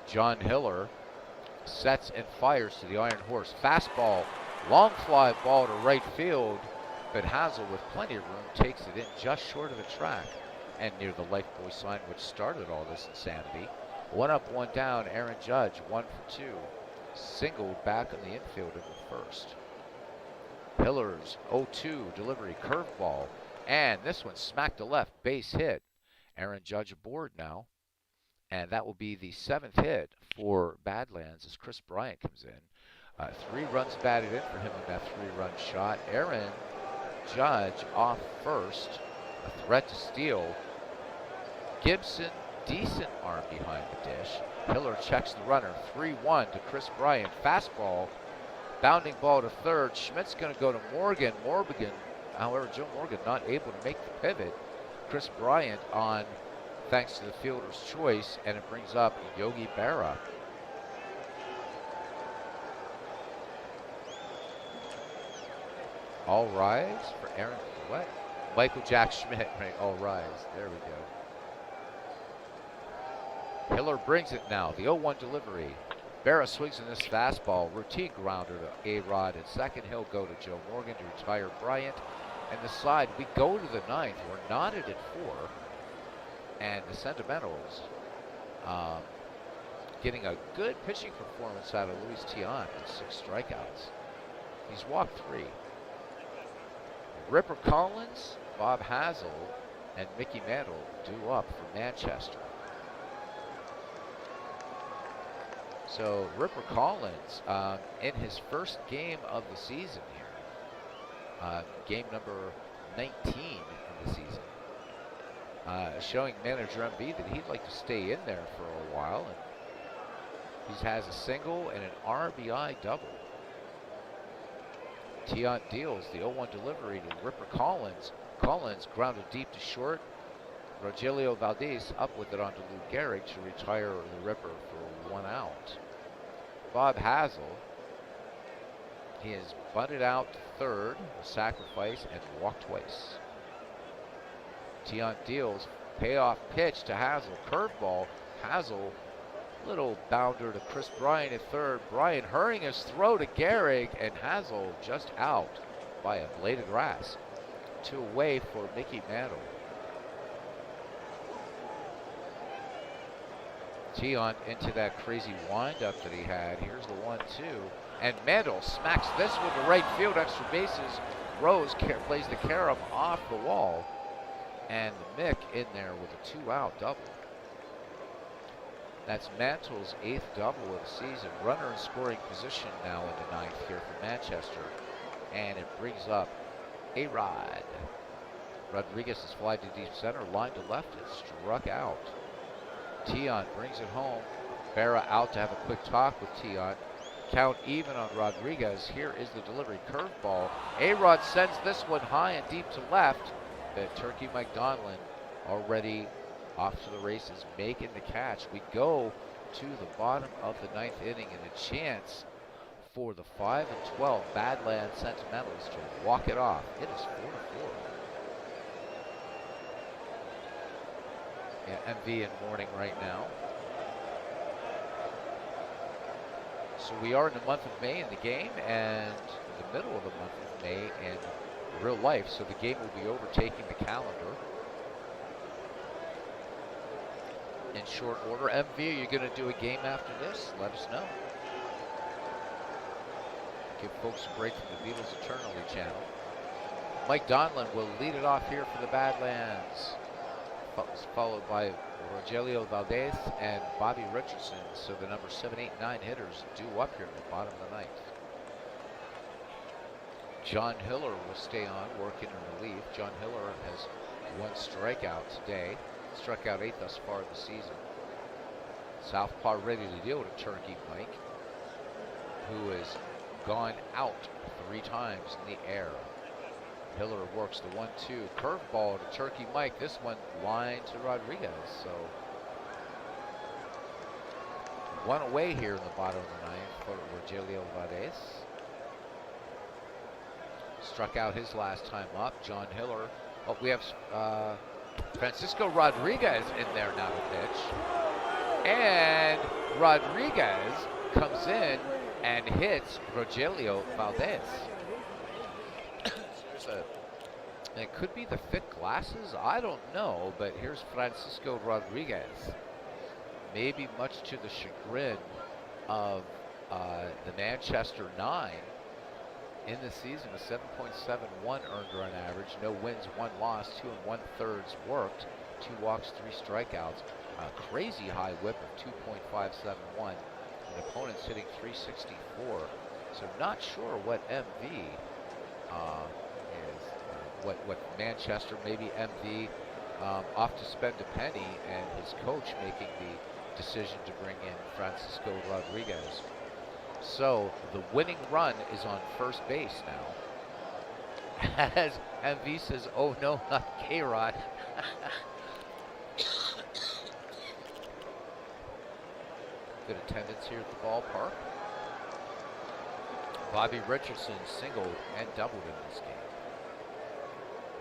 C: John Hiller sets and fires to the Iron Horse. Fastball, long fly ball to right field, but Hazel, with plenty of room, takes it in just short of the track and near the Lifebuoy sign, which started all this insanity. 1 up, 1 down. Aaron Judge, 1 for 2. singled back on the infield in the first. Hiller's 0-2 delivery curveball, and this one smacked to left, base hit. Aaron Judge aboard now, and that will be the 7th hit for Badlands as Chris Bryant comes in. 3 runs batted in for him on that 3-run shot. Aaron Judge off first, a threat to steal. Gibson, decent arm behind the dish. Hiller checks the runner, 3-1 to Chris Bryant. Fastball, bounding ball to third. Schmidt's going to go to Morgan. However, Joe Morgan not able to make the pivot. Chris Bryant on, thanks to the fielder's choice, and it brings up Yogi Berra. All rise for Aaron, what? Michael Jack Schmidt, right? All rise. There we go. Hiller brings it now. The 0-1 delivery. Berra swings in this fastball. Routine grounder to A-Rod. And second, he'll go to Joe Morgan to retire Bryant. And the side, we go to the 9th. We're knotted at 4. And the Sentimentals getting a good pitching performance out of Luis Tiant with 6 strikeouts. He's walked 3. Ripper Collins, Bob Hazel, and Mickey Mantle due up for Manchester. So Ripper Collins in his first game of the season here, game number 19 in the season, showing manager MV that he'd like to stay in there for a while, and he has a single and an RBI double. Tiant deals the 0-1 delivery to Ripper Collins. Collins grounded deep to short. Rogelio Valdez up with it onto Lou Gehrig to retire the Ripper for 1 out. Bob Hazel, he has bunted out to third, a sacrifice, and walked twice. Tiant deals, payoff pitch to Hazel, curveball. Hazel, little bounder to Chris Bryant at third. Bryant hurrying his throw to Gehrig, and Hazel just out by a blade of grass. 2 away for Mickey Mantle. Tiant into that crazy windup that he had. Here's the 1-2. And Mantle smacks this one to right field, extra bases. Rose plays the carom off the wall. And the Mick in there with a 2-out double. That's Mantle's 8th double of the season. Runner in scoring position now in the 9th here for Manchester. And it brings up A-Rod. Rodriguez is fly to deep center, line to left, and struck out. Tiant brings it home. Berra out to have a quick talk with Tiant. Count even on Rodriguez. Here is the delivery curveball. A-Rod sends this one high and deep to left. But Turkey Mike Donlin already off to the races, making the catch. We go to the bottom of the 9th inning and a chance for the 5-12 Badlands Sentimentals to walk it off. It is 4-4. Yeah, MV in mourning right now. So we are in the month of May in the game and the middle of the month of May in real life. So the game will be overtaking the calendar in short order. MV, are you going to do a game after this? Let us know. Give folks a break from the Beatles Eternally channel. Mike Donlin will lead it off here for the Badlands, followed by Rogelio Valdez and Bobby Richardson. So the number 7, 8, 9 hitters due up here in the bottom of the 9th. John Hiller will stay on, working in relief. John Hiller has 1 strikeout today. Struck out 8 thus far this season. Southpaw ready to deal to Turkey Mike, who has gone out 3 times in the air. Hiller works the 1-2 curveball to Turkey Mike. This one line to Rodriguez. So 1 away here in the bottom of the 9th for Rogelio Valdez. Struck out his last time up. John Hiller. Oh, we have Francisco Rodriguez in there now to pitch. And Rodriguez comes in and hits Rogelio Valdez. And it could be the thick glasses, I don't know, but here's Francisco Rodriguez. Maybe much to the chagrin of The Manchester 9 in the season, a 7.71 earned run average, no wins, 1 loss, 2 1/3 worked, 2 walks, 3 strikeouts, a crazy high whip of 2.571, and opponents hitting 364. So not sure what MV is, what Manchester, maybe MV off to spend a penny, and his coach making the decision to bring in Francisco Rodriguez. So the winning run is on first base now. As MV says, oh no, not K-Rod. Good attendance here at the ballpark. Bobby Richardson singled and doubled in this game.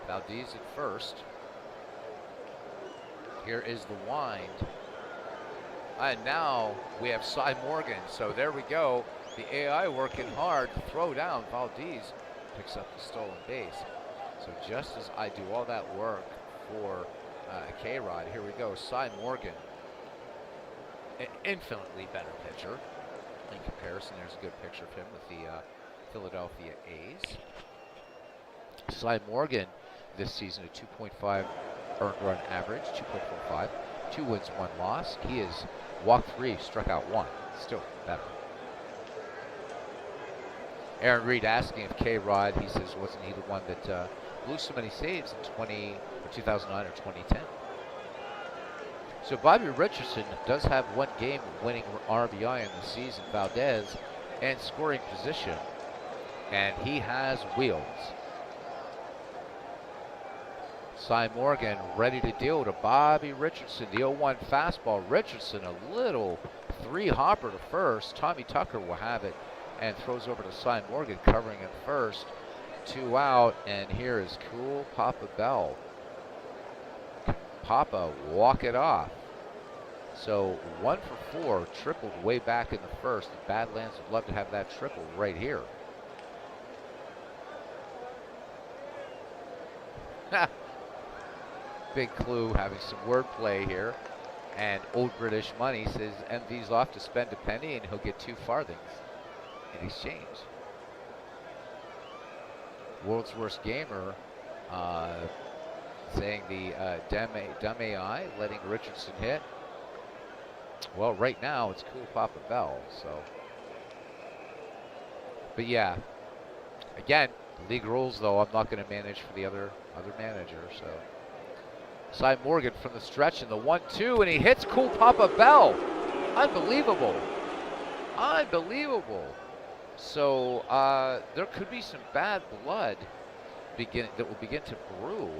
C: Valdez at first. Here is the wind. And now we have Cy Morgan. So there we go. The AI working hard to throw down. Valdez picks up the stolen base. So just as I do all that work for K-Rod, here we go. Cy Morgan, an infinitely better pitcher in comparison. There's a good picture of him with the Philadelphia A's. Cy Morgan this season, a 2.5 earned run average, 2.45, 2 wins, 1 loss. He has walked 3, struck out 1. Still better. Aaron Reed asking if K-Rod, he says, wasn't he the one that blew so many saves in 2009 or 2010? So Bobby Richardson does have 1 game winning RBI in the season. Valdez in scoring position, and he has wheels. Cy Morgan ready to deal to Bobby Richardson. The 0-1 fastball. Richardson, a little 3-hopper to first. Tommy Tucker will have it and throws over to Cy Morgan, covering at first. 2 out, and here is cool Papa Bell. Papa walk it off. So 1 for 4, tripled way back in the first. The Badlands would love to have that triple right here. Big Clue having some wordplay here. And Old British Money says MV's off to spend a penny and he'll get 2 farthings in exchange. World's Worst Gamer saying the dumb AI letting Richardson hit. Well, right now it's cool Papa Bell, so. But yeah, again, league rules though, I'm not going to manage for the other manager, so. Cy Morgan from the stretch in the 1-2, and he hits cool Papa Bell. Unbelievable. Unbelievable. So there could be some bad blood that will begin to brew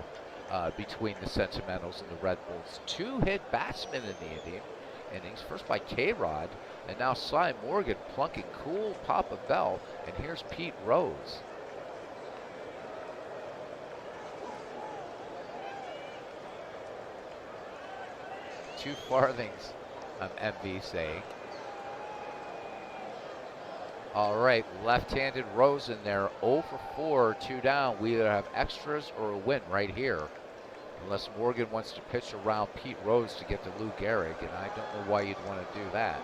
C: between the Sentimentals and the Red Bulls. 2 hit batsmen in the innings. First by K-Rod, and now Cy Morgan plunking cool Papa Bell. And here's Pete Rose. Two farthings, MV saying. All right, left-handed Rose in there, 0 for 4, 2 down. We either have extras or a win right here. Unless Morgan wants to pitch around Pete Rose to get to Lou Gehrig, and I don't know why you'd want to do that.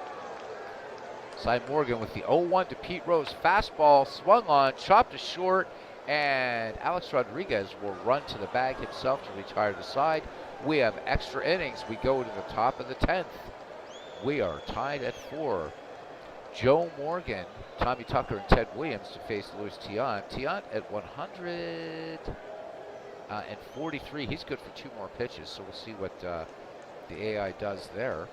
C: Cy Morgan with the 0-1 to Pete Rose. Fastball swung on, chopped to short, and Alex Rodriguez will run to the bag himself to retire the side. We have extra innings. We go to the top of the 10th. We are tied at 4. Joe Morgan, Tommy Tucker, and Ted Williams to face Luis Tiant. Tiant at 143. He's good for 2 more pitches, so we'll see what the AI does there.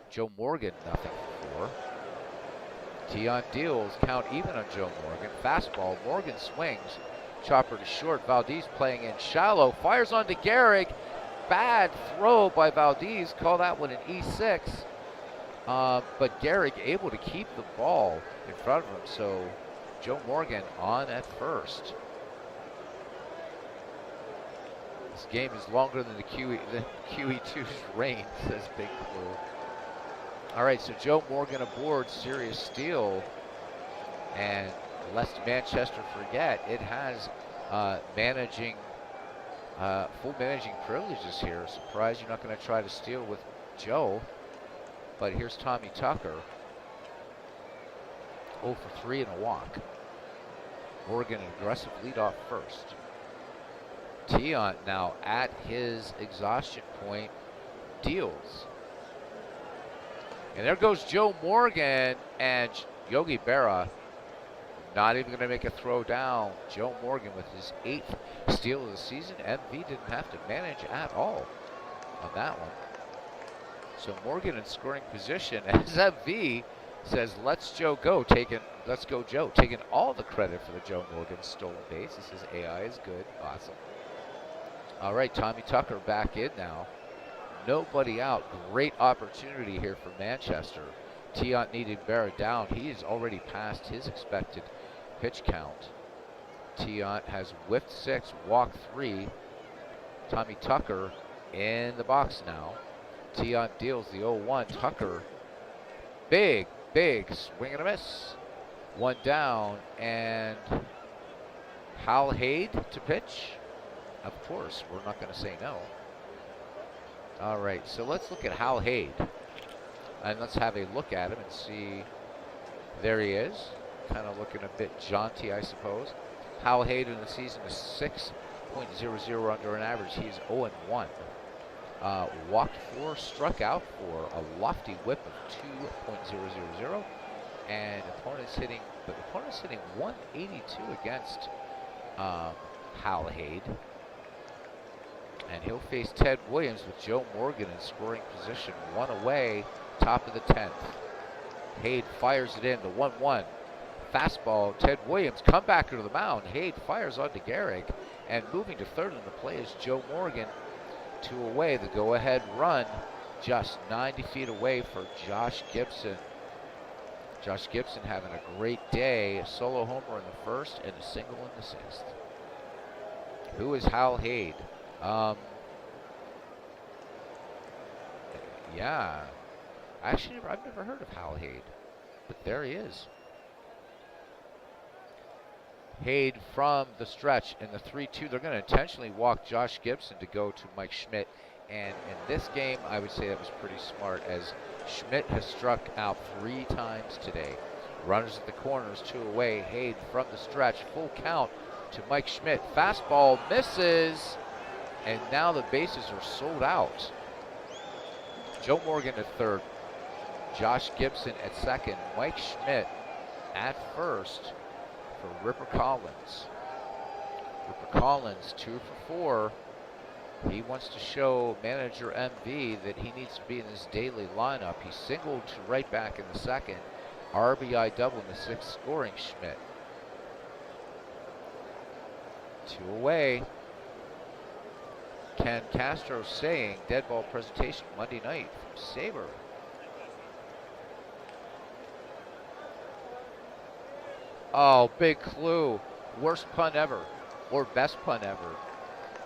C: Joe Morgan, nothing for 4. Tiant deals, count even on Joe Morgan. Fastball, Morgan swings. Chopper to short. Valdez playing in shallow. Fires on to Gehrig. Bad throw by Valdez. Call that one an E6. But Gehrig able to keep the ball in front of him. So Joe Morgan on at first. This game is longer than the QE2's reign, says Big Blue. All right, so Joe Morgan aboard, serious steal. And lest Manchester forget, it has full managing privileges here. Surprised you're not going to try to steal with Joe. But here's Tommy Tucker. 0 for 3 and a walk. Morgan an aggressive leadoff first. Tiant now at his exhaustion point deals. And there goes Joe Morgan, and Yogi Berra not even going to make a throw down. Joe Morgan with his 8th steal of the season. MV didn't have to manage at all on that one. So Morgan in scoring position as MV says, let's Joe go, let's go Joe, taking all the credit for the Joe Morgan stolen base. He says AI is good, awesome. All right, Tommy Tucker back in now. Nobody out, great opportunity here for Manchester. Tiant needing Berra down. He is already past his expected pitch count. Tiant has whiffed 6, walked 3. Tommy Tucker in the box now. Tiant deals the 0-1. Tucker, big swing and a miss. 1 down, and Hal Haid to pitch. Of course, we're not going to say no. All right, so let's look at Hal Haid. And let's have a look at him and see. There he is. Kind of looking a bit jaunty, I suppose. Hal Haid in the season is 6.00 under an average. He's 0-1. Walked 4, struck out 4, a lofty whip of 2.000. And opponent's hitting 182 against Hal Haid. And he'll face Ted Williams with Joe Morgan in scoring position. 1 away, top of the 10th. Haid fires it in, the 1-1. Fastball, Ted Williams, come back to the mound. Haid fires on to Gehrig, and moving to third in the play is Joe Morgan. 2 away, the go-ahead run just 90 feet away for Josh Gibson. Josh Gibson having a great day. A solo homer in the first and a single in the 6th. Who is Hal Haid? Yeah. Actually, I've never heard of Hal Haid, but there he is. Haid from the stretch in the 3-2. They're going to intentionally walk Josh Gibson to go to Mike Schmidt. And in this game, I would say that was pretty smart, as Schmidt has struck out 3 times today. Runners at the corners, 2 away. Haid from the stretch, full count to Mike Schmidt. Fastball misses, and now the bases are sold out. Joe Morgan at third, Josh Gibson at second, Mike Schmidt at first for Ripper Collins. Ripper Collins 2 for 4. He wants to show manager MV that he needs to be in his daily lineup. He singled to right back in the 2nd. RBI double in the 6th, scoring Schmidt. 2 away. Ken Castro saying dead ball presentation Monday night from Sabre. Oh, big clue. Worst pun ever, or best pun ever.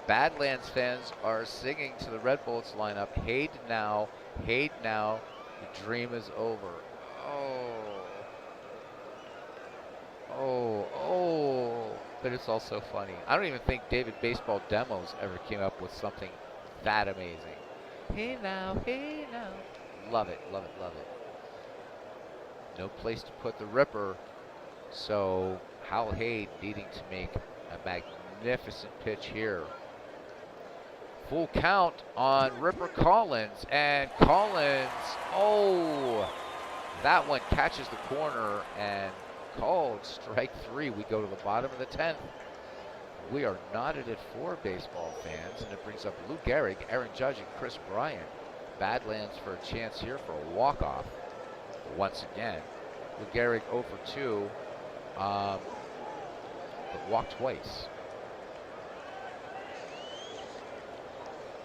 C: Badlands fans are singing to the Red Bullets lineup. Haid now, the dream is over. Oh, but it's also funny. I don't even think David Baseball Demos ever came up with something that amazing. Hey now. Love it. No place to put the Ripper, so Hal Haid needing to make a magnificent pitch here. Full count on Ripper Collins, and Collins, that one catches the corner and called strike 3. We go to the bottom of the 10th. We are knotted at 4, baseball fans, and it brings up Lou Gehrig, Aaron Judge, and Chris Bryant. Badlands for a chance here for a walk-off once again. Lou Gehrig 0 for 2, but walked twice.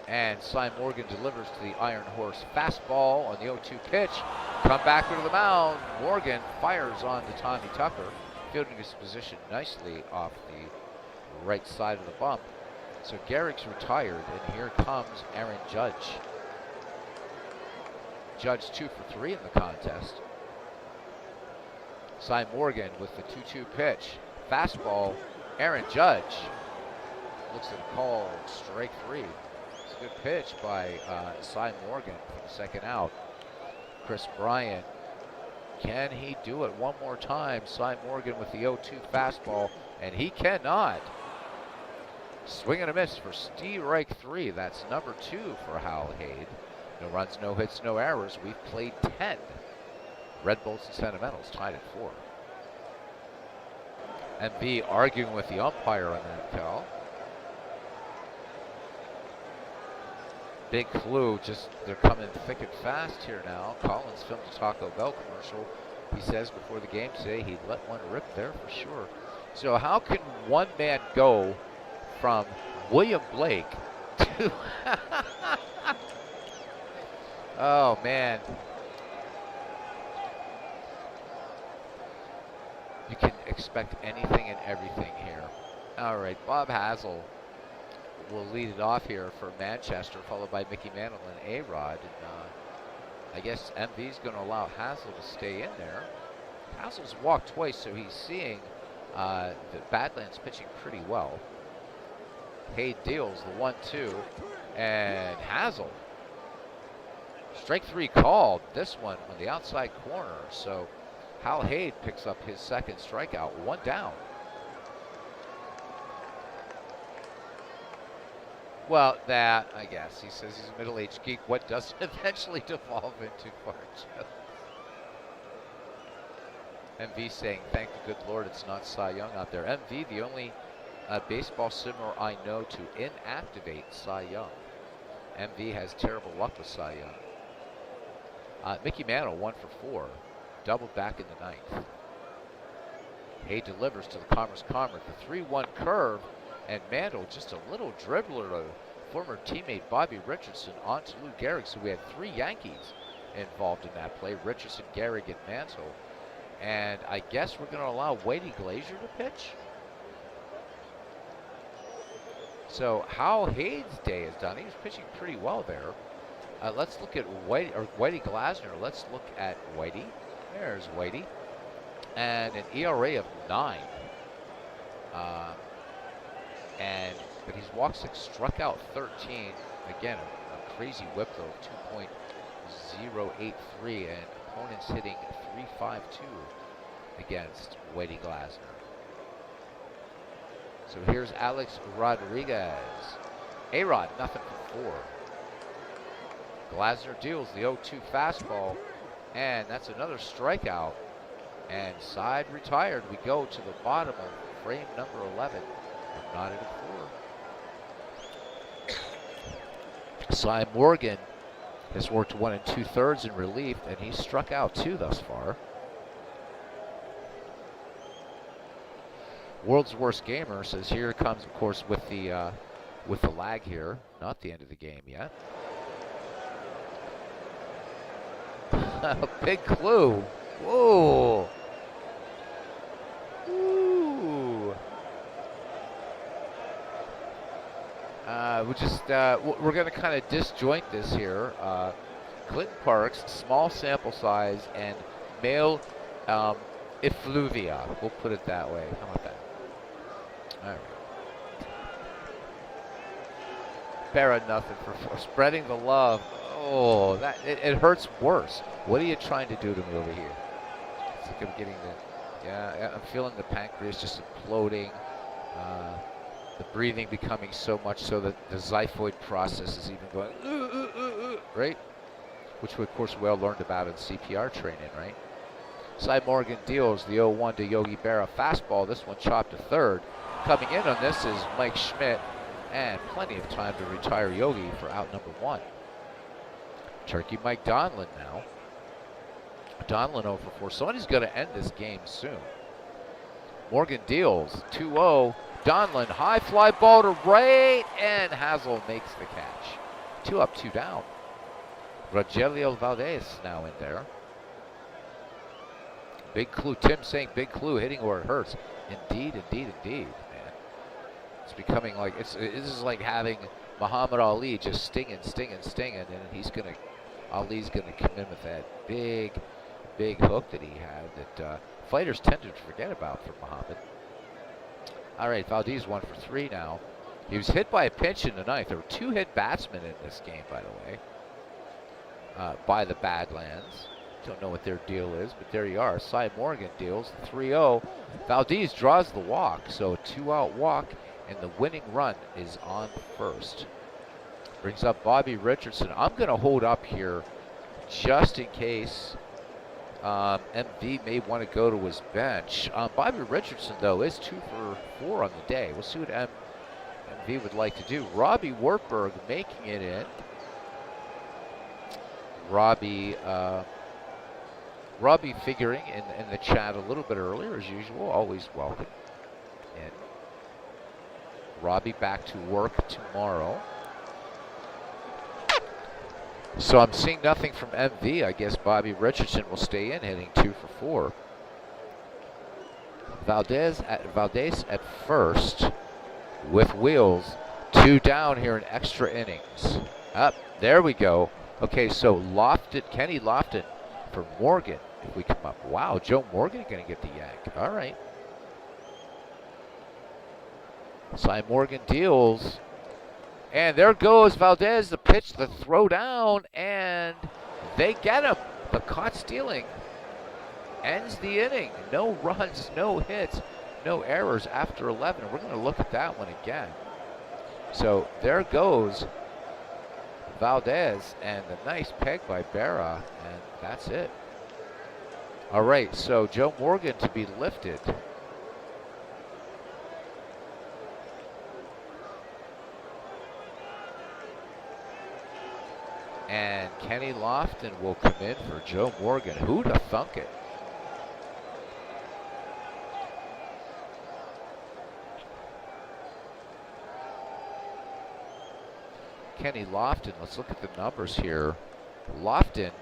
C: And Cy Morgan delivers to the Iron Horse fastball on the 0-2 pitch. Come back to the mound. Morgan fires on to Tommy Tucker, fielding his position nicely off the right side of the bump. So Gehrig's retired, and here comes Aaron Judge. Judge 2 for 3 in the contest. Cy Morgan with the 2-2 pitch. Fastball, Aaron Judge looks at a call, strike 3. It's a good pitch by Cy Morgan for the 2nd out. Chris Bryant Can he do it one more time? Cy Morgan with the 0-2 fastball, and he cannot. Swing and a miss for strike 3. That's number 2 for Hal Haid. No runs, no hits, no errors. We've played 10. Red Bolts and Sentimentals tied at 4. MV arguing with the umpire on that call. Big Clue, just they're coming thick and fast here now. Collins filmed a Taco Bell commercial. He says before the game today he'd let one rip there for sure. So how can one man go from William Blake to oh man. You can expect anything and everything here. All right, Bob Hazel will lead it off here for Manchester, followed by Mickey Mantle and A-Rod. And I guess MV's going to allow Hazel to stay in there. Hazel's walked twice, so he's seeing the Badlands pitching pretty well. Haid deals the 1-2, and Hazel. Strike 3 called. This one on the outside corner. So Hal Haid picks up his second strikeout, 1 down. Well, that, I guess. He says he's a middle-aged geek. What does eventually devolve into Barjo? MV saying, thank the good Lord it's not Cy Young out there. MV, the only baseball simmer I know to inactivate Cy Young. MV has terrible luck with Cy Young. Mickey Mantle, 1 for 4. Doubled back in the 9th. Haid delivers to the Commerce Comrade. The 3-1 curve. And Mantle, just a little dribbler to former teammate Bobby Richardson onto Lou Gehrig. So we had 3 Yankees involved in that play. Richardson, Gehrig, and Mantle. And I guess we're going to allow Whitey Glazier to pitch. So Hal Haid's day is done. He was pitching pretty well there. Let's look at Whitey Glasner. Let's look at Whitey. There's Whitey. And an ERA of 9. But he's walked 6, struck out 13. Again, a crazy whip though of 2.083, and opponents hitting 3.52 against Whitey Glasner. So here's Alex Rodriguez. A-Rod, nothing for 4. Glasner deals the 0-2 fastball, and that's another strikeout. And side retired. We go to the bottom of frame number 11. We're knotted at 4. Cy Morgan has worked 1 2/3 in relief, and he's struck out 2 thus far. World's Worst Gamer says here comes, of course, with the lag here. Not the end of the game yet. Big Clue. Whoa. Ooh. We're going to kind of disjoint this here. Clinton Parks, small sample size, and male effluvia. We'll put it that way. How about that? All right. Barra, nothing for spreading the love. Oh, that it hurts worse. What are you trying to do to me over here? It's like I'm getting I'm feeling the pancreas just imploding. The breathing becoming so much so that the xiphoid process is even going, right? Which, of course, we all learned about in CPR training, right? Cy Morgan deals the 0-1 to Yogi Berra fastball. This one chopped to third. Coming in on this is Mike Schmidt, and plenty of time to retire Yogi for out number 1. Turkey Mike Donlin now. Donlin 0 for 4. Somebody's going to end this game soon. Morgan deals 2-0. Donlin, high fly ball to right, and Hazel makes the catch. 2 up, 2 down. Rogelio Valdez now in there. Big Clue, Tim saying Big Clue hitting where it hurts. Indeed, indeed, indeed, man. It's becoming like, this is like having Muhammad Ali just stinging, and then Ali's gonna come in with that big hook that he had that fighters tend to forget about for Muhammad. All right, Valdez 1 for 3 now. He was hit by a pitch in the 9th. There were 2 hit batsmen in this game, by the way, by the Badlands. Don't know what their deal is, but there you are. Cy Morgan deals the 3-0. Valdez draws the walk, so a 2-out walk, and the winning run is on first. Brings up Bobby Richardson. I'm going to hold up here just in case MV may want to go to his bench. Bobby Richardson, though, is 2 for 4 on the day. We'll see what MV would like to do. Robbie Wartburg making it in. Robbie figuring in the chat a little bit earlier, as usual. Always welcome. And Robbie back to work tomorrow. So I'm seeing nothing from MV. I guess Bobby Richardson will stay in, hitting 2 for 4. Valdez at first with wheels. 2 down here in extra innings. Up, there we go. Okay, so Kenny Lofton for Morgan. If we come up, wow, Joe Morgan going to get the yank. All right. Cy Morgan deals. And there goes Valdez, the pitch, the throw down, and they get him. The caught stealing ends the inning. No runs, no hits, no errors after 11. We're going to look at that one again. So there goes Valdez, and a nice peg by Berra, and that's it. All right, so Joe Morgan to be lifted. And Kenny Lofton will come in for Joe Morgan. Who'd have thunk it? Kenny Lofton, let's look at the numbers here. Lofton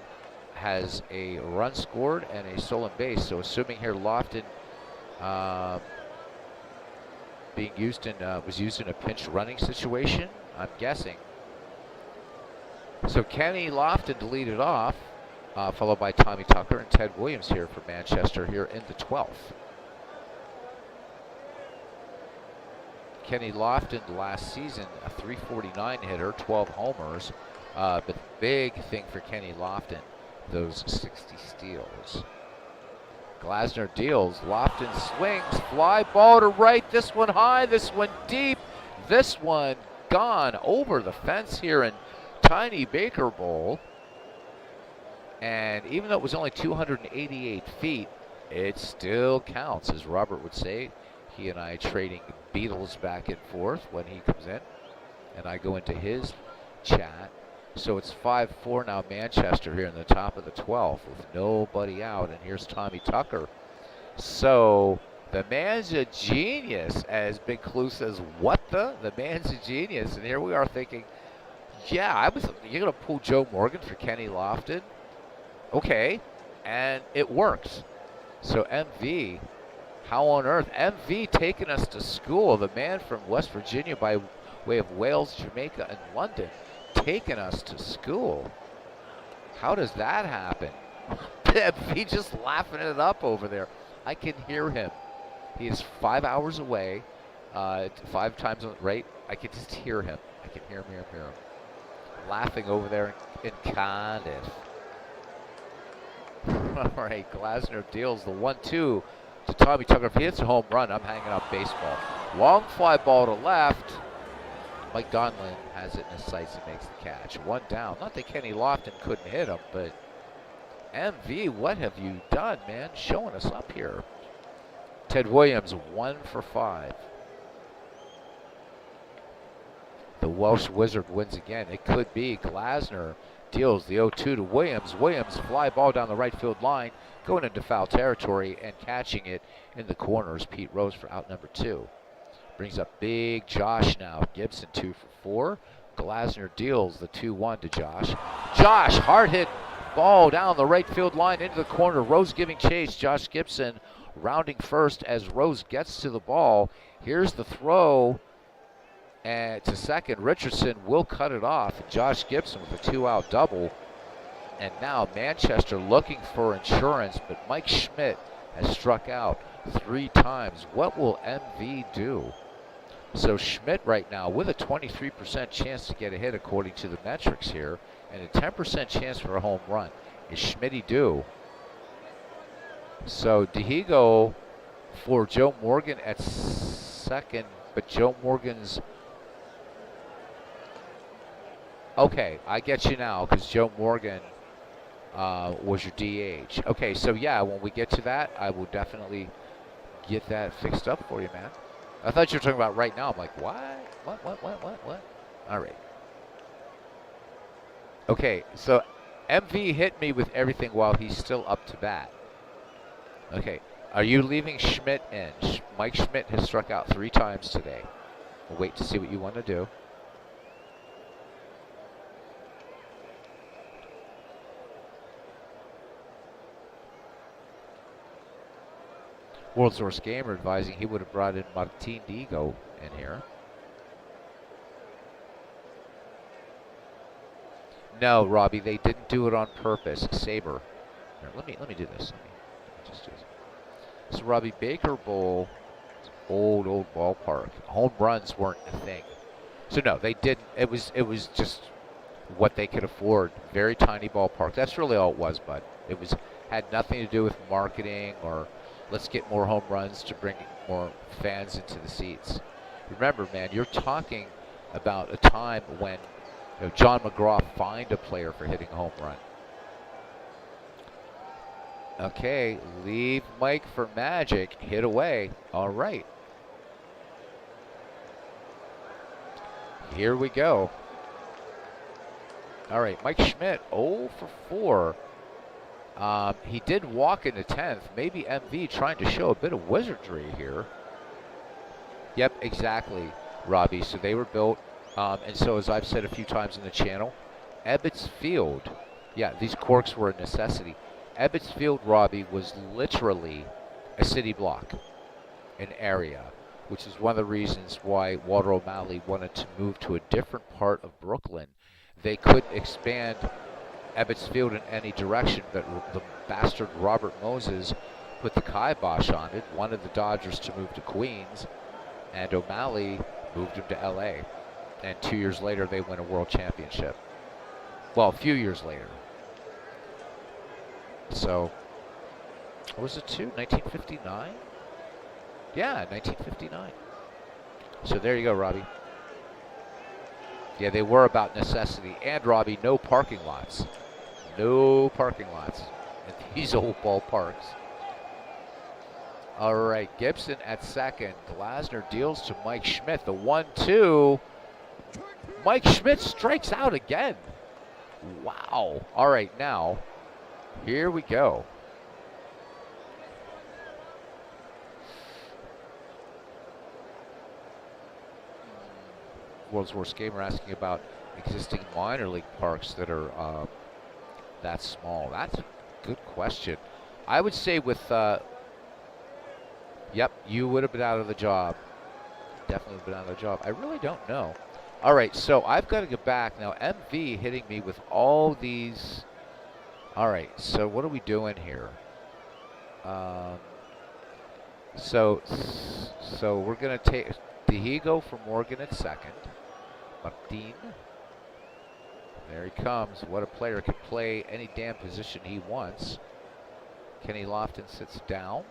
C: has a run scored and a stolen base. So assuming here Lofton being used in was used in a pinch running situation, I'm guessing. So Kenny Lofton to lead it off, followed by Tommy Tucker and Ted Williams here for Manchester here in the 12th. Kenny Lofton last season, a .349 hitter, 12 homers. But the big thing for Kenny Lofton, those 60 steals. Glasner deals, Lofton swings, fly ball to right, this one high, this one deep, this one gone over the fence here in Tiny Baker Bowl. And even though it was only 288 feet, it still counts, as Robert would say. He and I trading Beatles back and forth when he comes in, and I go into his chat. So it's 5-4 now, Manchester here in the top of the 12th with nobody out, and here's Tommy Tucker. So the man's a genius, as Big Clue says. What the? The man's a genius, and here we are thinking, yeah, you're gonna pull Joe Morgan for Kenny Lofton? Okay, and it works. So MV. How on earth? MV taking us to school. The man from West Virginia by way of Wales, Jamaica, and London taking us to school. How does that happen? MV just laughing it up over there. I can hear him. He is 5 hours away, 5 times on the rate. I can just hear him. I can hear him. Laughing over there in Cardiff. All right, Glasner deals the 1-2. To Tommy Tucker. If he hits a home run, I'm hanging up baseball. Long fly ball to left. Mike Donlin has it in his sights and makes the catch. 1 down. Not that Kenny Lofton couldn't hit him, but MV, what have you done, man? Showing us up here. Ted Williams, 1 for 5. The Welsh Wizard wins again. It could be. Glasner deals the 0-2 to Williams. Williams, fly ball down the right field line, going into foul territory and catching it in the corners. Pete Rose for out number 2. Brings up big Josh now. Gibson 2 for 4. Glasner deals the 2-1 to Josh. Josh, hard hit ball down the right field line into the corner. Rose giving chase. Josh Gibson rounding first as Rose gets to the ball. Here's the throw. And to second, Richardson will cut it off. Josh Gibson with a 2-out double. And now Manchester looking for insurance, but Mike Schmidt has struck out 3 times. What will MV do? So Schmidt right now with a 23% chance to get a hit according to the metrics here, and a 10% chance for a home run. Is Schmitty due? So Dihigo for Joe Morgan at second, but Joe Morgan's... Okay, I get you now, because Joe Morgan was your DH. Okay, so yeah, when we get to that, I will definitely get that fixed up for you, man. I thought you were talking about right now. I'm like, what? What? All right. Okay, so MV hit me with everything while he's still up to bat. Okay, are you leaving Schmidt in? Mike Schmidt has struck out 3 times today. We'll wait to see what you want to do. World Source Gamer advising he would have brought in Martin Diego in here. No, Robbie, they didn't do it on purpose. Saber. Here, let me do this. Let me just do this. So Robbie, Baker Bowl, old ballpark. Home runs weren't a thing. So no, they didn't. It was just what they could afford. Very tiny ballpark. That's really all it was, bud. It had nothing to do with marketing or let's get more home runs to bring more fans into the seats. Remember, man, you're talking about a time when John McGraw fined a player for hitting a home run. Okay, leave Mike for Magic. Hit away. All right. Here we go. All right, Mike Schmidt, 0 for 4. He did walk in the 10th. Maybe MV trying to show a bit of wizardry here. Yep, exactly, Robbie. So they were built, and so as I've said a few times in the channel, Ebbets Field, yeah, these corks were a necessity. Ebbets Field, Robbie, was literally a city block, an area, which is one of the reasons why Walter O'Malley wanted to move to a different part of Brooklyn. They could expand Ebbets Field in any direction, but the bastard Robert Moses put the kibosh on it, wanted the Dodgers to move to Queens, and O'Malley moved him to LA. And 2 years later, they win a world championship. Well, a few years later. So, what was it, 1959? Yeah, 1959. So there you go, Robbie. Yeah, they were about necessity. And, Robbie, no parking lots. No parking lots in these old ballparks. All right, Gibson at second. Glasner deals to Mike Schmidt. The 1-2. Mike Schmidt strikes out again. Wow. All right, now, here we go. World's Worst Gamer asking about existing minor league parks that are that small. That's a good question. I would say with, yep, you would have been out of the job. Definitely been out of the job. I really don't know. All right, so I've got to get back. Now, MV hitting me with all these. All right, so what are we doing here? So we're going to take Dihigo for Morgan at second. Martin. There he comes. What a player. Can play any damn position he wants. Kenny Lofton sits down.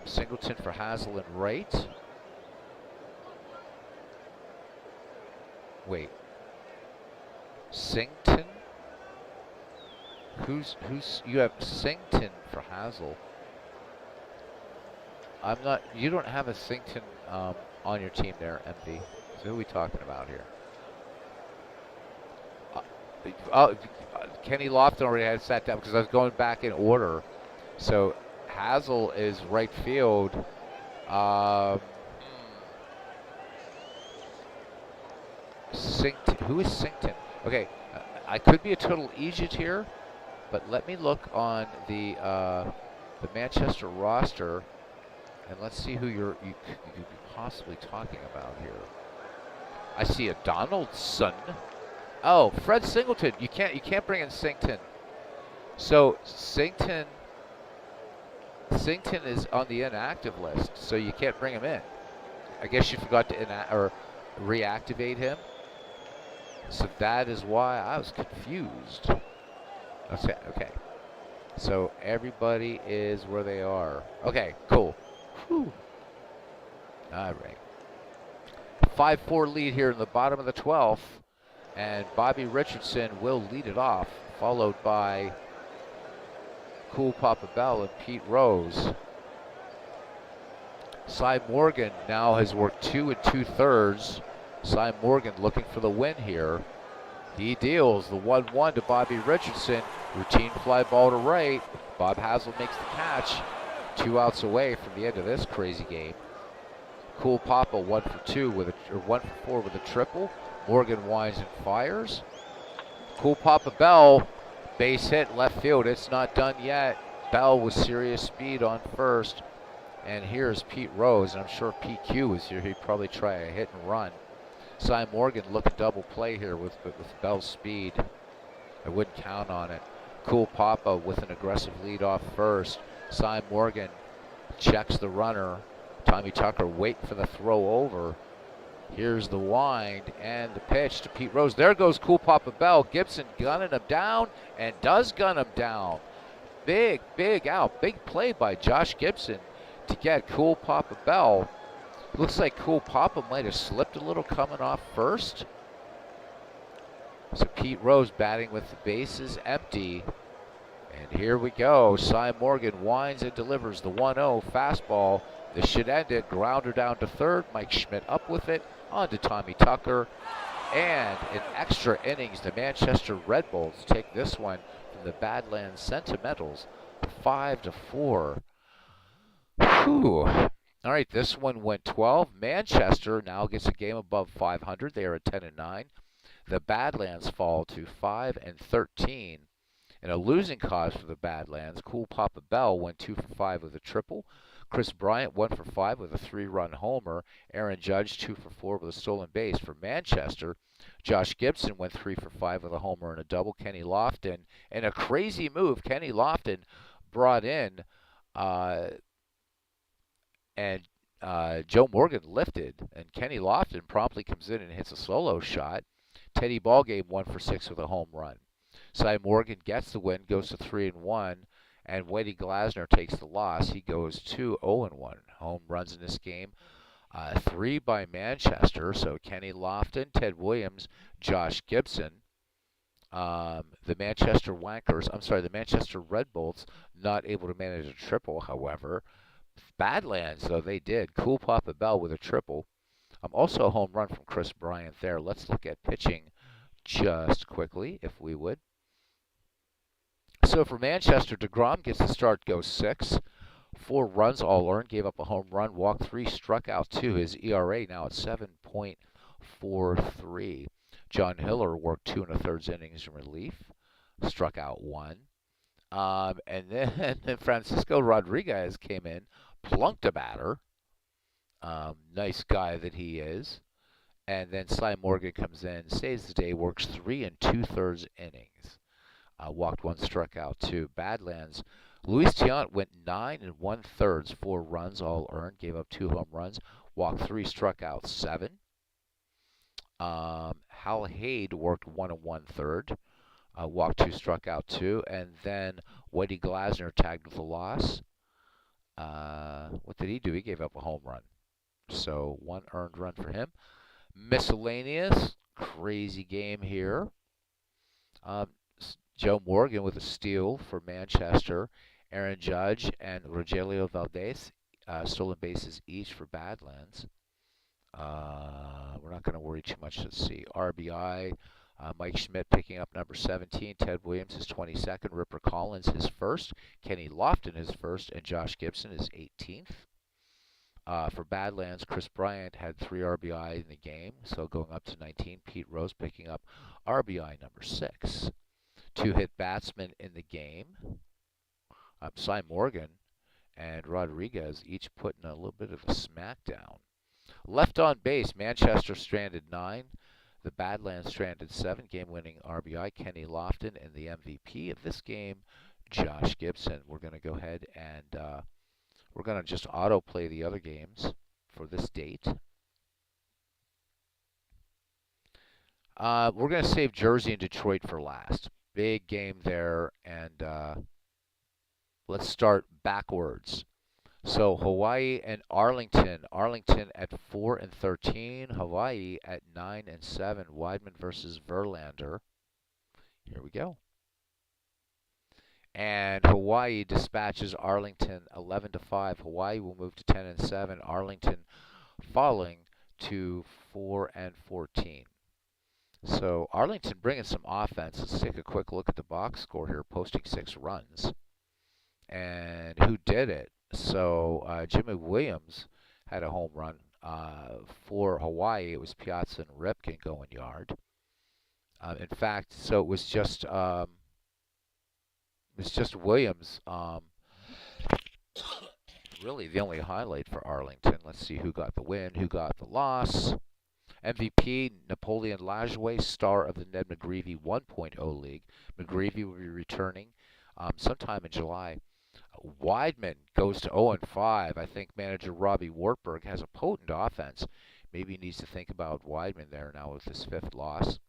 C: Singleton for Hazel and right. Wait. Singleton? Who's you have Singleton for Hazel. I'm not, you don't have a Singleton on your team there, MV. So who are we talking about here? Kenny Lofton already had sat down because I was going back in order. So Hazel is right field. Singleton. Who is Singleton? Okay, I could be a total idiot here, but let me look on the Manchester roster, and let's see who you could be possibly talking about here. I see a Donaldson. Oh, Fred Singleton. You can't bring in Singleton. So Singleton is on the inactive list, so you can't bring him in. I guess you forgot to reactivate him. So that is why I was confused. Okay. So everybody is where they are. Okay, cool. Whew. All right. 5-4 lead here in the bottom of the 12th. And Bobby Richardson will lead it off, followed by Cool Papa Bell and Pete Rose. Cy Morgan now has worked 2 2/3. Cy Morgan looking for the win here. He deals the 1-1 to Bobby Richardson. Routine fly ball to right. Bob Hazel makes the catch. 2 outs away from the end of this crazy game. Cool Papa 1 for 2 with a, or 1 for 4 with a triple. Morgan winds and fires. Cool Papa Bell, base hit left field. It's not done yet. Bell with serious speed on first. And here's Pete Rose, and I'm sure if PQ was here, he'd probably try a hit and run. Cy Morgan looking double play here with Bell's speed. I wouldn't count on it. Cool Papa with an aggressive lead off first. Cy Morgan checks the runner. Tommy Tucker waiting for the throw over. Here's the wind and the pitch to Pete Rose. There goes Cool Papa Bell. Gibson gunning him down and does gun him down. Big out. Big play by Josh Gibson to get Cool Papa Bell. Looks like Cool Papa might have slipped a little coming off first. So Pete Rose batting with the bases empty. And here we go. Cy Morgan winds and delivers the 1-0 fastball. This should end it. Grounder down to third. Mike Schmidt up with it. On to Tommy Tucker. And in extra innings, the Manchester Red Bulls take this one from the Badlands Sentimentals 5-4. Whew. All right, this one went 12. Manchester now gets a game above 500. They are at 10-9. The Badlands fall to 5-13. In a losing cause for the Badlands, Cool Papa Bell went 2 for 5 with a triple. Chris Bryant 1 for 5 with a 3-run homer. Aaron Judge 2 for 4 with a stolen base for Manchester. Josh Gibson went 3 for 5 with a homer and a double. Kenny Lofton, and a crazy move, Kenny Lofton brought in and Joe Morgan lifted, and Kenny Lofton promptly comes in and hits a solo shot. Teddy Ballgame 1 for 6 with a home run. Cy Morgan gets the win, goes to 3-1, and Whitey Glasner takes the loss. He goes to 0-1. Home runs in this game. 3 by Manchester, so Kenny Lofton, Ted Williams, Josh Gibson. The Manchester Red Bulls not able to manage a triple, however. Badlands, though, they did. Cool Papa Bell with a triple. Also a home run from Chris Bryant there. Let's look at pitching just quickly, if we would. So for Manchester, DeGrom gets the start, goes 6. 4 runs all earned, gave up a home run, walked 3, struck out 2. His ERA now at 7.43. John Hiller worked 2 1/3 innings in relief, struck out 1. And then Francisco Rodriguez came in, plunked a batter. Nice guy that he is. And then Cy Morgan comes in, saves the day, works 3 2/3 innings. Walked 1, struck out 2. Badlands. Luis Tiant went 9 1/3, 4 runs all earned, gave up 2 home runs, walked 3, struck out 7. Hal Haid worked 1 1/3, walked 2, struck out 2, and then Whitey Glasner tagged with a loss. What did he do? He gave up a home run. So 1 earned run for him. Miscellaneous, crazy game here. Joe Morgan with a steal for Manchester. Aaron Judge and Rogelio Valdez, stolen bases each for Badlands. We're not going to worry too much. Let's see. RBI, Mike Schmidt picking up number 17. Ted Williams his 22nd. Ripper Collins his first. Kenny Lofton his first. And Josh Gibson his 18th. For Badlands, Chris Bryant had 3 RBI in the game, so going up to 19. Pete Rose picking up RBI number 6. 2 hit batsmen in the game. Cy Morgan and Rodriguez each putting a little bit of a smackdown. Left on base, Manchester stranded 9. The Badlands stranded 7. Game-winning RBI, Kenny Lofton, and the MVP of this game, Josh Gibson. We're going to go ahead and we're going to just autoplay the other games for this date. We're going to save Jersey and Detroit for last. Big game there, and let's start backwards. So Hawaii and Arlington. Arlington at 4-13. Hawaii at 9-7. Weidman versus Verlander. Here we go. And Hawaii dispatches Arlington 11-5. Hawaii will move to 10-7. Arlington falling to 4-14. So Arlington bringing some offense. Let's take a quick look at the box score here, posting 6 runs. And who did it? So Jimmy Williams had a home run. For Hawaii, it was Piazza and Ripken going yard. In fact, so it was just Williams. Really, the only highlight for Arlington. Let's see who got the win, who got the loss. MVP Napoleon Lajoie, star of the Ned McGreevy 1.0 League. McGreevy will be returning sometime in July. Weidman goes to 0-5. I think manager Robbie Wartburg has a potent offense. Maybe he needs to think about Weidman there now with his 5th loss.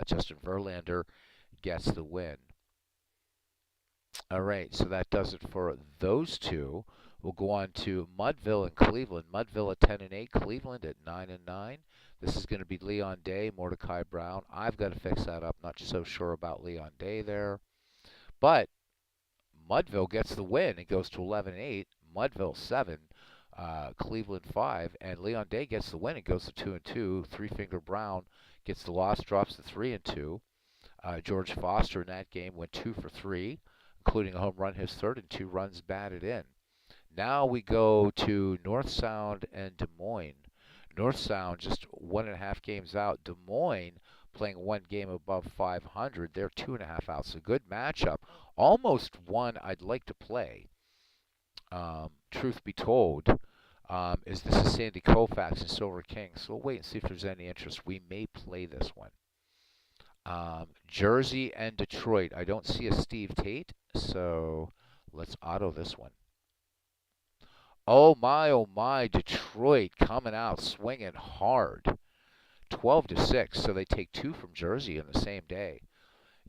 C: Justin Verlander gets the win. All right, so that does it for those two. We'll go on to Mudville and Cleveland. Mudville at 10-8, Cleveland at 9-9. This is going to be Leon Day, Mordecai Brown. I've got to fix that up. Not so sure about Leon Day there. But Mudville gets the win. It goes to 11-8. Mudville 7, Cleveland 5, and Leon Day gets the win. It goes to 2-2. Three Finger Brown gets the loss, drops to 3-2. George Foster in that game went 2 for 3, including a home run, his 3rd, and 2 runs batted in. Now we go to North Sound and Des Moines. North Sound just 1.5 games out. Des Moines playing 1 game above 500. They're 2.5 out. So good matchup. Almost one I'd like to play. Truth be told, this is Sandy Koufax and Silver King. So we'll wait and see if there's any interest. We may play this one. Jersey and Detroit. I don't see a Steve Tate, so let's auto this one. Oh my, Detroit coming out swinging hard. 12-6, so they take 2 from Jersey in the same day.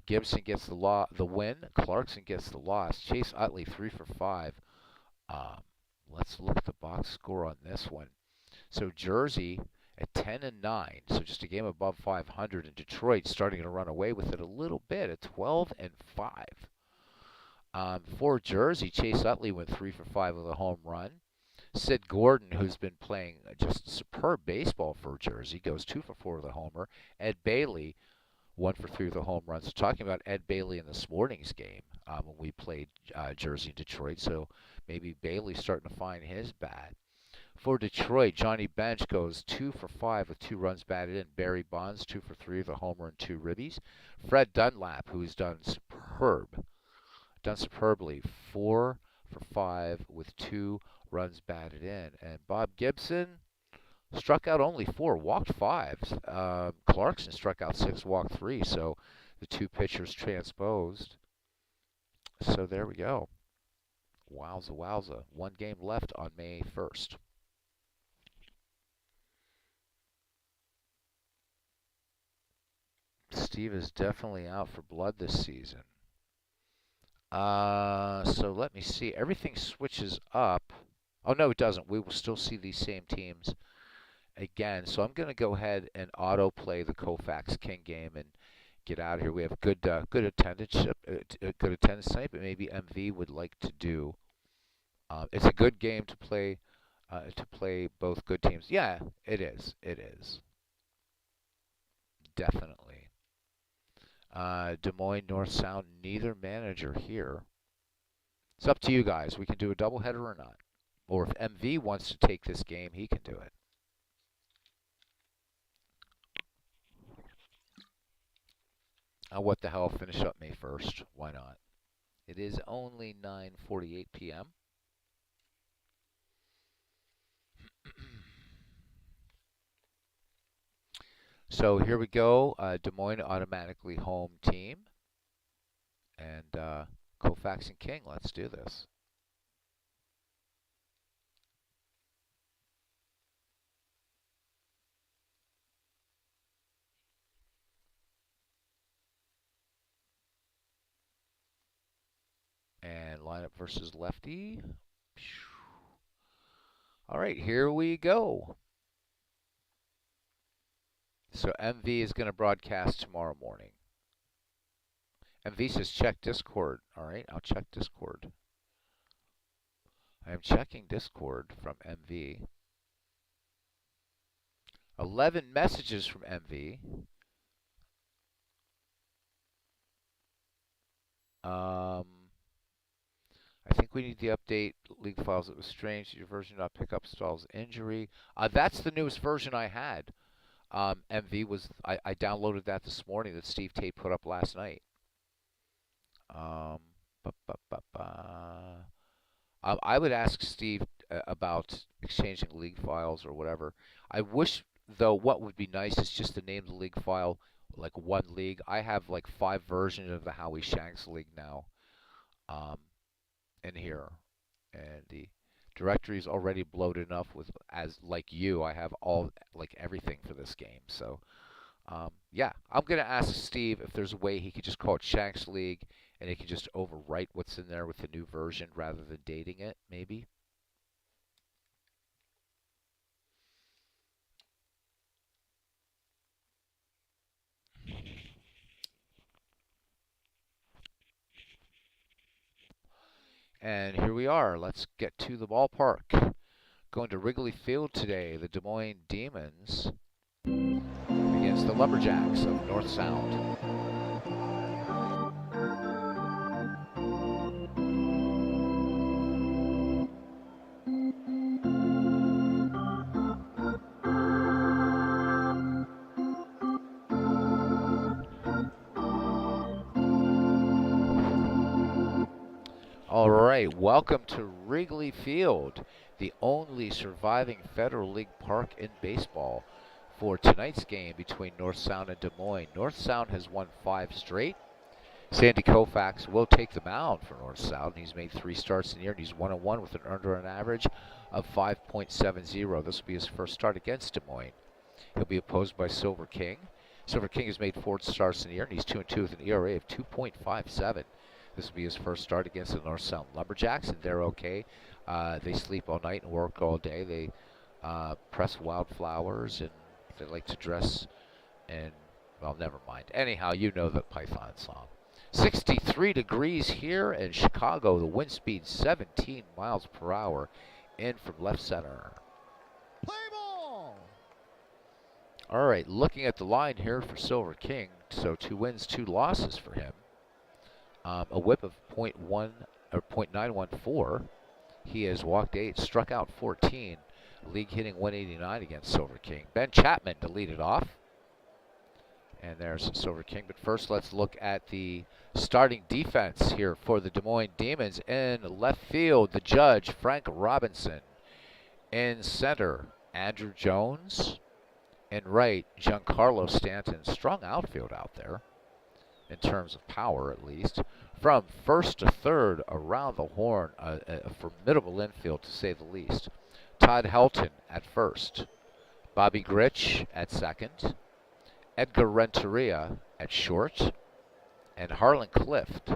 C: Gibson gets the win. Clarkson gets the loss. Chase Utley 3 for 5. Let's look at the box score on this one. So Jersey at 10-9, so just a game above 500, and Detroit starting to run away with it a little bit at 12-5. For Jersey, Chase Utley went 3 for 5 with a home run. Sid Gordon, who's been playing just superb baseball for Jersey, goes 2 for 4 with a homer. Ed Bailey, 1 for 3 with a home run. So talking about Ed Bailey in this morning's game when we played Jersey and Detroit, so maybe Bailey's starting to find his bat. For Detroit, Johnny Bench goes 2 for 5 with 2 runs batted in. Barry Bonds, 2 for 3 with a homer and 2 ribbies. Fred Dunlap, who's done superbly, 4 for 5 with 2 runs batted in. And Bob Gibson struck out only 4, walked 5. Clarkson struck out 6, walked 3. So the 2 pitchers transposed. So there we go. Wowza, wowza. 1 game left on May 1st. Steve is definitely out for blood this season. So let me see. Everything switches up. Oh, no, it doesn't. We will still see these same teams again. So I'm going to go ahead and auto play the Koufax King game and get out of here. We have good attendance tonight, but maybe MV would like to do. It's a good game to play both good teams. Yeah, it is. It is. Definitely. Des Moines, North Sound, neither manager here. It's up to you guys. We can do a doubleheader or not. Or if MV wants to take this game, he can do it. What the hell, finish up May 1st. Why not? It is only 9:48 p.m. So here we go. Des Moines automatically home team. And Koufax and King, let's do this. lineup versus lefty. All right, here we go. So MV is going to broadcast tomorrow morning. MV says check Discord. All right, I'll check Discord. I am checking Discord from MV. 11 messages from MV. I think we need to update league files. It was strange. Your version did not pick up Stahl's injury. That's the newest version I had. MV was I downloaded that this morning that Steve Tate put up last night. I would ask Steve about exchanging league files or whatever. I wish, though, what would be nice is just to name the league file like one league. I have like 5 versions of the Howie Shanks League now in here. And the directory is already bloated enough with, as like you, I have all, like everything for this game. So, yeah, I'm going to ask Steve if there's a way he could just call it Shanks League and he could just overwrite what's in there with the new version rather than dating it, maybe. And here we are. Let's get to the ballpark. Going to Wrigley Field today, the Des Moines Demons against the Lumberjacks of North Sound. All right, welcome to Wrigley Field, the only surviving Federal League park in baseball, for tonight's game between North Sound and Des Moines. North Sound has won 5 straight. Sandy Koufax will take the mound for North Sound. He's made 3 starts in the year, and he's 1-1 with an earned run average of 5.70. This will be his first start against Des Moines. He'll be opposed by Silver King. Silver King has made 4 starts in the year, and he's 2-2 with an ERA of 2.57. This will be his first start against the North Sound Lumberjacks, and they're okay. They sleep all night and work all day. They press wildflowers, and they like to dress in, well, never mind. Anyhow, you know the Python song. 63 degrees here in Chicago. The wind speed 17 miles per hour in from left center.
D: Play ball.
C: All right, looking at the line here for Silver King. So 2 wins, 2 losses for him. A whip of .914. He has walked 8, struck out 14. League hitting 189 against Silver King. Ben Chapman to lead it off. And there's Silver King. But first, let's look at the starting defense here for the Des Moines Demons. In left field, the judge, Frank Robinson. In center, Andrew Jones. In right, Giancarlo Stanton. Strong outfield out there, in terms of power at least. From first to third, around the horn, a formidable infield to say the least. Todd Helton at first. Bobby Grich at second. Edgar Renteria at short. And Harlan Clift,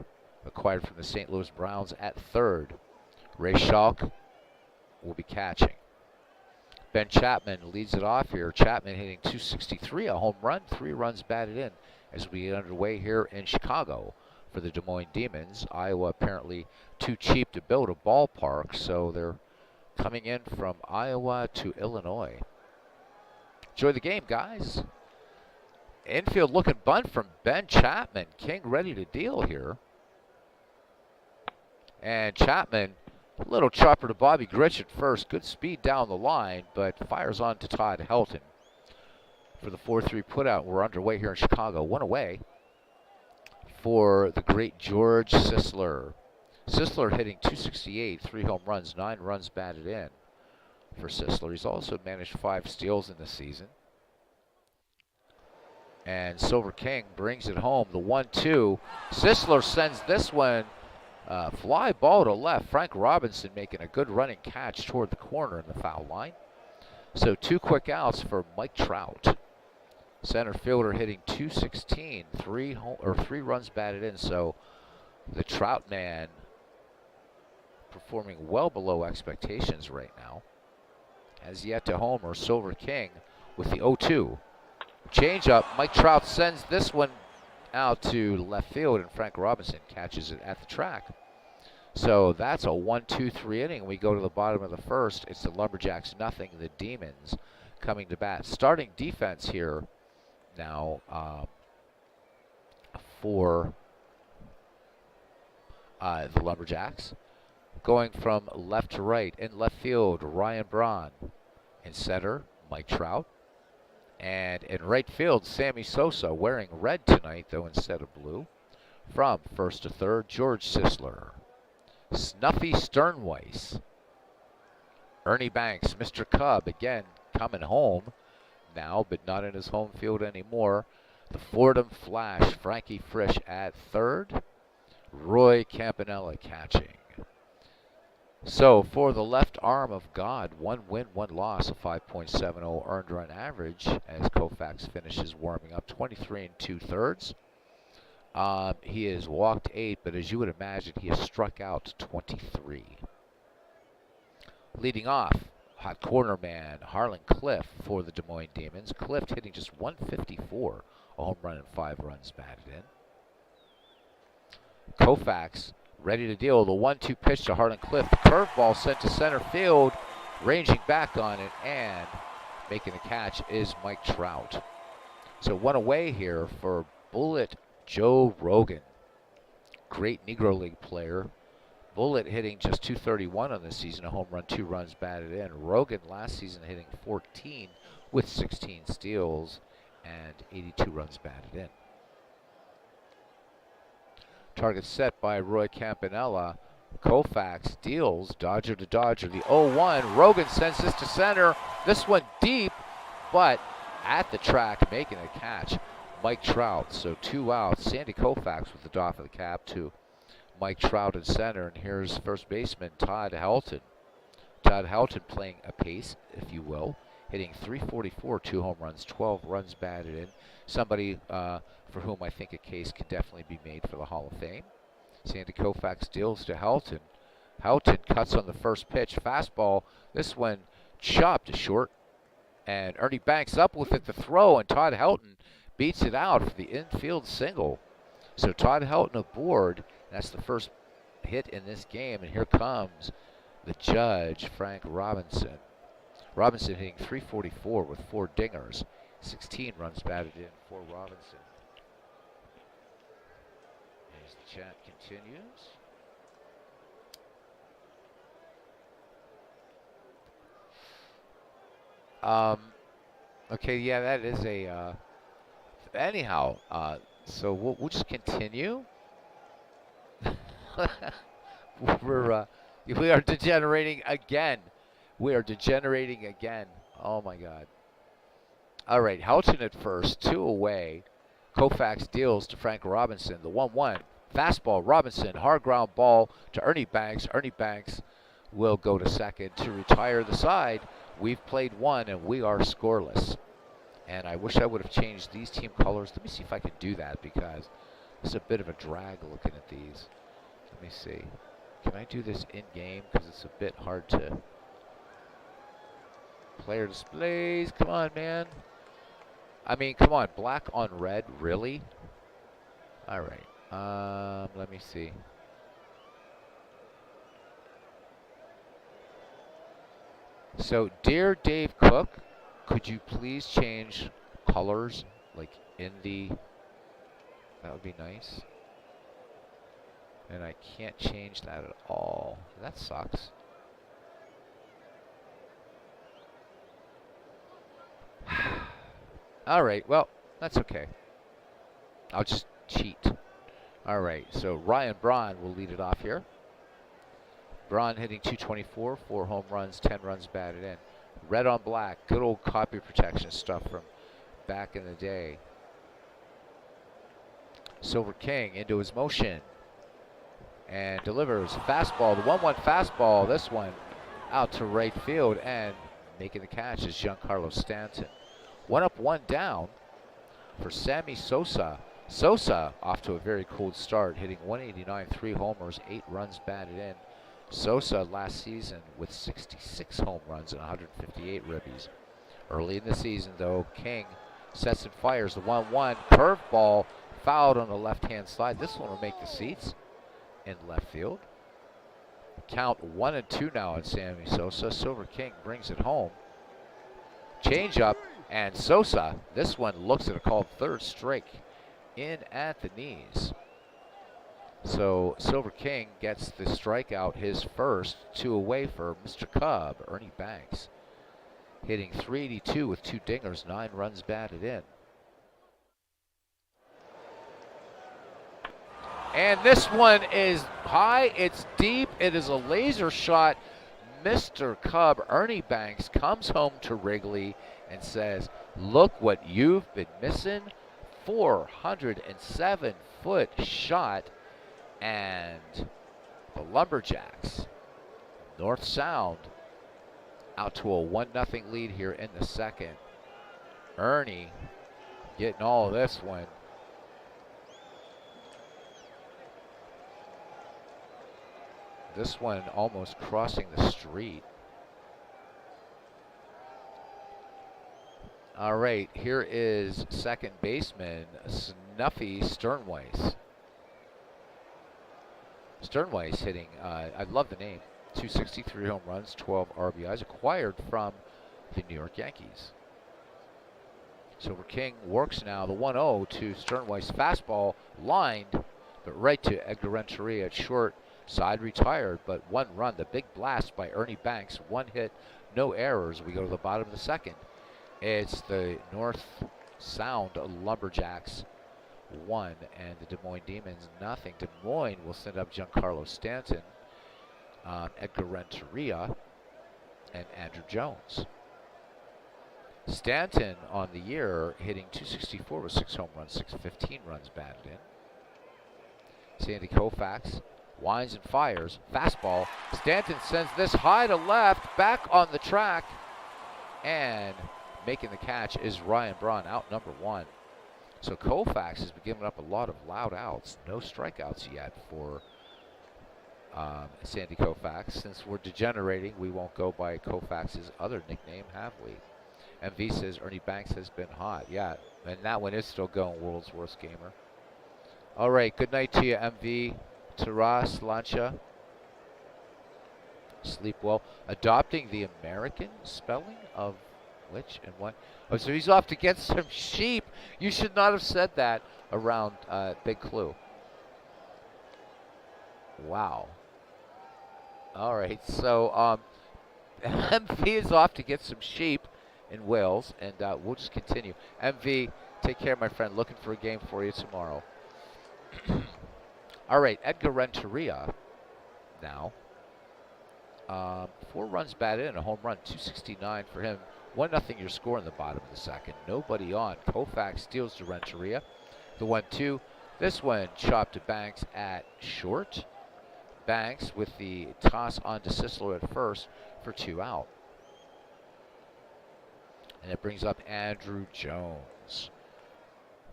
C: acquired from the St. Louis Browns, at third. Ray Schalk will be catching. Ben Chapman leads it off here. Chapman hitting .263, a home run, 3 runs batted in, as we get underway here in Chicago for the Des Moines Demons. Iowa apparently too cheap to build a ballpark, so they're coming in from Iowa to Illinois. Enjoy the game, guys. Infield looking bunt from Ben Chapman. King ready to deal here. And Chapman, a little chopper to Bobby Grich at first. Good speed down the line, but fires on to Todd Helton for the 4-3 putout. We're underway here in Chicago. 1 away for the great George Sisler. Sisler hitting .268, 3 home runs, 9 runs batted in for Sisler. He's also managed 5 steals in the season. And Silver King brings it home. The 1-2. Sisler sends this one fly ball to left. Frank Robinson making a good running catch toward the corner in the foul line. So 2 quick outs for Mike Trout. Center fielder hitting .216, 3 runs batted in. So the Trout man performing well below expectations right now. Has yet to homer. Silver King with the 0-2. Change up. Mike Trout sends this one out to left field, and Frank Robinson catches it at the track. So that's a 1-2-3 inning. We go to the bottom of the first. It's the Lumberjacks nothing, the Demons coming to bat. Starting defense here now for the Lumberjacks. Going from left to right. In left field, Ryan Braun. In center, Mike Trout. And in right field, Sammy Sosa, wearing red tonight, though instead of blue. From first to third, George Sisler. Snuffy Sternweiss. Ernie Banks, Mr. Cub, again coming home now, but not in his home field anymore. The Fordham Flash, Frankie Frisch at third. Roy Campanella catching. So for the left arm of God, 1 win, 1 loss, a 5.70 earned run average as Koufax finishes warming up 23 2/3. He has walked 8, but as you would imagine, he has struck out 23. Leading off, hot corner man Harlan Cliff for the Des Moines Demons. Cliff hitting just 154, a home run and 5 runs batted in. Koufax ready to deal. The 1-2 pitch to Harlan Cliff. The curveball sent to center field. Ranging back on it and making the catch is Mike Trout. So one away here for Bullet Joe Rogan. Great Negro League player. Bullet hitting just 231 on this season. A home run, 2 runs batted in. Rogan last season hitting 14 with 16 steals and 82 runs batted in. Target set by Roy Campanella. Koufax deals, Dodger to Dodger. The 0-1. Rogan sends this to center. This one deep, but at the track making a catch. Mike Trout. So 2 outs. Sandy Koufax with the doff of the cap to Mike Trout in center. And here's first baseman Todd Helton. Todd Helton playing a pace, if you will. Hitting .344, 2 home runs, 12 runs batted in. Somebody for whom I think a case can definitely be made for the Hall of Fame. Sandy Koufax deals to Helton. Helton cuts on the first pitch. Fastball. This one chopped to short. And Ernie Banks up with it to throw, and Todd Helton beats it out for the infield single. So Todd Helton aboard. That's the first hit in this game. And here comes the judge, Frank Robinson. Robinson hitting .344 with 4 dingers. 16 runs batted in for Robinson. As the chat continues. Okay, yeah, that is a. Anyhow, so we'll just continue. We are degenerating again. We are degenerating again. Oh my God. All right, Helton at first, 2 away. Koufax deals to Frank Robinson. The 1-1. Fastball, Robinson, hard ground ball to Ernie Banks. Ernie Banks will go to second to retire the side. We've played 1 and we are scoreless. And I wish I would have changed these team colors. Let me see if I can do that because it's a bit of a drag looking at these. Let me see. Can I do this in game? Because it's a bit hard to. Player displays. Come on, man. I mean, come on. Black on red. Really? All right. Let me see. So, dear Dave Cook, could you please change colors, like in the. That would be nice. And I can't change that at all. That sucks. All right, well, that's okay. I'll just cheat. All right, so Ryan Braun will lead it off here. Braun hitting .224, 4 home runs, 10 runs batted in. Red on black, good old copy protection stuff from back in the day. Silver King into his motion. And delivers fastball, the 1-1 fastball. This one out to right field, and making the catch is Giancarlo Stanton. 1 up, 1 down for Sammy Sosa. Sosa off to a very cold start, hitting .189, 3 homers, 8 runs batted in. Sosa last season with 66 home runs and 158 ribbies. Early in the season, though, King sets and fires the 1-1 curveball, fouled on the left-hand side. This one will make the seats in left field. Count 1-2 now on Sammy Sosa. Silver King brings it home. Change up, and Sosa, this one looks at a called third strike in at the knees. So Silver King gets the strikeout, his first, 2 away for Mr. Cub, Ernie Banks. Hitting .382 with 2 dingers, 9 runs batted in. And this one is high, it's deep, it is a laser shot. Mr. Cub, Ernie Banks, comes home to Wrigley and says, look what you've been missing. 407-foot shot. And the Lumberjacks, North Sound, out to a 1-0 lead here in the second. Ernie getting all of this one. This one almost crossing the street. All right, here is second baseman Snuffy Sternweiss. Sternweiss hitting, I love the name, 263 home runs, 12 RBIs, acquired from the New York Yankees. Silver King works now the 1-0 to Sternweiss, fastball lined, but right to Edgar Renteria at short side, retired, but 1 run. The big blast by Ernie Banks, 1 hit, no errors. We go to the bottom of the second. It's the North Sound Lumberjacks 1 and the Des Moines Demons nothing. Des Moines will send up Giancarlo Stanton, Edgar Renteria, and Andrew Jones. Stanton on the year hitting .264 with 6 home runs, 615 runs batted in. Sandy Koufax winds and fires, fastball. Stanton sends this high to left, back on the track, and making the catch is Ryan Braun, out number 1. So Koufax has been giving up a lot of loud outs. No strikeouts yet for Sandy Koufax. Since we're degenerating, we won't go by Koufax's other nickname, have we? MV says Ernie Banks has been hot. Yeah, and that one is still going, world's worst gamer. All right, good night to you, MV. Taras, Lancha. Sleep well. Adopting the American spelling of which and what? Oh, so he's off to get some sheep. You should not have said that around Big Clue. Wow. All right, so MV is off to get some sheep in Wales, and we'll just continue. MV, take care, my friend. Looking for a game for you tomorrow. All right, Edgar Renteria now. 4 runs batted in, a home run, 269 for him. 1-0 your score in the bottom of the second. Nobody on. Koufax steals to Renteria. The 1-2. This one chopped to Banks at short. Banks with the toss on to Sisler at first for 2 out. And it brings up Andrew Jones,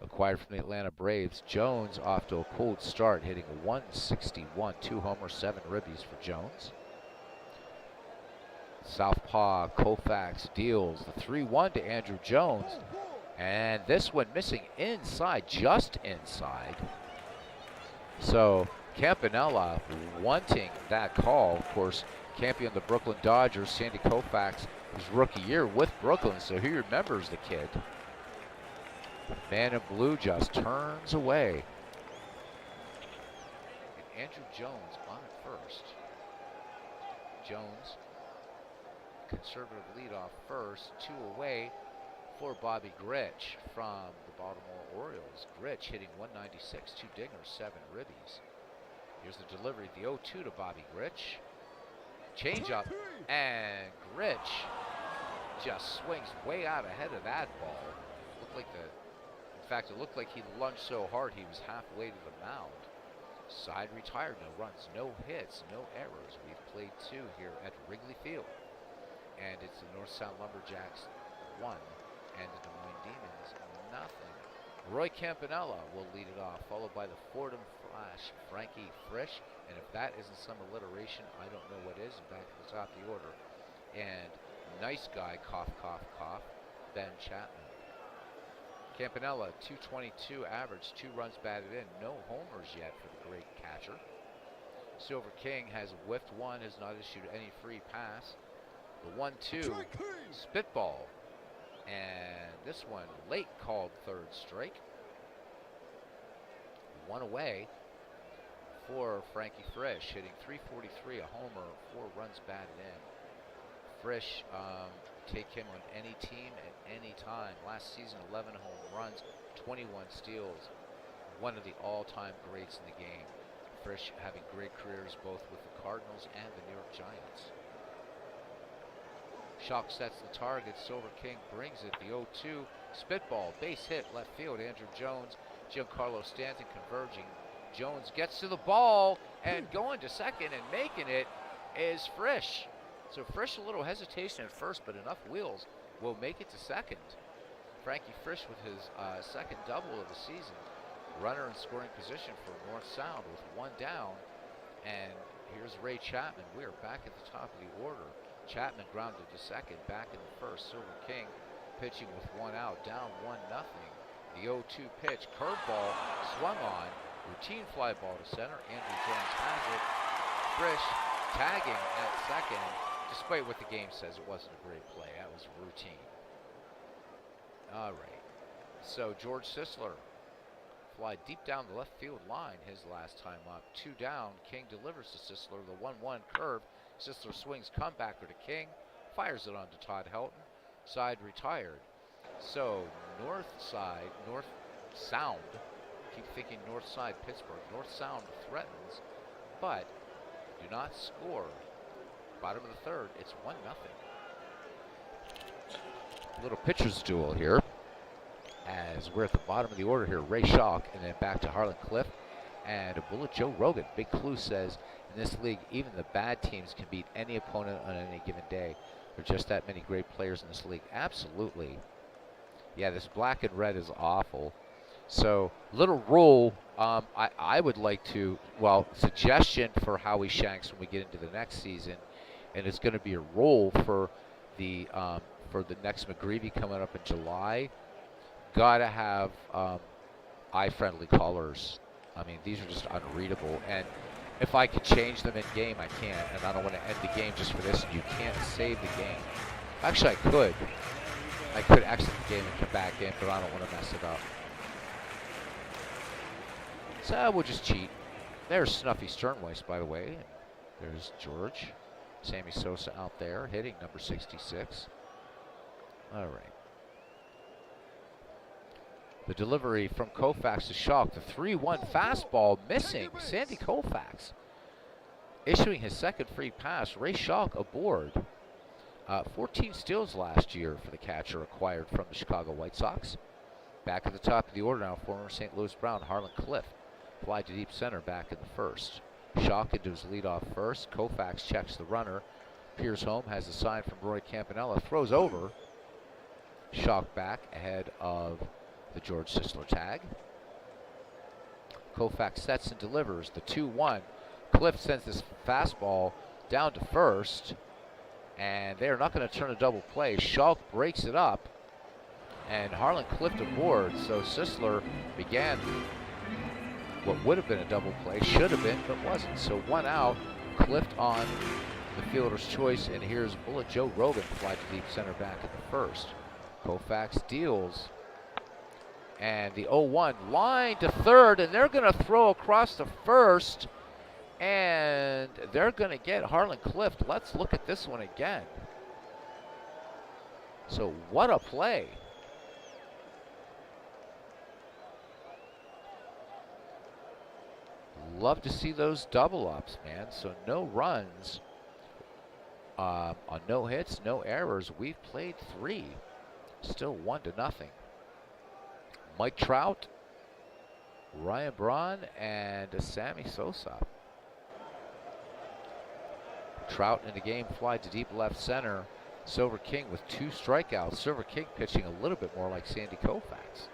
C: acquired from the Atlanta Braves. Jones off to a cold start, hitting 161, 2 homers, 7 ribbies for Jones. Southpaw Koufax deals the 3-1 to Andrew Jones. And this one missing inside, just inside. So Campanella wanting that call. Of course, Campy on the Brooklyn Dodgers, Sandy Koufax, his rookie year with Brooklyn, so he remembers the kid. Man in blue just turns away. And Andrew Jones on at first. Jones, conservative leadoff first, 2 away for Bobby Grich from the Baltimore Orioles. Grich hitting 196, 2 dingers, 7 ribbies. Here's the delivery, the 0-2 to Bobby Grich. Change up, and Grich just swings way out ahead of that ball. Looked like in fact, it looked like he lunged so hard he was halfway to the mound. Side retired, no runs, no hits, no errors. We've played 2 here at Wrigley Field. And it's the North Sound Lumberjacks 1 and the Des Moines Demons nothing. Roy Campanella will lead it off, followed by the Fordham Flash, Frankie Frisch, And if that isn't some alliteration, I don't know what is. Back at the top of the order. And nice guy, cough, cough, cough, Ben Chapman. Campanella, 222 average, 2 runs batted in. No homers yet for the great catcher. Silver King has whiffed one, has not issued any free pass. The 1-2, spitball. And this one, late called third strike. 1 away for Frankie Frisch, hitting .343, a homer, 4 runs batted in. Frisch, take him on any team at any time. Last season, 11 home runs, 21 steals. One of the all-time greats in the game. Frisch having great careers both with the Cardinals and the New York Giants. Schock sets the target. Silver King brings it. The 0-2 spitball, base hit, left field. Andrew Jones, Giancarlo Stanton converging. Jones gets to the ball and going to second and making it is Frisch. So Frisch, a little hesitation at first, but enough wheels will make it to second. Frankie Frisch with his second double of the season. Runner in scoring position for North Sound with 1 down. And here's Ray Chapman. We are back at the top of the order. Chapman grounded to second, back in the first. Silver King pitching with 1 out, down 1-0. The 0-2 pitch, curveball, swung on. Routine fly ball to center. Andrew Jones has it. Frisch tagging at second. Despite what the game says, it wasn't a great play. That was routine. All right. So George Sisler fly deep down the left field line his last time up. 2 down. King delivers to Sisler. The 1-1 curve. Sisler swings comebacker to King. Fires it on to Todd Helton. Side retired. So north side, North Sound. Keep thinking north side Pittsburgh. North Sound threatens, but do not score. Bottom of the third, it's 1-0. Little pitcher's duel here as we're at the bottom of the order here. Ray Schock and then back to Harlan Cliff and a bullet Joe Rogan. Big Clue says in this league, even the bad teams can beat any opponent on any given day. There are just that many great players in this league. Absolutely. Yeah, this black and red is awful. So, little rule, I would like to, well, suggestion for Howie Shanks when we get into the next season, and it's going to be a rule for the next McGreevy coming up in July. Got to have eye-friendly colors. I mean, these are just unreadable, and if I could change them in game, I can't, and I don't want to end the game just for this. You can't save the game. Actually, I could. I could exit the game and come back in, but I don't want to mess it up. So we'll just cheat. There's Snuffy Sternweiss, by the way. There's George. Sammy Sosa out there hitting number 66. All right. The delivery from Koufax to Schock. The 3-1 fastball missing. Sandy Koufax issuing his second free pass. Ray Schock aboard. 14 steals last year for the catcher acquired from the Chicago White Sox. Back at the top of the order now, former St. Louis Brown Harlan Cliff. Fly to deep center back in the first. Schock into his leadoff first. Koufax checks the runner. Piers home has a sign from Roy Campanella. Throws over. Schock back ahead of the George Sisler tag. Koufax sets and delivers the 2-1. Cliff sends this fastball down to first. And they're not going to turn a double play. Schock breaks it up. And Harlan Cliff aboard. So Sisler began what would have been a double play, should have been, but wasn't. So 1 out, Cliff on the fielder's choice, and here's bullet Joe Rogan fly to deep center back in the first. Koufax deals, and the 0-1 line to third, and they're going to throw across the first, and they're going to get Harlan Cliff. Let's look at this one again. So what a play. Love to see those double ups, man. So no runs on no hits, no errors. We've played 3. Still 1-0. Mike Trout, Ryan Braun, and Sammy Sosa. Trout in the game, fly to deep left center. Silver King with 2 strikeouts. Silver King pitching a little bit more like Sandy Koufax.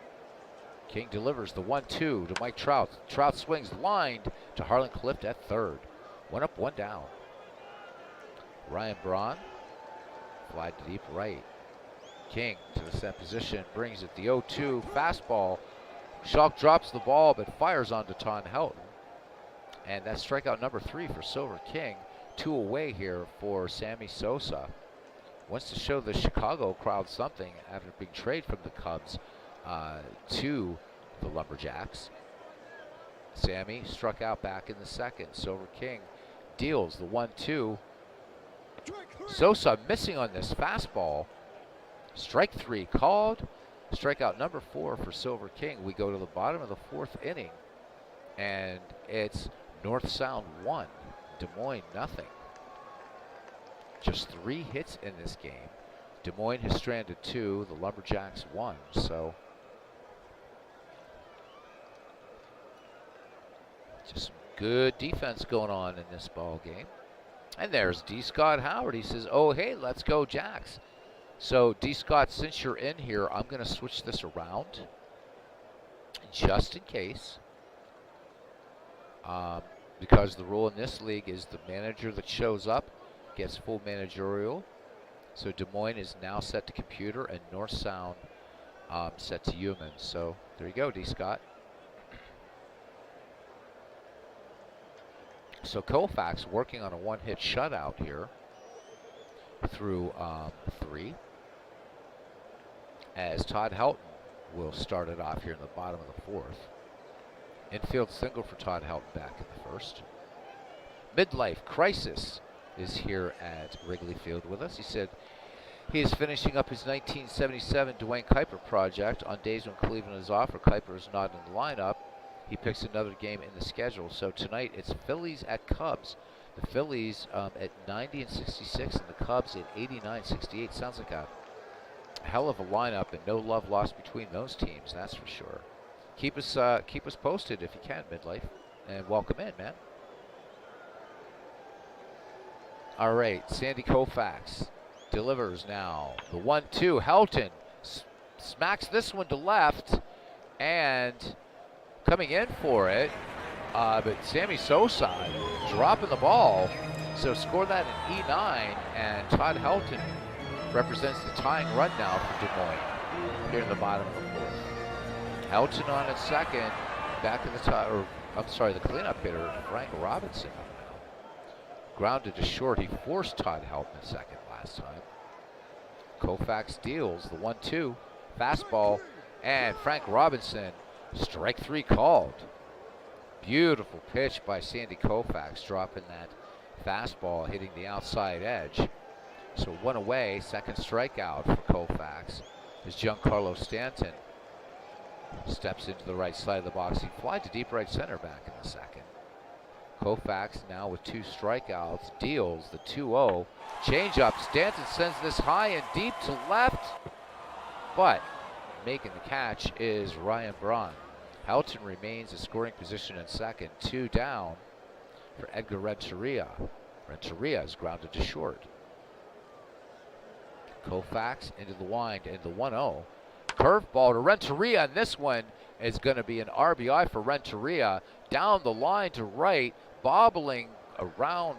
C: King delivers the 1-2 to Mike Trout. Trout swings lined to Harlan Cliff at third. One up, one down. Ryan Braun, fly to deep right. King to the set position, brings it the 0-2 fastball. Schalk drops the ball but fires onto Todd Helton. And that's strikeout number 3 for Silver King. 2 away here for Sammy Sosa. Wants to show the Chicago crowd something after a big trade from the Cubs to the Lumberjacks. Sammy struck out back in the second. Silver King deals the 1-2. Sosa missing on this fastball. Strike 3 called. Strikeout number 4 for Silver King. We go to the bottom of the 4th inning, and it's North Sound 1, Des Moines nothing. Just 3 hits in this game. Des Moines has stranded 2, the Lumberjacks 1. So just some good defense going on in this ball game. And there's D. Scott Howard. He says, oh, hey, let's go, Jacks. So, D. Scott, since you're in here, I'm going to switch this around just in case. Because the rule in this league is the manager that shows up gets full managerial. So, Des Moines is now set to computer and North Sound set to human. So, there you go, D. Scott. So Koufax working on a 1-hit shutout here through 3. As Todd Helton will start it off here in the bottom of the 4th. Infield single for Todd Helton back in the 1st. Midlife Crisis is here at Wrigley Field with us. He said he is finishing up his 1977 Dwayne Kuiper project. On days when Cleveland is off or Kuiper is not in the lineup, he picks another game in the schedule. So tonight it's Phillies at Cubs. The Phillies at 90 and 66 and the Cubs at 89-68. Sounds like a hell of a lineup and no love lost between those teams, that's for sure. Keep us posted if you can, Midlife, and welcome in, man. All right, Sandy Koufax delivers now. The 1-2, Helton smacks this one to left, and coming in for it, but Sammy Sosa dropping the ball. So score that in E9, and Todd Helton represents the tying run now for Des Moines here in the bottom of the 4th. Helton on at second, back in the top, or I'm sorry, the cleanup hitter, Frank Robinson up now. Grounded to short, he forced Todd Helton at second last time. Koufax deals the 1-2, fastball, and Frank Robinson, strike 3 called. Beautiful pitch by Sandy Koufax, dropping that fastball, hitting the outside edge. So 1 away, second strikeout for Koufax as Giancarlo Stanton steps into the right side of the box. He flies to deep right center back in the second. Koufax now with 2 strikeouts, deals the 2-0. Changeup, Stanton sends this high and deep to left, but making the catch is Ryan Braun. Helton remains in scoring position in second, 2 down for Edgar Renteria. Renteria is grounded to short. Koufax into the wind and the 1-0. Curveball to Renteria, and this one is going to be an RBI for Renteria. Down the line to right, bobbling around,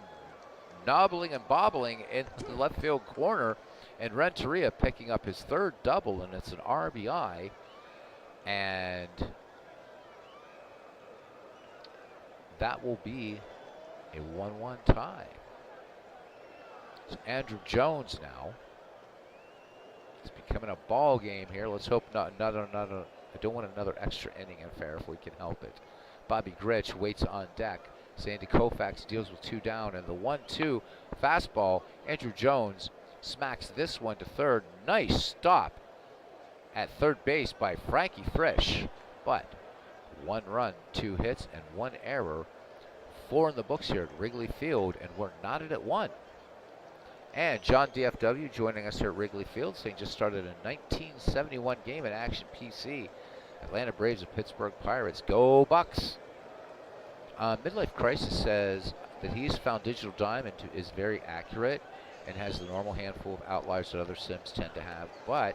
C: knobbling and bobbling in the left field corner, and Renteria picking up his 3rd double, and it's an RBI. And that will be a 1-1 tie. It's Andrew Jones now. It's becoming a ball game here. Let's hope not another. I don't want another extra inning affair if we can help it. Bobby Grich waits on deck. Sandy Koufax deals with 2 down, and the 1-2 fastball. Andrew Jones smacks this one to third. Nice stop at third base by Frankie Frisch, but 1 run, 2 hits, and 1 error. 4 in the books here at Wrigley Field, and we're knotted at 1. And John DFW joining us here at Wrigley Field, saying just started a 1971 game at Action PC. Atlanta Braves and Pittsburgh Pirates. Go Bucks! Midlife Crisis says that he's found Digital Diamond is very accurate and has the normal handful of outliers that other sims tend to have, but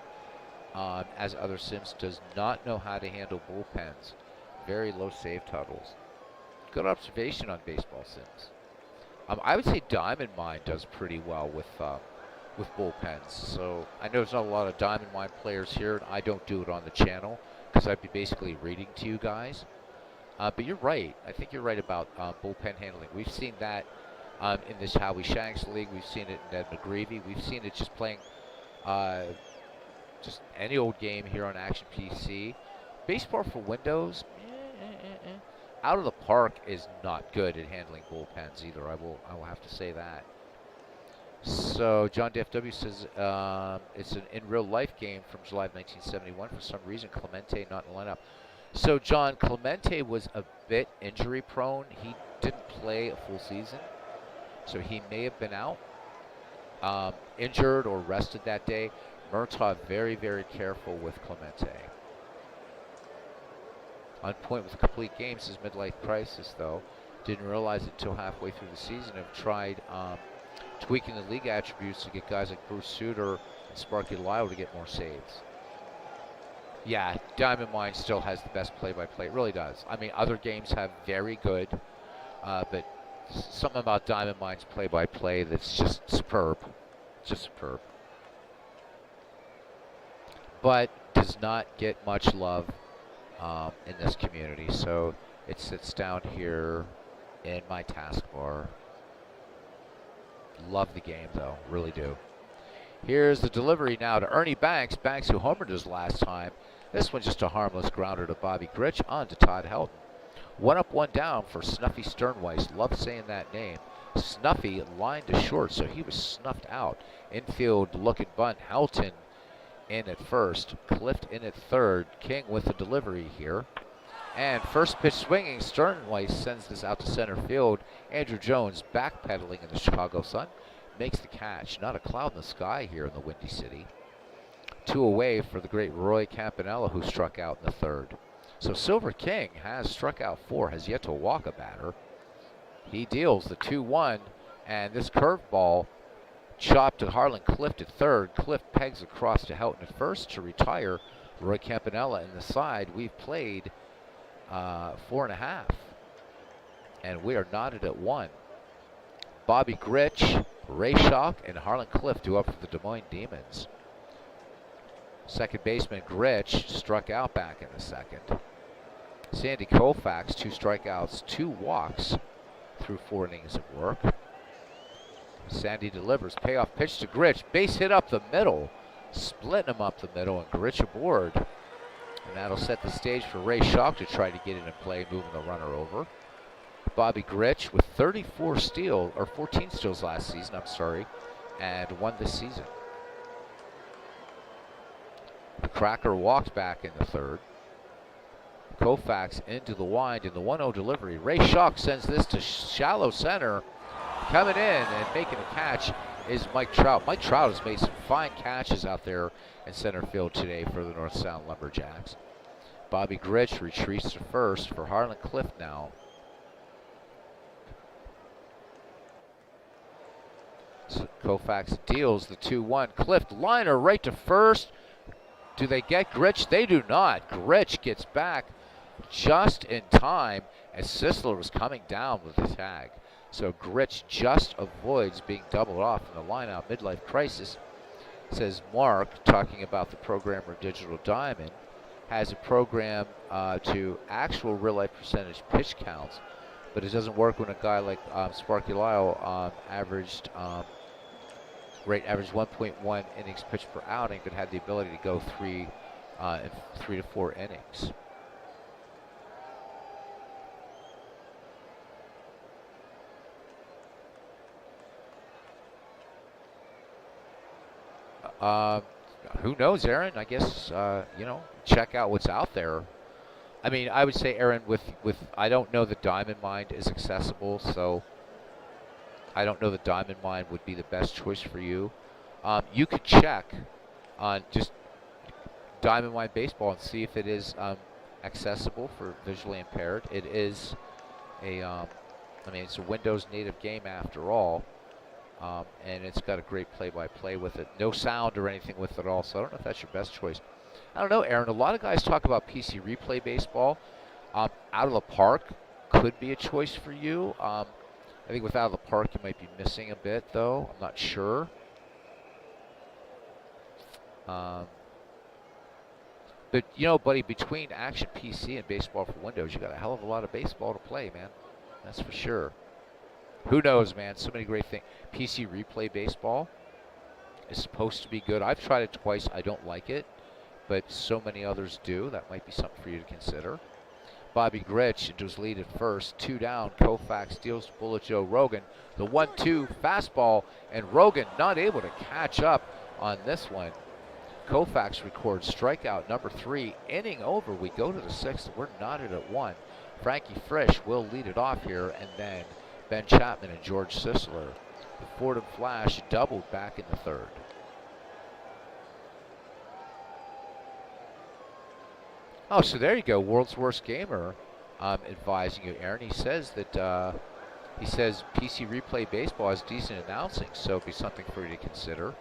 C: as other sims does not know how to handle bullpens. Very low save totals. Good observation on baseball sims. I would say Diamond Mine does pretty well with bullpens. So I know there's not a lot of Diamond Mine players here, and I don't do it on the channel because I'd be basically reading to you guys. But you're right. I think you're right about bullpen handling. We've seen that in this Howie Shanks League. We've seen it in Ed McGreevy. We've seen it just playing just any old game here on Action PC. Baseball for Windows, out of the park is not good at handling bullpens either. I will have to say that. So John DFW says it's an in real life game from July of 1971. For some reason, Clemente not in the lineup. So John, Clemente was a bit injury prone. He didn't play a full season, so he may have been out, injured or rested that day. Murtaugh very, very careful with Clemente. On point with a complete game, says Midlife Crisis, though. Didn't realize it until halfway through the season. Have tried tweaking the league attributes to get guys like Bruce Sutter and Sparky Lyle to get more saves. Yeah, Diamond Mine still has the best play-by-play. It really does. I mean, other games have very good, but something about Diamond Mine's play-by-play that's just superb. Just superb. But does not get much love in this community. So it sits down here in my taskbar. Love the game, though. Really do. Here's the delivery now to Ernie Banks. Banks, who homered his last time. This one just a harmless grounder to Bobby Grich. On to Todd Helton. 1 up, 1 down for Snuffy Sternweiss. Love saying that name. Snuffy lined to short, so he was snuffed out. Infield looking bunt. Helton in at first. Clift in at third. King with the delivery here. And first pitch swinging. Sternweiss sends this out to center field. Andrew Jones backpedaling in the Chicago sun. Makes the catch. Not a cloud in the sky here in the Windy City. 2 away for the great Roy Campanella, who struck out in the third. So Silver King has struck out 4, has yet to walk a batter. He deals the 2-1, and this curveball chopped to Harlan Clift at third. Clift pegs across to Helton at first to retire Roy Campanella in the side. We've played 4.5, and we are knotted at 1. Bobby Grich, Ray Schock, and Harlan Clift due up for the Des Moines Demons. Second baseman Grich struck out back in the second. Sandy Koufax, 2 strikeouts, 2 walks through 4 innings of work. Sandy delivers. Payoff pitch to Grich. Base hit up the middle. Splitting him up the middle, and Grich aboard. And that'll set the stage for Ray Schock to try to get in and play, moving the runner over. Bobby Grich with 34 steals, or 14 steals last season, I'm sorry, and 1 this season. The Cracker walked back in the third. Koufax into the wind in the 1-0 delivery. Ray Schock sends this to shallow center. Coming in and making a catch is Mike Trout. Mike Trout has made some fine catches out there in center field today for the North Sound Lumberjacks. Bobby Grich retreats to first for Harlan Clift now. So Koufax deals the 2-1. Clift liner right to first. Do they get Grich? They do not. Grich gets back just in time as Sisler was coming down with the tag. So Grich just avoids being doubled off in the lineout. Midlife Crisis, says Mark, talking about the programmer Digital Diamond, has a program to actual real-life percentage pitch counts, but it doesn't work when a guy like Sparky Lyle averaged 1.1 innings pitched per outing, but had the ability to go 3 to 4 innings. Who knows, Aaron? I guess check out what's out there. I mean, I would say, Aaron, with I don't know that Diamond Mine is accessible, so I don't know that Diamond Mine would be the best choice for you. You could check on just Diamond Mine Baseball and see if it is accessible for visually impaired. It is it's a Windows native game after all, and it's got a great play-by-play with it. No sound or anything with it at all, so I don't know if that's your best choice. I don't know, Aaron. A lot of guys talk about PC Replay Baseball. Out of the Park could be a choice for you. I think with Out of the Park, you might be missing a bit, though. I'm not sure. But, you know, buddy, between Action PC and Baseball for Windows, you got a hell of a lot of baseball to play, man. That's for sure. Who knows, man? So many great things. PC Replay Baseball is supposed to be good. I've tried it twice. I don't like it, but so many others do. That might be something for you to consider. Bobby Grich into his lead at first. 2 down. Koufax deals to Bullet Joe Rogan. The 1-2 fastball, and Rogan not able to catch up on this one. Koufax records strikeout number 3. Inning over. We go to the 6th. We're knotted at 1. Frankie Frisch will lead it off here, and then Ben Chapman and George Sisler. The Fordham Flash doubled back in the 3rd. Oh, so there you go. World's Worst Gamer advising you, Aaron. He says that PC Replay Baseball has decent announcing, so it'd be something for you to consider.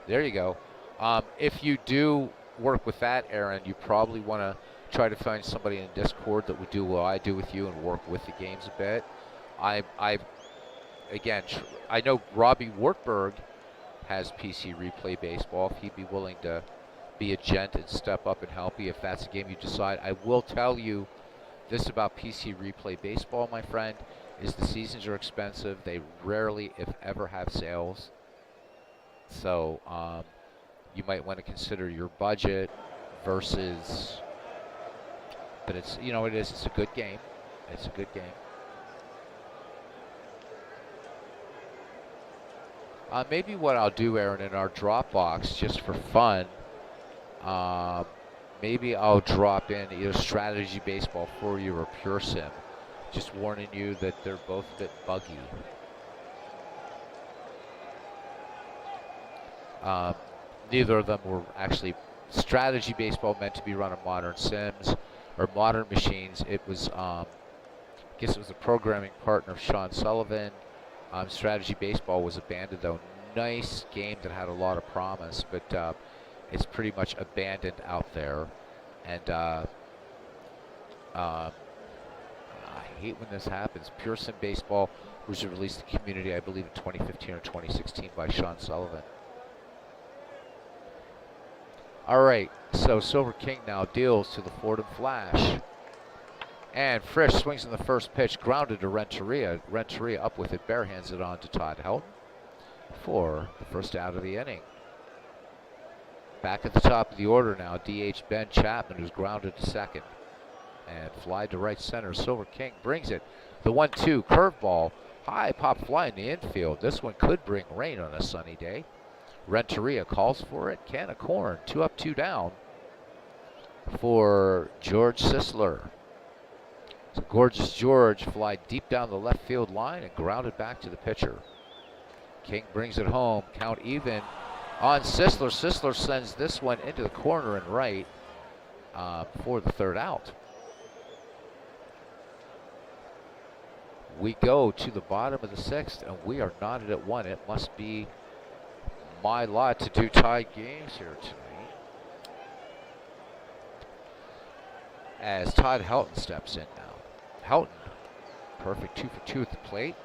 C: There you go. If you do work with that, Aaron, you probably want to try to find somebody in Discord that would do what I do with you and work with the games a bit. Again, I know Robbie Wartburg has PC Replay Baseball. If he'd be willing to be a gent and step up and help you if that's a game you decide. I will tell you this about PC Replay Baseball, my friend, is the seasons are expensive. They rarely, if ever, have sales. So you might want to consider your budget versus, but it's, you know, it's a good game. It's a good game. Maybe what I'll do, Aaron, in our Dropbox, just for fun, maybe I'll drop in either Strategy Baseball for you or Pure Sim. Just warning you that they're both a bit buggy. Neither of them were actually Strategy Baseball meant to be run on modern Sims or modern machines. It was, I guess it was a programming partner of Sean Sullivan. Strategy Baseball was abandoned, though. Nice game that had a lot of promise, but it's pretty much abandoned out there. And I hate when this happens. Pure Sim Baseball was released to the community, I believe, in 2015 or 2016 by Sean Sullivan. All right, so Silver King now deals to the Fordham Flash. And Frisch swings in the first pitch, grounded to Renteria. Renteria up with it, barehands it on to Todd Helton for the first out of the inning. Back at the top of the order now, DH Ben Chapman, who's grounded to second. And fly to right center. Silver King brings it. The 1-2 curveball, high pop fly in the infield. This one could bring rain on a sunny day. Renteria calls for it. Can of corn, 2 up, 2 down for George Sisler. So Gorgeous George fly deep down the left field line and grounded back to the pitcher. King brings it home. Count even on Sisler. Sisler sends this one into the corner and right for the 3rd out. We go to the bottom of the 6th, and we are knotted at 1. It must be my lot to do tied games here tonight. As Todd Helton steps in now. Helton, perfect 2 for 2 at the plate.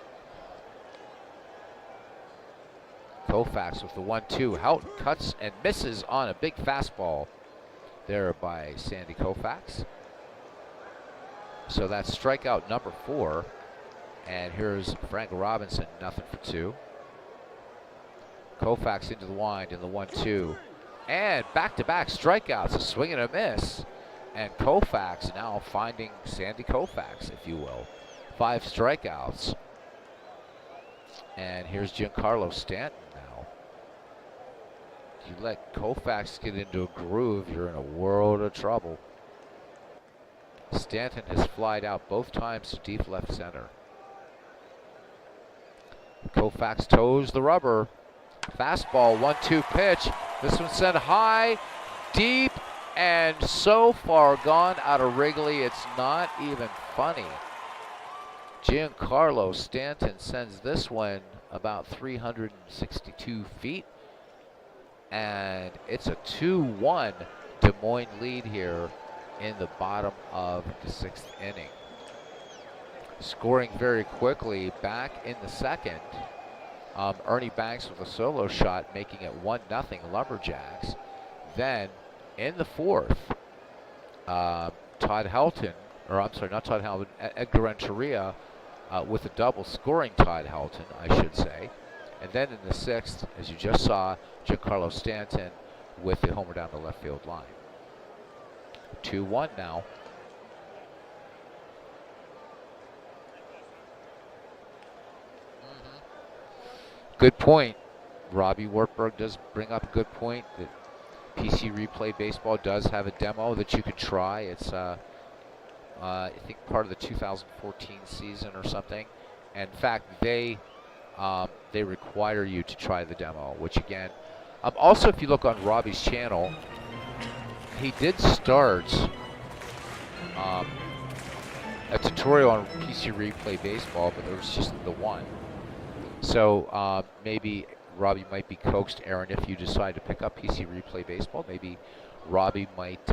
C: Koufax with the 1-2. Helton cuts and misses on a big fastball there by Sandy Koufax. So that's strikeout number 4. And here's Frank Robinson, nothing for 2. Koufax into the wind in the 1-2. And back-to-back strikeouts, a swing and a miss. And Koufax now finding Sandy Koufax, if you will. 5 strikeouts. And here's Giancarlo Stanton now. If you let Koufax get into a groove, you're in a world of trouble. Stanton has flied out both times to deep left center. Koufax toes the rubber. Fastball, 1-2 pitch. This one sent high, deep, and so far gone out of Wrigley, it's not even funny. Giancarlo Stanton sends this one about 362 feet. And it's a 2-1 Des Moines lead here in the bottom of the 6th inning. scoring very quickly back in the second. Ernie Banks with a solo shot, making it 1-0 Lumberjacks. Then in the fourth, Todd Helton, or I'm sorry, not Todd Helton, Edgar Renteria with a double, scoring Todd Helton, I should say. And then in the sixth, as you just saw, Giancarlo Stanton with the homer down the left field line. 2-1 now. Good point. Robbie Wartburg does bring up a good point that PC Replay Baseball does have a demo that you could try. It's, I think, part of the 2014 season or something. And in fact, they require you to try the demo, which again, also if you look on Robbie's channel, he did start a tutorial on PC Replay Baseball, but there was just the one. So maybe Robbie might be coaxed, Aaron, if you decide to pick up PC Replay Baseball. Maybe Robbie might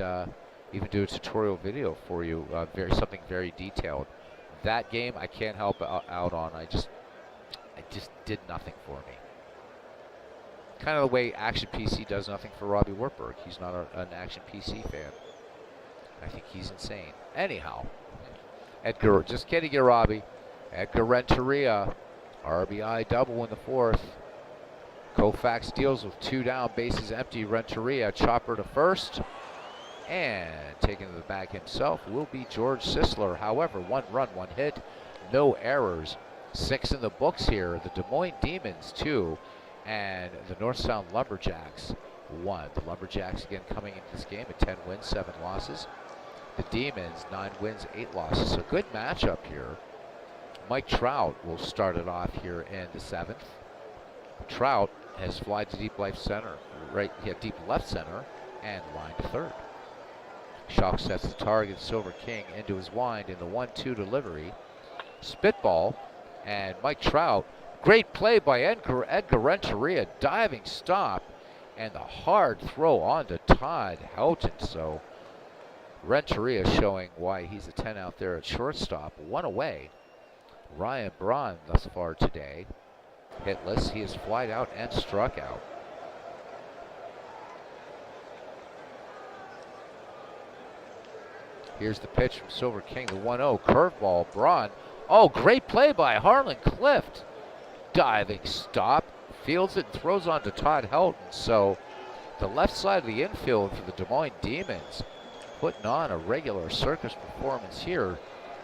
C: even do a tutorial video for you, something very detailed. That game I can't help out on. I just did nothing for me. Kind of the way Action PC does nothing for Robbie Wartburg. He's not an Action PC fan. I think he's insane. Anyhow, Edgar, just kidding you, Robbie. Edgar Renteria, RBI double in the fourth. Koufax deals with 2 down, bases empty. Renteria, chopper to first. And taking to the bag himself will be George Sisler. However, 1 run, 1 hit, no errors. 6 in the books here. The Des Moines Demons 2 and the North Sound Lumberjacks 1. The Lumberjacks again coming into this game at 10 wins, 7 losses. The Demons 9 wins, 8 losses. So good matchup here. Mike Trout will start it off here in the 7th. Trout has flied to deep left center, deep left center, and line to third. Shock sets the target. Silver King into his wind in the 1-2 delivery. Spitball, and Mike Trout. Great play by Edgar Renteria, diving stop, and the hard throw on to Todd Helton. So Renteria showing why he's a 10 out there at shortstop. 1 away. Ryan Braun thus far today hitless. He has flied out and struck out. Here's the pitch from Silver King, the 1-0 curveball. Braun. Oh, great play by Harlan Clift. Diving stop, fields it, and throws on to Todd Helton. So the left side of the infield for the Des Moines Demons putting on a regular circus performance here.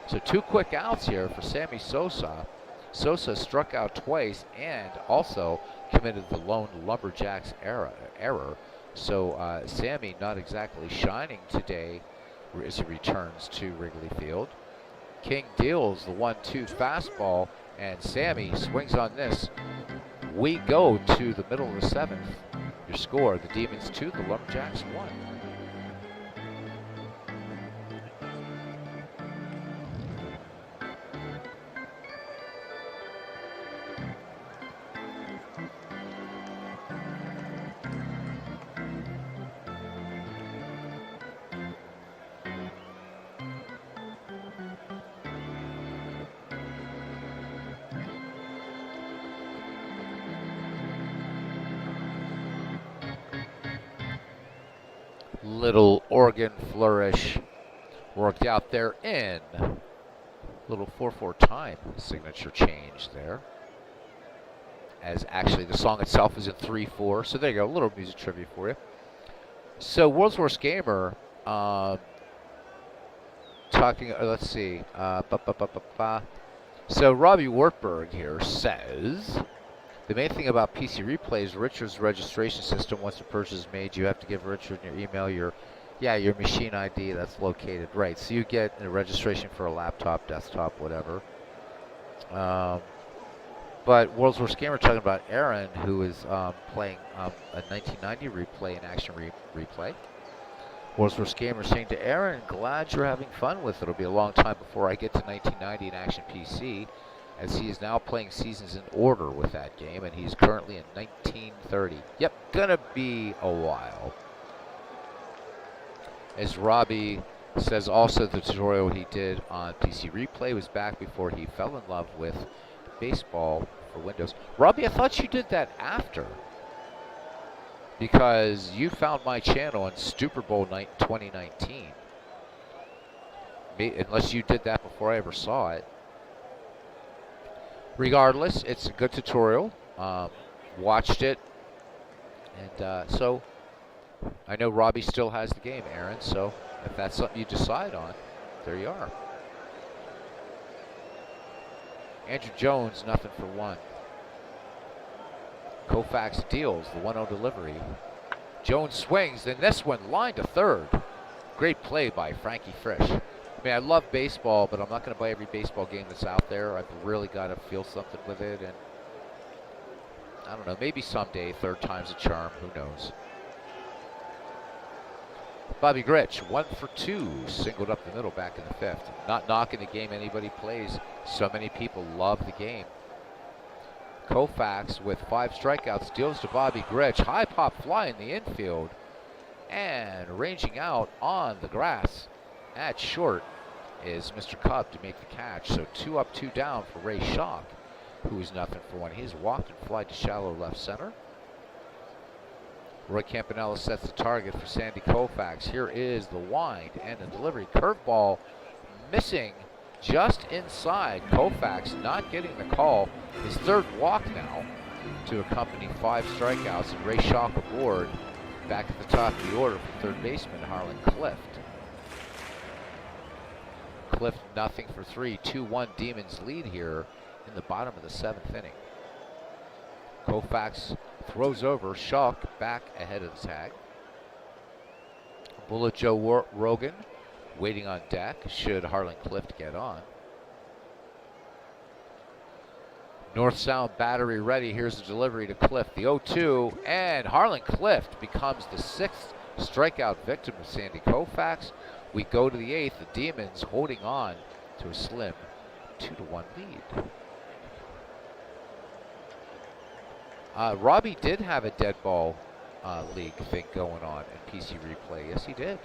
C: So 2 quick outs here for Sammy Sosa. Sosa struck out twice and also committed the lone Lumberjacks error. So Sammy not exactly shining today as he returns to Wrigley Field. King deals the 1-2 fastball, and Sammy swings on this. We go to the middle of the 7th. Your score, the Demons 2, the Lumberjacks 1. Little organ flourish worked out there in little 4/4 time signature change there. As actually the song itself is in 3/4. So there you go, a little music trivia for you. So World's Worst Gamer talking, let's see. So Robbie Wartburg here says, the main thing about PC Replay is Richard's registration system. Once a purchase is made, you have to give Richard your email, your machine ID that's located. Right, so you get a registration for a laptop, desktop, whatever. But World's Worst Gamer talking about Aaron, who is playing a 1990 replay in Action Replay. World's Worst Gamer saying to Aaron, glad you're having fun with it. It'll be a long time before I get to 1990 in Action PC, as he is now playing seasons in order with that game, and he's currently in 1930. Yep, gonna be a while. As Robbie Says also the tutorial he did on PC Replay was back before he fell in love with baseball for Windows. Robbie, I thought you did that after, because you found my channel in Super Bowl night 2019. Unless you did that before I ever saw it. Regardless, it's a good tutorial. Watched it, and so I know Robbie still has the game, Aaron, so if that's something you decide on, there you are. Andrew Jones, nothing for one. Koufax deals the 1-0 delivery. Jones swings, then this one line to third. Great play by Frankie Frisch. I mean, I love baseball, but I'm not going to buy every baseball game that's out there. I've really got to feel something with it, and I don't know, maybe someday, third time's a charm, who knows. Bobby Grich, 1 for 2, singled up the middle back in the 5th. Not knocking the game anybody plays. So many people love the game. Koufax with 5 strikeouts deals to Bobby Grich. High pop fly in the infield. And ranging out on the grass at short is Mr. Cub to make the catch. So 2 up, 2 down for Ray Schock, who is nothing for one. He's walked and flied to shallow left center. Roy Campanella sets the target for Sandy Koufax. Here is the wind and the delivery. Curveball missing just inside. Koufax not getting the call. His 3rd walk now to accompany 5 strikeouts, and Ray Schock aboard back at the top of the order for 3rd baseman Harlan Clift. Clift nothing for 3. 2-1 Demons lead here in the bottom of the 7th inning. Koufax throws over. Schock back ahead of the tag. Bullet Joe Rogan waiting on deck should Harlan Clift get on. North Sound battery ready. Here's the delivery to Clift. The 0-2, and Harlan Clift becomes the 6th strikeout victim of Sandy Koufax. We go to the 8th. The Demons holding on to a slim 2-1 lead. Robbie did have a dead ball league thing going on in PC Replay. Yes, he did.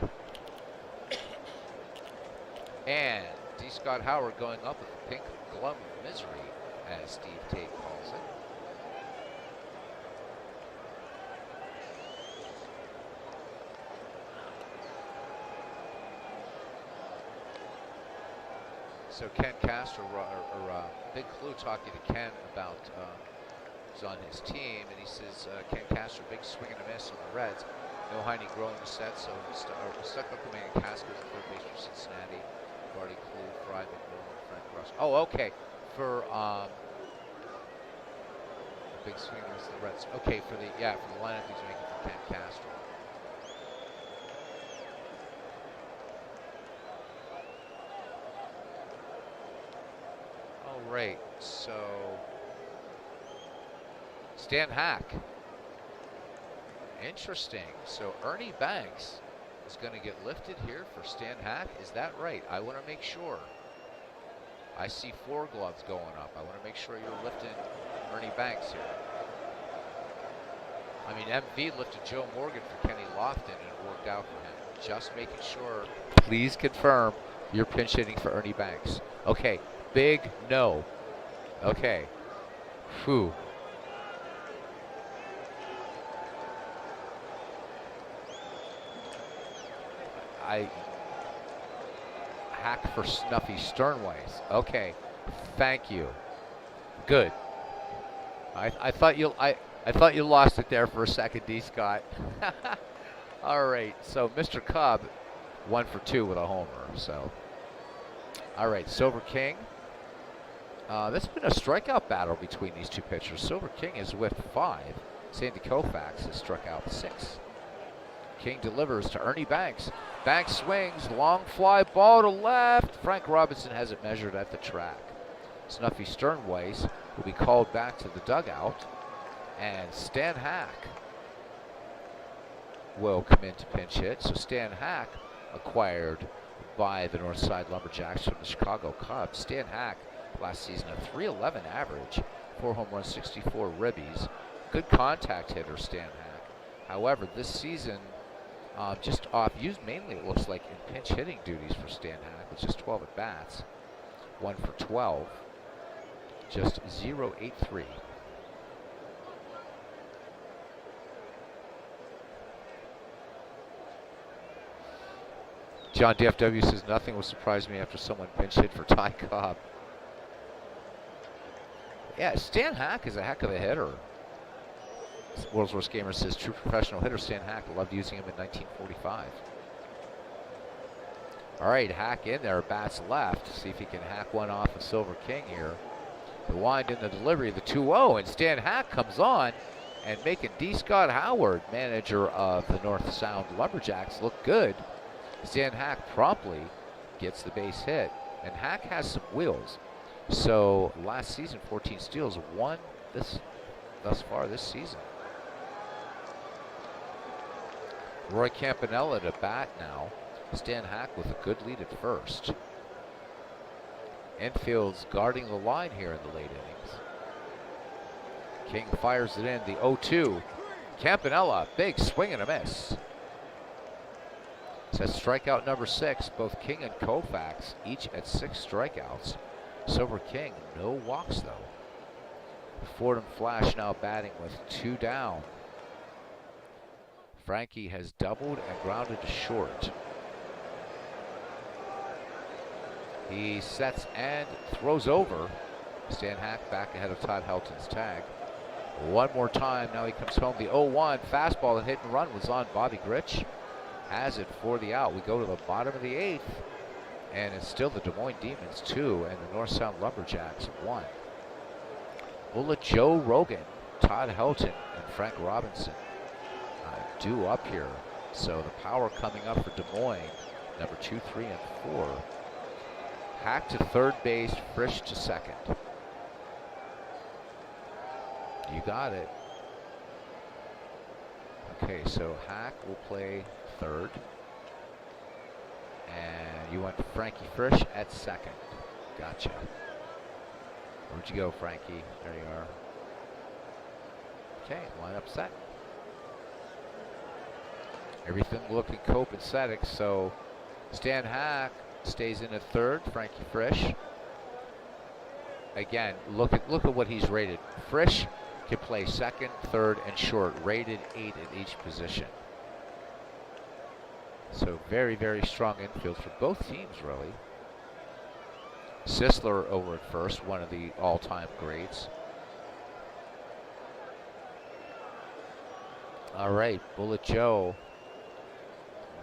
C: And D. Scott Howard going up with the pink glove of misery, as Steve Tate calls it. So Ken Castro, or Big Clue, talking to Ken about who's on his team, and he says Ken Castro, big swing and a miss on the Reds. No Heine growing the set, so stuck up the man. Casco is the 3rd base for Cincinnati. Barty, Clue, Fry, McMillan, Frank Ross. Oh, okay. For the big swing against the Reds. Okay, for the lineup he's making for Ken Castro. All right, so Stan Hack. Interesting. So Ernie Banks is going to get lifted here for Stan Hack. Is that right? I want to make sure. I see 4 gloves going up. I want to make sure you're lifting Ernie Banks here. I mean, MV lifted Joe Morgan for Kenny Lofton, and it worked out for him. Just making sure. Please confirm you're pinch hitting for Ernie Banks. Okay. Big no. Okay. Whew. Hack for Snuffy Sternways. Okay, thank you. Good. I thought you lost it there for a second, D. Scott. All right, so Mr. Cobb, 1 for 2 with a homer. So, all right, Silver King. That's been a strikeout battle between these 2 pitchers. Silver King is with 5. Sandy Koufax has struck out 6. King delivers to Ernie Banks. Banks swings, long fly ball to left. Frank Robinson has it measured at the track. Snuffy Sternways will be called back to the dugout, and Stan Hack will come in to pinch hit. So Stan Hack, acquired by the Northside Lumberjacks from the Chicago Cubs. Stan Hack, last season, a .311 average, 4 home runs, 64 ribbies. Good contact hitter, Stan Hack. However, this season, just off, used mainly, it looks like, in pinch hitting duties for Stan Hack, with just 12 at bats. 1 for 12, just 0.83. John DFW says nothing will surprise me after someone pinch hit for Ty Cobb. Yeah, Stan Hack is a heck of a hitter. World's Worst Gamer says true professional hitter Stan Hack. Loved using him in 1945. All right, Hack in there, bats left. See if he can hack one off of Silver King here. The wind in the delivery, the 2-0, and Stan Hack comes on and making D. Scott Howard, manager of the North Sound Lumberjacks, look good. Stan Hack promptly gets the base hit, and Hack has some wheels. So last season, 14 steals, 1 thus far this season. Roy Campanella to bat now. Stan Hack with a good lead at first. Infield's guarding the line here in the late innings. King fires it in, the 0-2. Campanella, big swing and a miss. That's strikeout number 6. Both King and Koufax each at 6 strikeouts. Silver King, no walks though. Fordham Flash now batting with 2 down. Frankie has doubled and grounded to short. He sets and throws over. Stan Hack back ahead of Todd Helton's tag. One more time, now he comes home. The 0-1 fastball and hit and run was on Bobby Grich. Has it for the out. We go to the bottom of the 8th, and it's still the Des Moines Demons 2 and the North Sound Lumberjacks 1. Bullet Joe Rogan, Todd Helton, and Frank Robinson due up here. So the power coming up for Des Moines, number 2, 3, and 4. Hack to third base, Frisch to second. You got it. Okay, so Hack will play third. And you want Frankie Frisch at second. Gotcha. Where'd you go, Frankie? There you are. Okay, lineup set. Everything looking copacetic, so Stan Hack stays in at third, Frankie Frisch. Again, look at what he's rated. Frisch can play second, third, and short, rated 8 at each position. So very, very strong infield for both teams, really. Sisler over at first, one of the all-time greats. All right, Bullet Joe.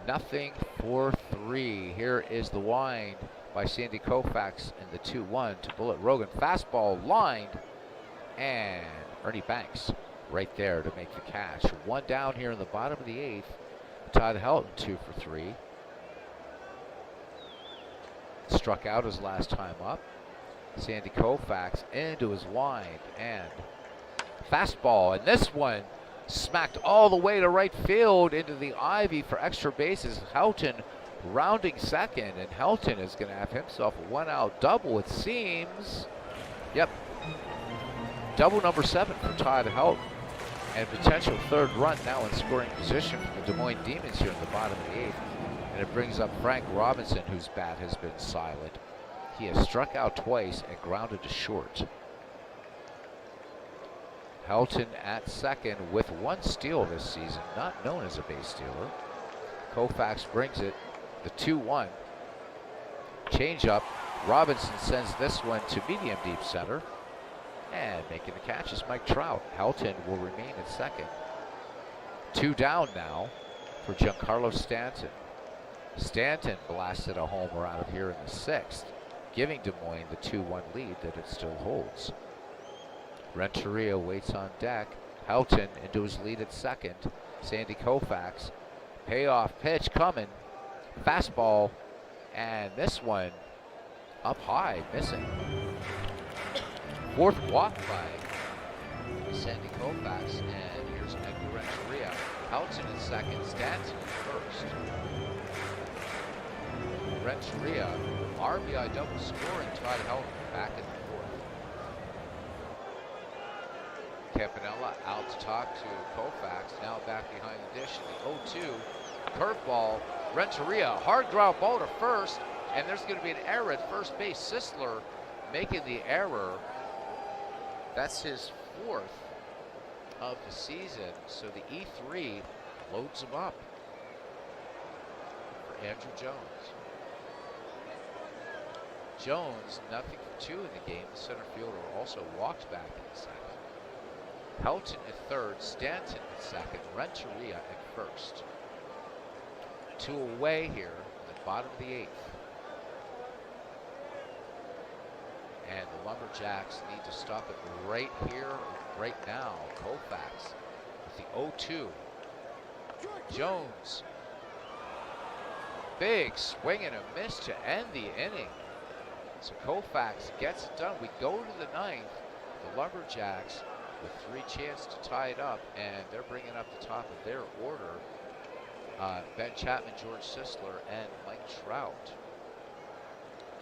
C: Nothing for 3. Here is the wind by Sandy Koufax in the 2-1 to Bullet Rogan. Fastball lined, and Ernie Banks right there to make the catch. 1 down here in the bottom of the 8th. Todd Helton 2 for 3. Struck out his last time up. Sandy Koufax into his wind and fastball, and this one smacked all the way to right field into the ivy for extra bases. Helton rounding second, and Helton is going to have himself a 1-out double, it seems. Yep. Double number 7 for Todd Helton, and potential third run now in scoring position for the Des Moines Demons here in the bottom of the 8th. And it brings up Frank Robinson, whose bat has been silent. He has struck out twice and grounded to short. Helton at second with 1 steal this season, not known as a base stealer. Koufax brings it, the 2-1. Change up. Robinson sends this one to medium deep center. And making the catch is Mike Trout. Helton will remain at second. 2 down now for Giancarlo Stanton. Stanton blasted a homer out of here in the 6th, giving Des Moines the 2-1 lead that it still holds. Renteria waits on deck. Helton into his lead at second. Sandy Koufax. Payoff pitch coming. Fastball. And this one up high, missing. 4th walk by Sandy Koufax. And here's Edgar Renteria. Helton in second. Stanton in first. Renteria, RBI double scoring. Todd Helton back in the 4th. Campanella out to talk to Koufax, now back behind the dish in the 0-2. Curveball. Renteria, hard ground ball to first, and there's going to be an error at first base. Sisler making the error. That's his 4th of the season. So the E3 loads him up for Andrew Jones. Jones, nothing for 2 in the game. The center fielder also walked back in the 2nd. Helton at 3rd, Stanton at 2nd, Renteria at 1st. 2 away here in the bottom of the 8th. And the Lumberjacks need to stop it right here, right now. Koufax with the 0-2. Jones. Big swing and a miss to end the inning. So Koufax gets it done. We go to the 9th. The Lumberjacks with 3 chances to tie it up, and they're bringing up the top of their order. Ben Chapman, George Sisler, and Mike Trout.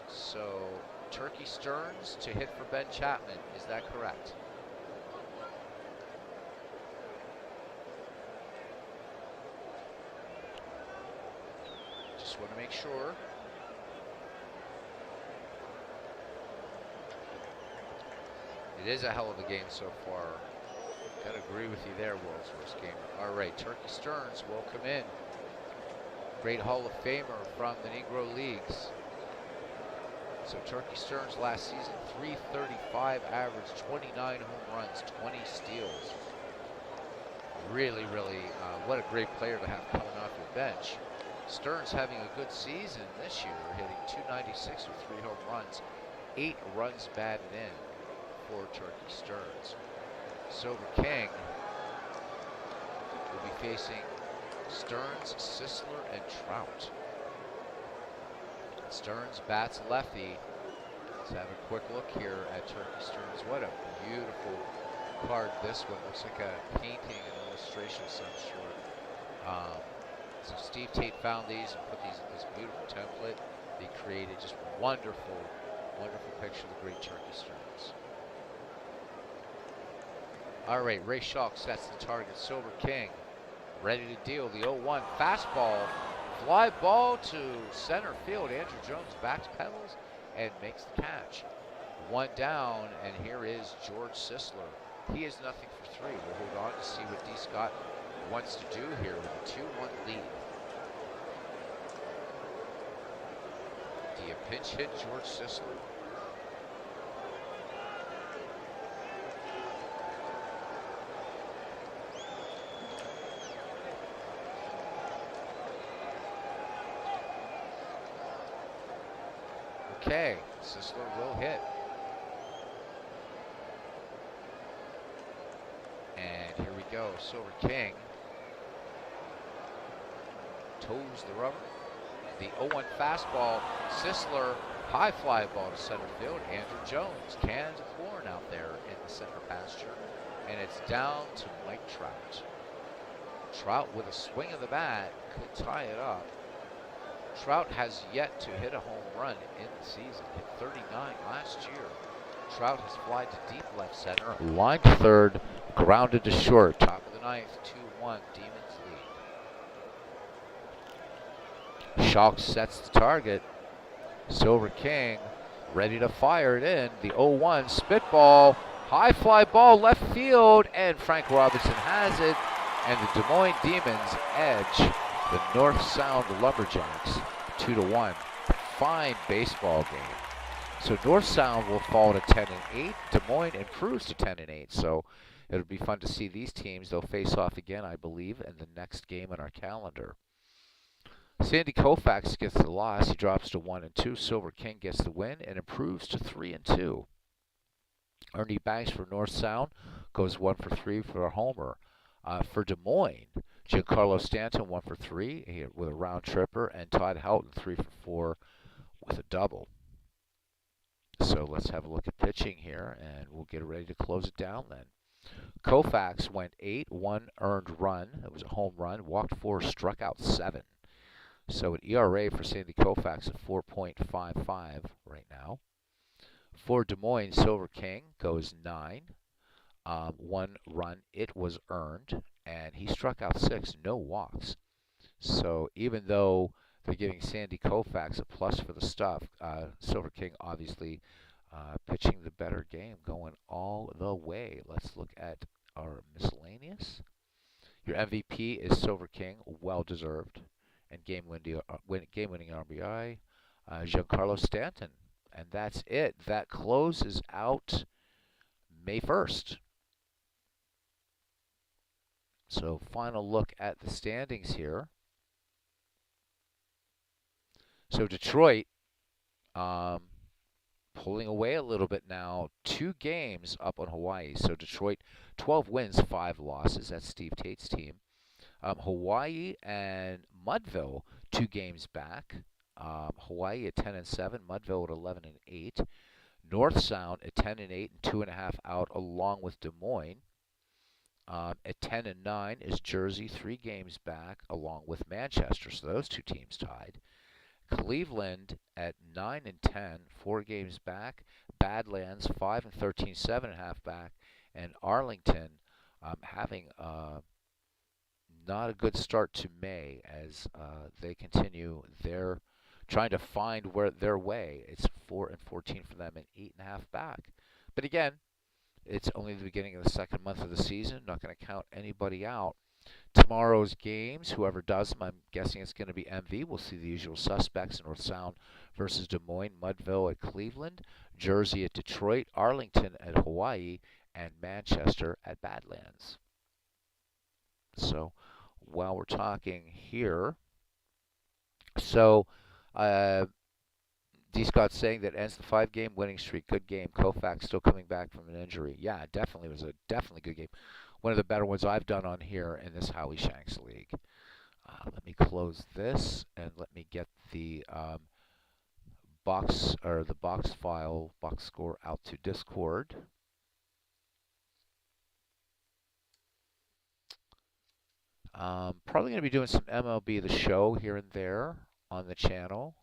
C: So Turkey Stearns to hit for Ben Chapman. Is that correct? Just want to make sure. It is a hell of a game so far. Gotta agree with you there, World's Worst Gamer. All right, Turkey Stearns will come in. Great Hall of Famer from the Negro Leagues. So Turkey Stearns last season, .335 average, 29 home runs, 20 steals. Really, what a great player to have coming off your bench. Stearns having a good season this year, hitting .296 with 3 home runs, 8 runs batted in for Turkey Stearns. Silver King will be facing Stearns, Sisler, and Trout. Stearns bats lefty. Let's have a quick look here at Turkey Stearns. What a beautiful card this one. Looks like a painting, an illustration of some sort. So Steve Tate found these and put these in this beautiful template. They created just wonderful, wonderful picture of the great Turkey Stearns. All right, Ray Schalk sets the target. Silver King ready to deal. The 0-1 fastball. Fly ball to center field. Andrew Jones backpedals and makes the catch. 1 down, and here is George Sisler. He is nothing for 3. We'll hold on to see what D. Scott wants to do here with a 2-1 lead. Do you pinch hit George Sisler? Okay, Sisler will hit. And here we go, Silver King toes the rubber. The 0-1 fastball, Sisler, high fly ball to center field. Andrew Jones, cans of corn out there in the center pasture. And it's down to Mike Trout. Trout with a swing of the bat could tie it up. Trout has yet to hit a home run in the season. Hit 39 last year. Trout has flied to deep left center. Line to third, grounded to short. Top of the 9th, 2-1, Demons lead. Schalk sets the target. Silver King ready to fire it in. The 0-1 spitball, high fly ball left field, and Frank Robinson has it. And the Des Moines Demons edge the North Sound Lumberjacks 2-1. Fine baseball game. So North Sound will fall to 10-8. Des Moines improves to 10-8. So it'll be fun to see these teams. They'll face off again, I believe, in the next game on our calendar. Sandy Koufax gets the loss. He drops to 1-2. Silver King gets the win and improves to 3-2. Ernie Banks for North Sound goes 1 for 3 for a homer. For Des Moines, Giancarlo Stanton 1 for 3 with a round tripper, and Todd Helton 3 for 4 with a double. So let's have a look at pitching here, and we'll get ready to close it down then. Koufax went 8, 1 earned run. It was a home run. Walked 4, struck out 7. So an ERA for Sandy Koufax of 4.55 right now. For Des Moines, Silver King goes 9. 1 run, it was earned, and he struck out 6, no walks. So even though they're giving Sandy Koufax a plus for the stuff, Silver King obviously pitching the better game, going all the way. Let's look at our miscellaneous. Your MVP is Silver King, well deserved, and game-winning RBI, Giancarlo Stanton. And that's it. That closes out May 1st. So final look at the standings here. So Detroit pulling away a little bit now. 2 games up on Hawaii. So Detroit, 12 wins, 5 losses. That's Steve Tate's team. Hawaii and Mudville, 2 games back. Hawaii at 10-7, Mudville at 11-8. North Sound at 10-8 and 2.5 out, along with Des Moines. At 10-9 is Jersey, 3 games back, along with Manchester. So those 2 teams tied. Cleveland at 9-10, 4 games back. Badlands 5-13, 7.5 back, and Arlington having not a good start to May as they continue their trying to find their way. It's 4-14 for them and 8.5 back. But again, it's only the beginning of the second month of the season. Not going to count anybody out. Tomorrow's games, whoever does them, I'm guessing it's going to be MV. We'll see the usual suspects: North Sound versus Des Moines, Mudville at Cleveland, Jersey at Detroit, Arlington at Hawaii, and Manchester at Badlands. So while we're talking here, so D. Scott's saying that ends the 5-game winning streak. Good game. Koufax still coming back from an injury. Yeah, it definitely was a good game. One of the better ones I've done on here in this Howie Shanks League. Let me close this and let me get the box score out to Discord. Probably going to be doing some MLB The Show here and there on the channel.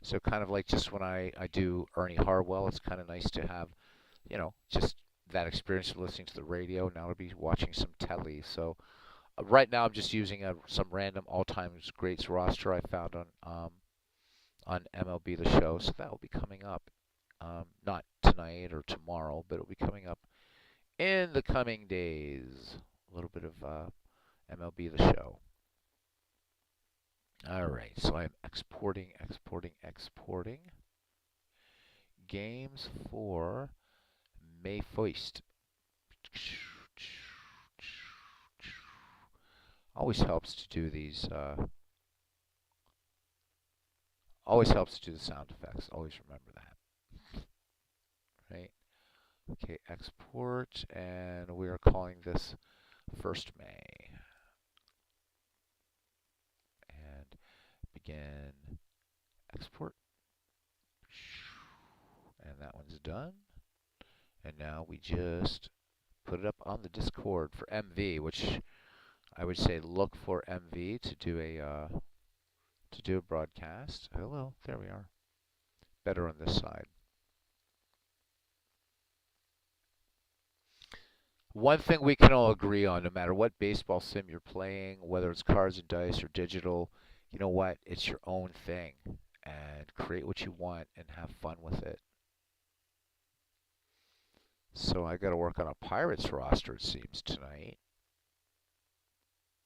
C: So kind of like just when I do Ernie Harwell, it's kind of nice to have, just that experience of listening to the radio. Now to be watching some telly. So right now I'm just using some random all-time greats roster I found on MLB The Show. So that will be coming up, not tonight or tomorrow, but it will be coming up in the coming days. A little bit of MLB The Show. All right, so I'm exporting games for May 1st. Always helps to do these. Always helps to do the sound effects. Always remember that. Right? Okay, export, and we are calling this 1st May. And begin export. And that one's done. And now we just put it up on the Discord for MV, which I would say look for MV to do a broadcast. Oh well, there we are. Better on this side. One thing we can all agree on, no matter what baseball sim you're playing, whether it's cards and dice or digital, you know what? It's your own thing. And create what you want and have fun with it. So I got to work on a Pirates roster, it seems, tonight.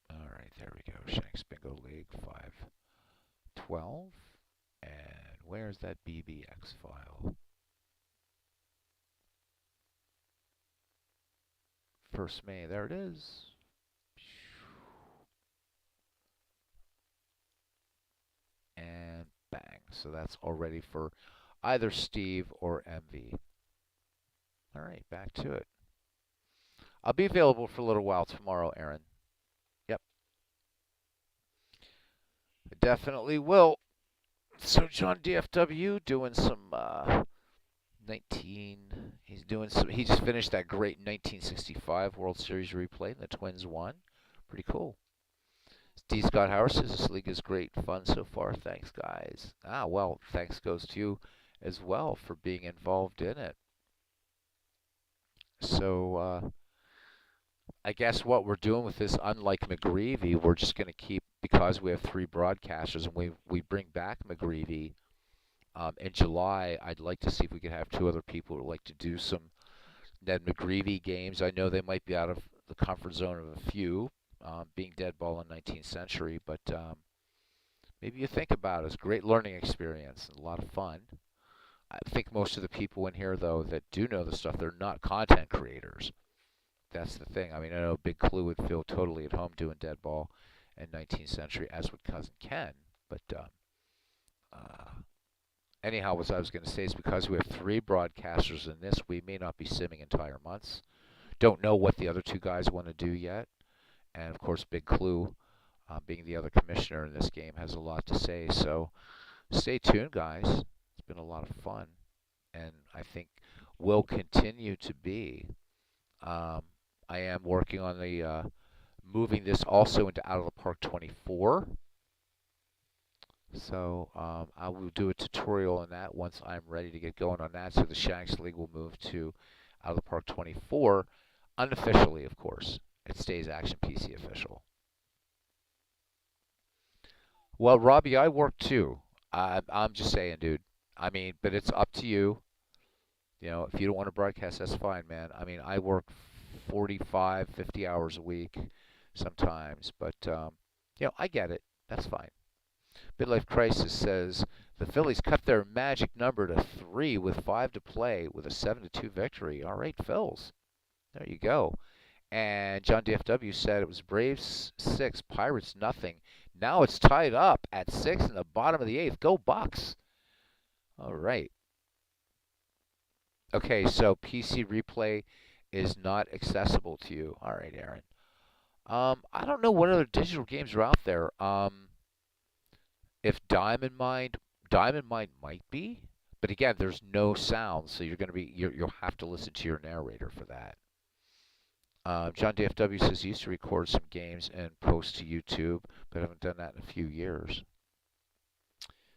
C: All right, there we go. Shanks Bingo League 512. And where's that BBX file? 1st May, there it is. And bang. So that's already for either Steve or MV. All right, back to it. I'll be available for a little while tomorrow, Aaron. Yep. I definitely will. So John DFW doing some 19. He just finished that great 1965 World Series replay, and the Twins won. Pretty cool. D. Scott Howard says this league is great fun so far. Thanks, guys. Well, thanks goes to you as well for being involved in it. So I guess what we're doing with this, unlike McGreevy, we're just going to keep, because we have 3 broadcasters and we bring back McGreevy in July. I'd like to see if we could have 2 other people who would like to do some Ned McGreevy games. I know they might be out of the comfort zone of a few, being dead ball in 19th century, but maybe you think about it. It's a great learning experience and a lot of fun. I think most of the people in here, though, that do know the stuff, they're not content creators. That's the thing. I mean, I know Big Clue would feel totally at home doing dead ball in 19th century, as would Cousin Ken. But anyhow, what I was going to say is because we have 3 broadcasters in this, we may not be simming entire months. Don't know what the other 2 guys want to do yet. And, of course, Big Clue, being the other commissioner in this game, has a lot to say. So stay tuned, guys. It's been a lot of fun. And I think will continue to be. I am working on the moving this also into Out of the Park 24. So I will do a tutorial on that once I'm ready to get going on that. So the Shanks League will move to Out of the Park 24, unofficially, of course. It stays Action PC official. Well, Robbie, I work too. I'm just saying, dude. I mean, but it's up to you. You know, if you don't want to broadcast, that's fine, man. I mean, I work 45, 50 hours a week sometimes, but, you know, I get it. That's fine. Midlife Crisis says the Phillies cut their magic number to 3 with 5 to play with a 7-2 victory. All right, Phils. There you go. And John DFW said it was Braves 6, Pirates nothing. Now it's tied up at 6 in the bottom of the 8th. Go Bucks. All right. Okay, so PC replay is not accessible to you. All right, Aaron. I don't know what other digital games are out there. If Diamond Mine might be, but again, there's no sound, so you'll have to listen to your narrator for that. John DFW says he used to record some games and post to YouTube, but I haven't done that in a few years.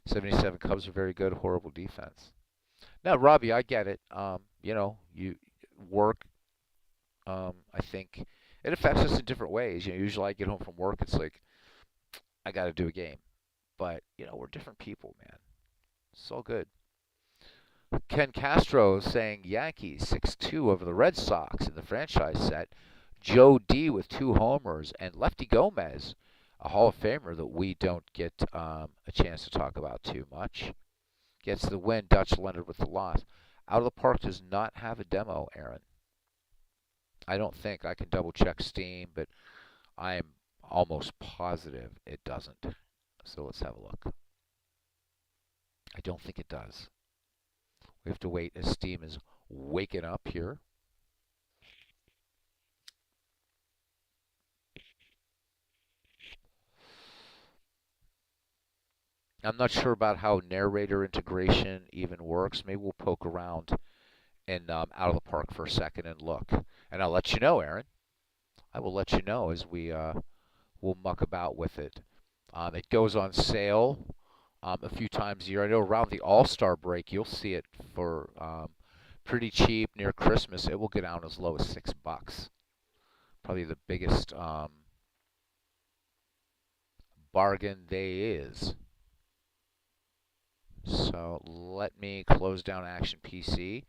C: 77 Cubs are very good, horrible defense. Now, Robbie, I get it. You know, you work. I think it affects us in different ways. You know, usually I get home from work, it's like I got to do a game, but you know, we're different people, man. It's all good. Ken Castro saying Yankees 6-2 over the Red Sox in the franchise set. Joe D with 2 homers and Lefty Gomez, a Hall of Famer that we don't get a chance to talk about too much, gets the win. Dutch Leonard with the loss. Out of the Park does not have a demo, Aaron. I don't think. I can double check Steam, but I am almost positive it doesn't. So let's have a look. I don't think it does. We have to wait as Steam is waking up here. I'm not sure about how narrator integration even works. Maybe we'll poke around in Out of the Park for a second and look. And I'll let you know, Aaron. I will let you know as we'll muck about with it. It goes on sale a few times a year. I know around the All-Star break, you'll see it for pretty cheap near Christmas. It will get down as low as $6. Probably the biggest bargain there is. So let me close down Action PC.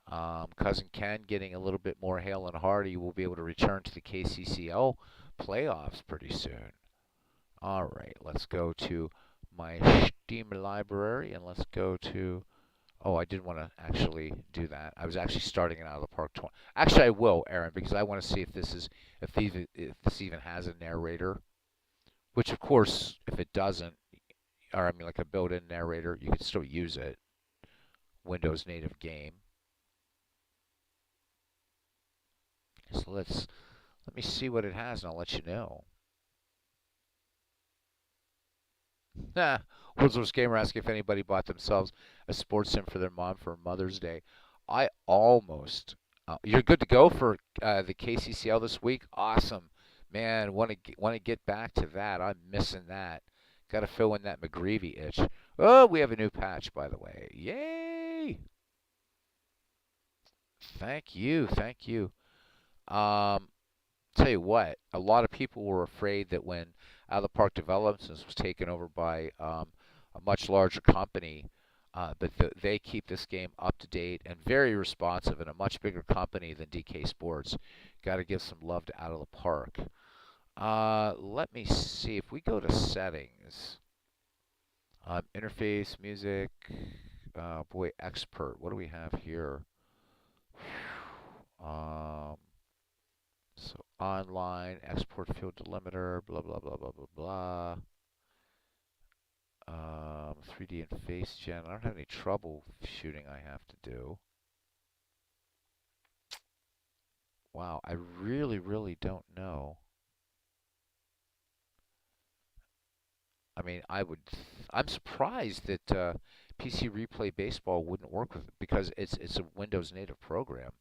C: Cousin Ken getting a little bit more hale and hearty. Will be able to return to the KCCL playoffs pretty soon. All right, let's go to my Steam library and let's go to. Oh, I didn't want to actually do that. I was actually starting it Out of the Park 20. Actually, I will, Aaron, because I want to see if this even has a narrator. Which, of course, if it doesn't, or I mean, like a built-in narrator, you can still use it. Windows native game. So let me see what it has, and I'll let you know. World's Gamer asking if anybody bought themselves a sports sim for their mom for Mother's Day. I almost. You're good to go for the KCCL this week. Awesome, man. Want to get back to that. I'm missing that. Got to fill in that McGreevy itch. Oh, we have a new patch, by the way. Yay! Thank you. Tell you what, a lot of people were afraid that when Out of the Park Developments was taken over by a much larger company, they keep this game up to date and very responsive, and a much bigger company than DK Sports. Got to give some love to Out of the Park. Let me see if we go to settings, interface, music. Boy, expert. What do we have here? So online, export field delimiter, blah, blah, blah, blah, blah, blah. 3D and face gen. I don't have any troubleshooting I have to do. Wow, I really, really don't know. I mean, I'm surprised that PC Replay Baseball wouldn't work with it because it's a Windows native program.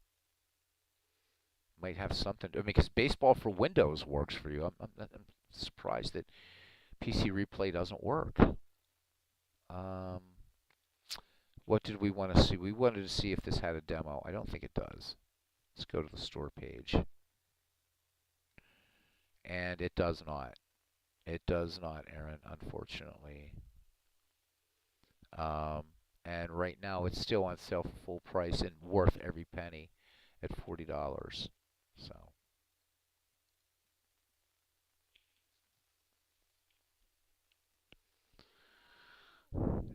C: Might have something. I mean, because Baseball for Windows works for you. I'm surprised that PC Replay doesn't work. What did we want to see? We wanted to see if this had a demo. I don't think it does. Let's go to the store page. And it does not. It does not, Aaron, unfortunately. And right now it's still on sale for full price and worth every penny at $40.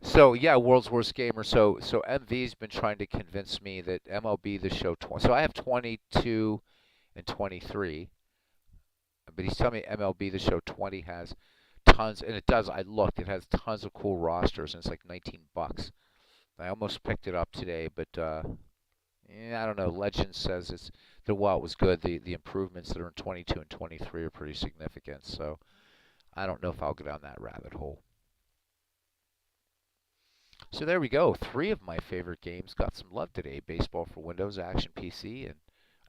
C: So yeah, World's Worst Gamer. So MV's been trying to convince me that MLB The Show 20. So I have 22 and 23, but he's telling me MLB The Show 20 has tons, and it does. I looked; it has tons of cool rosters, and it's like $19. I almost picked it up today, but I don't know. Legend says it was good. The improvements that are in 22 and 23 are pretty significant. So I don't know if I'll go down that rabbit hole. So there we go. 3 of my favorite games got some love today. Baseball for Windows, Action PC, and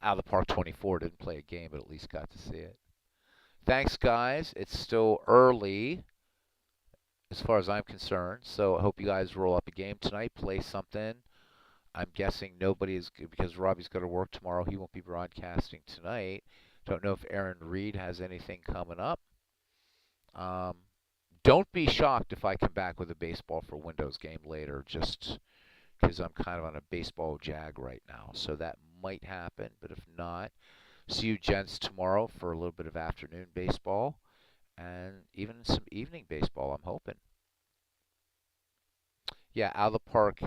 C: Out of the Park 24. Didn't play a game, but at least got to see it. Thanks, guys. It's still early as far as I'm concerned, so I hope you guys roll up a game tonight, play something. I'm guessing nobody is, because Robbie's got to work tomorrow. He won't be broadcasting tonight. Don't know if Aaron Reed has anything coming up. Don't be shocked if I come back with a Baseball for Windows game later, just because I'm kind of on a baseball jag right now. So that might happen, but if not, see you gents tomorrow for a little bit of afternoon baseball and even some evening baseball, I'm hoping. Yeah, Out of the Park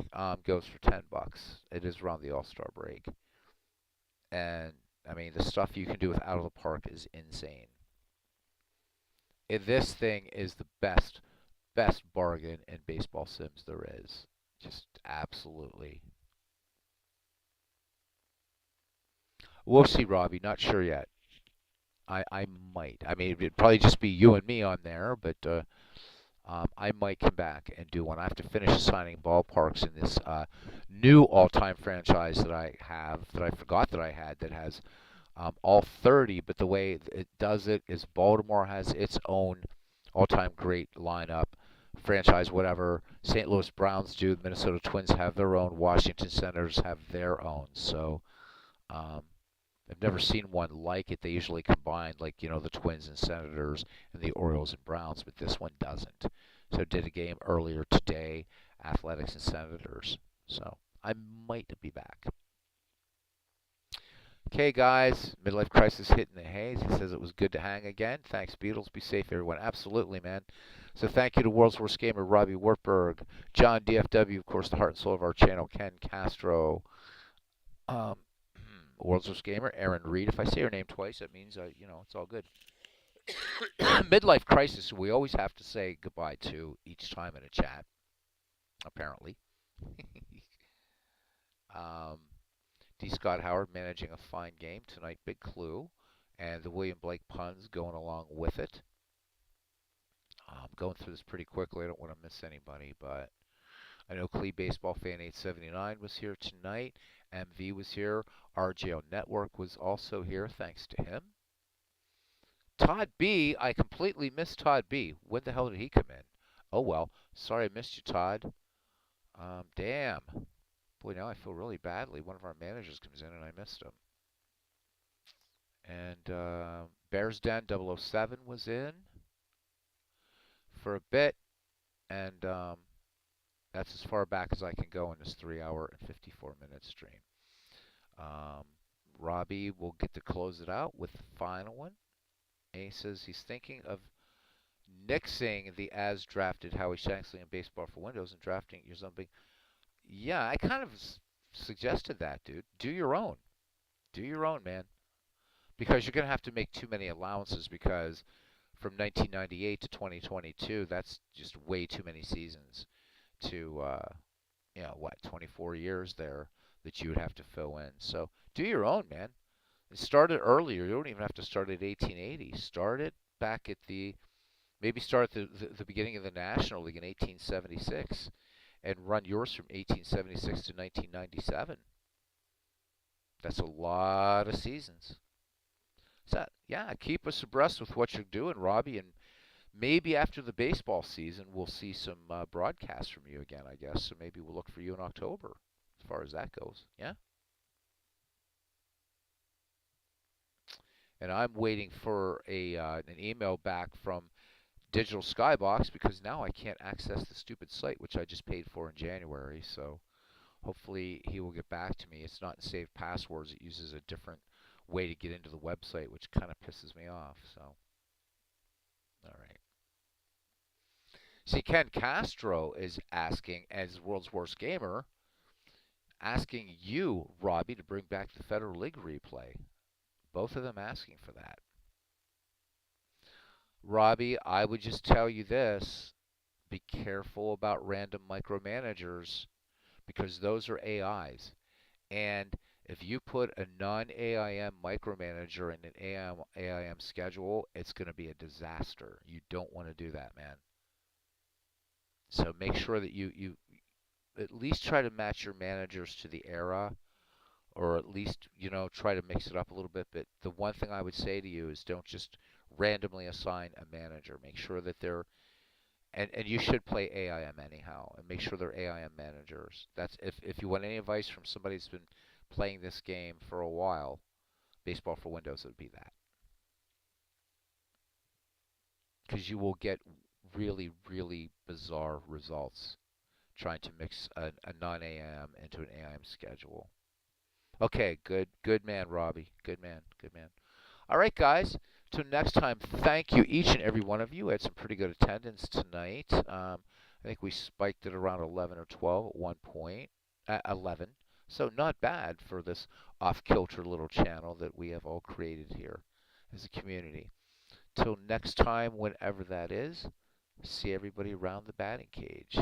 C: goes for $10. It is around the All-Star break. And, I mean, the stuff you can do with Out of the Park is insane. This thing is the best bargain in baseball sims there is. Just absolutely. We'll see, Robbie. Not sure yet. I might. I mean, it'd probably just be you and me on there, but I might come back and do one. I have to finish assigning ballparks in this new all-time franchise that I have, that I forgot that I had, that has all 30, but the way it does it is Baltimore has its own all-time great lineup, franchise, whatever. St. Louis Browns do. The Minnesota Twins have their own. Washington Senators have their own. So I've never seen one like it. They usually combine, like, the Twins and Senators and the Orioles and Browns, but this one doesn't. So did a game earlier today, Athletics and Senators. So I might be back. Okay, guys, midlife crisis hitting the haze. He says it was good to hang again. Thanks, Beatles. Be safe, everyone. Absolutely, man. So thank you to World's Worst Gamer, Robbie Wartburg, John DFW, of course, the heart and soul of our channel, Ken Castro, World's Worst Gamer, Aaron Reed. If I say her name twice, that means, it's all good. Midlife crisis, we always have to say goodbye to each time in a chat, apparently. D. Scott Howard managing a fine game tonight, big clue, and the William Blake puns going along with it. I'm going through this pretty quickly. I don't want to miss anybody, but I know Clee Baseball Fan 879 was here tonight. MV was here. RJO Network was also here, thanks to him. Todd B. I completely missed Todd B. When the hell did he come in? Oh, well. Sorry I missed you, Todd. Damn. Boy, now I feel really badly. One of our managers comes in and I missed him. And Bears Den 007 was in for a bit, and that's as far back as I can go in this 3-hour and 54-minute stream. Robbie will get to close it out with the final one. And he says he's thinking of nixing the as drafted Howie Shanksley in Baseball for Windows and drafting your something. Yeah, I kind of suggested that, dude. Do your own. Do your own, man. Because you're going to have to make too many allowances because from 1998 to 2022, that's just way too many seasons to, 24 years there that you would have to fill in. So do your own, man. Start it earlier. You don't even have to start at 1880. Start it back at maybe start at the beginning of the National League in 1876 and run yours from 1876 to 1997. That's a lot of seasons. So, yeah, keep us abreast with what you're doing, Robbie, and maybe after the baseball season, we'll see some broadcasts from you again, I guess. So maybe we'll look for you in October as far as that goes. Yeah? And I'm waiting for an email back from Digital Skybox because now I can't access the stupid site, which I just paid for in January. So hopefully he will get back to me. It's not in saved passwords. It uses a different way to get into the website, which kind of pisses me off. So, all right. See, Ken Castro is asking, as world's worst gamer, asking you, Robbie, to bring back the Federal League replay. Both of them asking for that. Robbie, I would just tell you this. Be careful about random micromanagers because those are AIs. And if you put a non-AIM micromanager in an AIM schedule, it's going to be a disaster. You don't want to do that, man. So make sure that you at least try to match your managers to the era, or at least, try to mix it up a little bit. But the one thing I would say to you is don't just randomly assign a manager. Make sure that they're, and you should play AIM anyhow, and make sure they're AIM managers. That's if you want any advice from somebody who's been playing this game for a while, Baseball for Windows would be that. Because you will get really, really bizarre results trying to mix a non-AIM into an AIM schedule. Okay, good man, Robbie. Good man, good man. All right, guys. Till next time, thank you, each and every one of you. We had some pretty good attendance tonight. I think we spiked it around 11 or 12 at one point. 11. So not bad for this off-kilter little channel that we have all created here as a community. Till next time, whenever that is, see everybody around the batting cage.